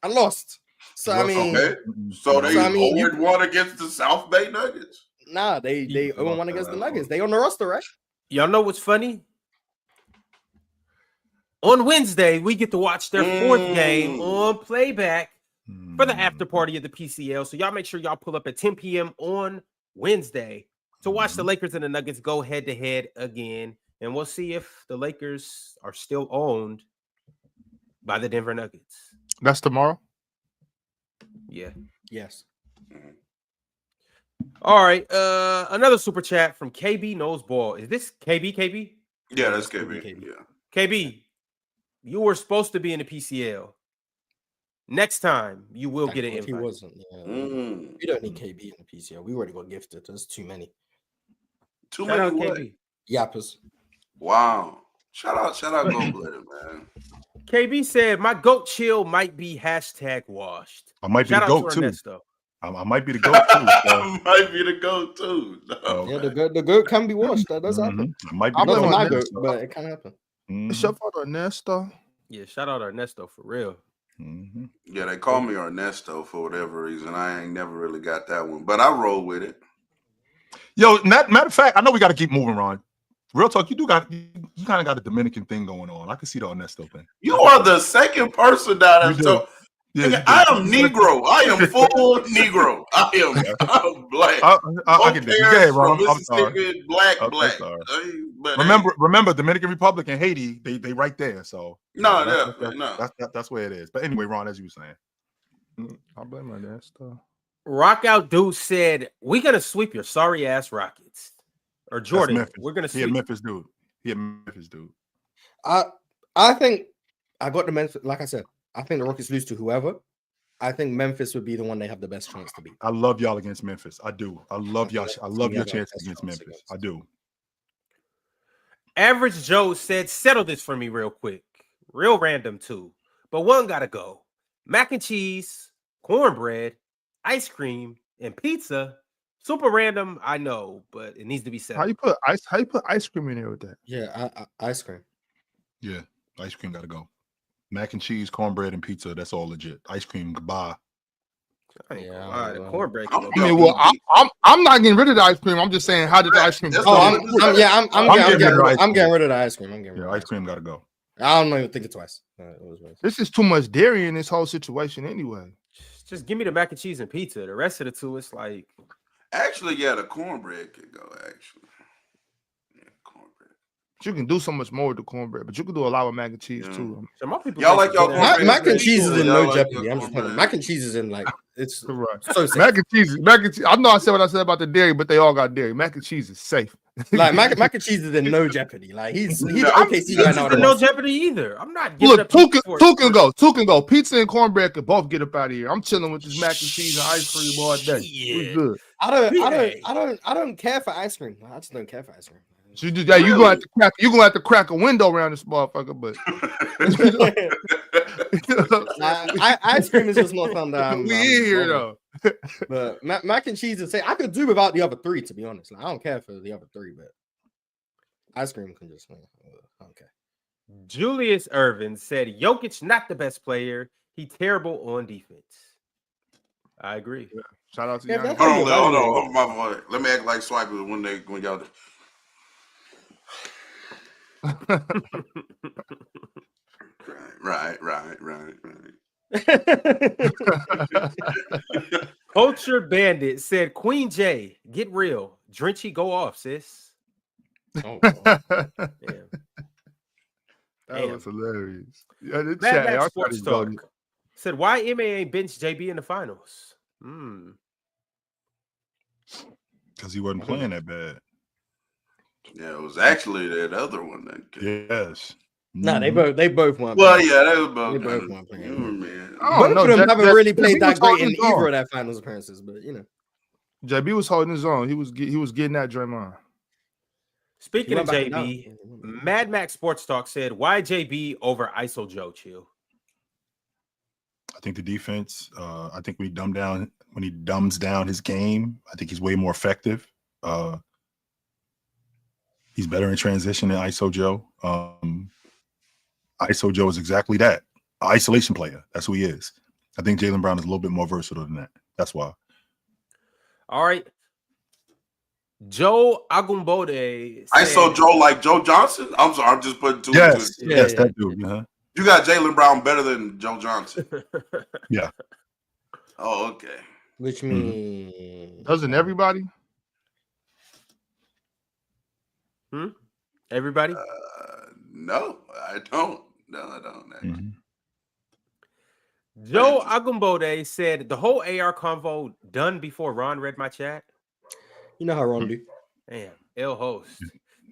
and lost. So I mean, so they 0-1 against the South Bay Nuggets. Nah, they 0-1 against the Nuggets. They on the roster, right? Y'all know what's funny? On Wednesday, we get to watch their fourth game on Playback for the after party of the PCL. So y'all make sure y'all pull up at 10 p.m. on Wednesday to watch the Lakers and the Nuggets go head-to-head again. And we'll see if the Lakers are still owned by the Denver Nuggets. That's tomorrow? Yeah. Yes. All right. Another super chat from KB Knows Ball. Is this KB? Yeah, that's KB. Yeah. KB, you were supposed to be in the PCL. Next time, you will get an invite. He wasn't. Yeah. We don't need KB in the PCL. We already got gifted. There's too many. Too many what? KB. Yappers. Wow. Shout out Go-Blitter, man. KB said, my goat chill might be #washed. I might be the goat too. I might be the goat too. I might be the goat too. No, yeah, the goat can be washed. That does happen. I might be my goat, but it can happen. Shout out Ernesto. Yeah, shout out Ernesto for real. Yeah, they call me Ernesto for whatever reason. I ain't never really got that one, but I roll with it. Yo, matter of fact, I know we got to keep moving, Ron. Real talk, you kind of got a Dominican thing going on. I can see the Ernesto thing. You are the second person that has told. Yeah, I am Negro. I am full Negro. I'm black. I get that. Ron. I'm sorry. Black. Remember, Dominican Republic and Haiti, they right there. So that's where it is. But anyway, Ron, as you were saying, I blame my dad stuff. Rock Out Dude said, "We're gonna sweep your sorry ass Rockets." Or Jordan, we're gonna sweep. He a Memphis dude. I think I got the Memphis. Like I said, I think the Rockets lose to whoever. I think Memphis would be the one they have the best chance to beat. I love y'all against Memphis. I do. I love y'all. I love your chances against Memphis. I do. Average Joe said, "Settle this for me real quick. Real random too, but one gotta go. Mac and cheese, cornbread, ice cream, and pizza. Super random, I know, but it needs to be settled." How you put ice cream in there with that? Yeah, ice cream. Yeah, ice cream gotta go. Mac and cheese, cornbread, and pizza. That's all legit. Ice cream, goodbye. Yeah, the cornbread. I'm not getting rid of the ice cream. I'm just saying, how did the ice cream go? I'm getting rid of the ice cream. Ice cream gotta go. I don't even think it twice. This is too much dairy in this whole situation anyway. Just give me the mac and cheese and pizza. The rest of the two, it's like. Actually, yeah, the cornbread could go. Actually, yeah, cornbread. You can do so much more with the cornbread, but you can do a lot with mac and cheese too. So my people y'all like y'all cornbread? Mac and cheese is in no jeopardy. I'm just telling. Mac and cheese is in like it's right. So safe. Mac and cheese. I know I said what I said about the dairy, but they all got dairy. Mac and cheese is safe. Like mac and cheese is in no jeopardy. Like he's OKC right now. No jeopardy either. I'm not giving up. Two can go. Pizza and cornbread can both get up out of here. I'm chilling with this mac and cheese and ice cream all day. We good. I don't care for ice cream. I just don't care for ice cream. So you gonna have to crack a window around this motherfucker, but ice cream is just not something that we in here though. But mac and cheese and say I could do without the other three, to be honest. Like, I don't care for the other three, but ice cream can just I don't care. Julius Irvin said Jokic not the best player. He terrible on defense. I agree. Yeah. Shout out to you. Hold on, my boy. Let me act like swipers when y'all. Right. Culture Bandit said Queen J, get real. Drenchy, go off, sis. Oh, that was hilarious. Yeah, the chat, Sports Talk said, why Ime ain't bench JB in the finals? Because he wasn't playing that bad. Yeah, it was actually that other one that. Yes. Nah, they both weren't. Well, yeah, they both weren't playing. Man. Both of them haven't really played that great in either of their finals appearances, but you know. JB was holding his own. He was getting that Draymond. Speaking of JB, Mad Max Sports Talk said, "Why JB over ISO Joe?" Chill. I think the defense. I think when he dumbs down his game, I think he's way more effective. He's better in transition than ISO Joe. ISO Joe is exactly that, an isolation player. That's who he is. I think Jaylen Brown is a little bit more versatile than that. That's why. All right. Joe Agumbode. ISO Joe like Joe Johnson? I'm sorry, I'm just putting two. Yes, that dude. Uh-huh. You got Jaylen Brown better than Joe Johnson. Yeah. Oh, okay. Which means doesn't everybody? Everybody? No, I don't. No, I don't. Mm-hmm. Joe Agumbode said the whole AR convo done before Ron read my chat. You know how Ron do. Damn, ill host.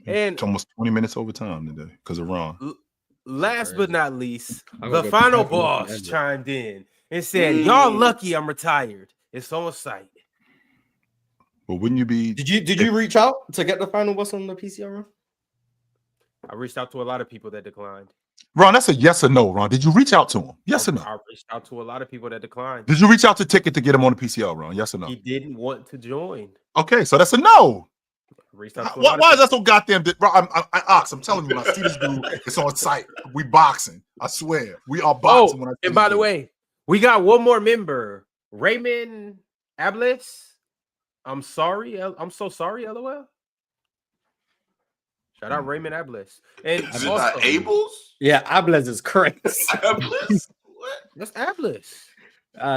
And it's almost 20 minutes over time today because of Ron. Last but not least, the final boss chimed in and said, "Y'all lucky I'm retired. It's on site." Well, wouldn't you be? Did you reach out to get the final boss on the PCL run? I reached out to a lot of people that declined. Ron, that's a yes or no, Ron. Did you reach out to him? Yes or no? I reached out to a lot of people that declined. Did you reach out to Ticket to get him on the PCL, Ron? Yes or no? He didn't want to join. Okay, so that's a no. Reached out to why is that so goddamn? I'm telling you, when I see this dude, it's on site. We boxing. I swear, we are boxing. Oh, and by the way, we got one more member, Raymond Ables. I'm sorry. I'm so sorry. LOL. Shout out Raymond Ables. And is it not Ables? Yeah, Ables is correct. Ables? What? That's Ables.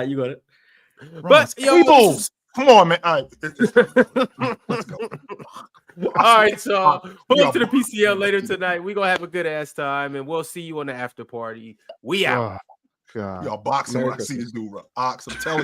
You got it. But Ables. Come on, man. All right. Let's go. All right, so pull up to the PCL later tonight. We're going to have a good ass time, and we'll see you on the after party. We out. God. Y'all boxing when I see this dude. Ox, I'm telling you.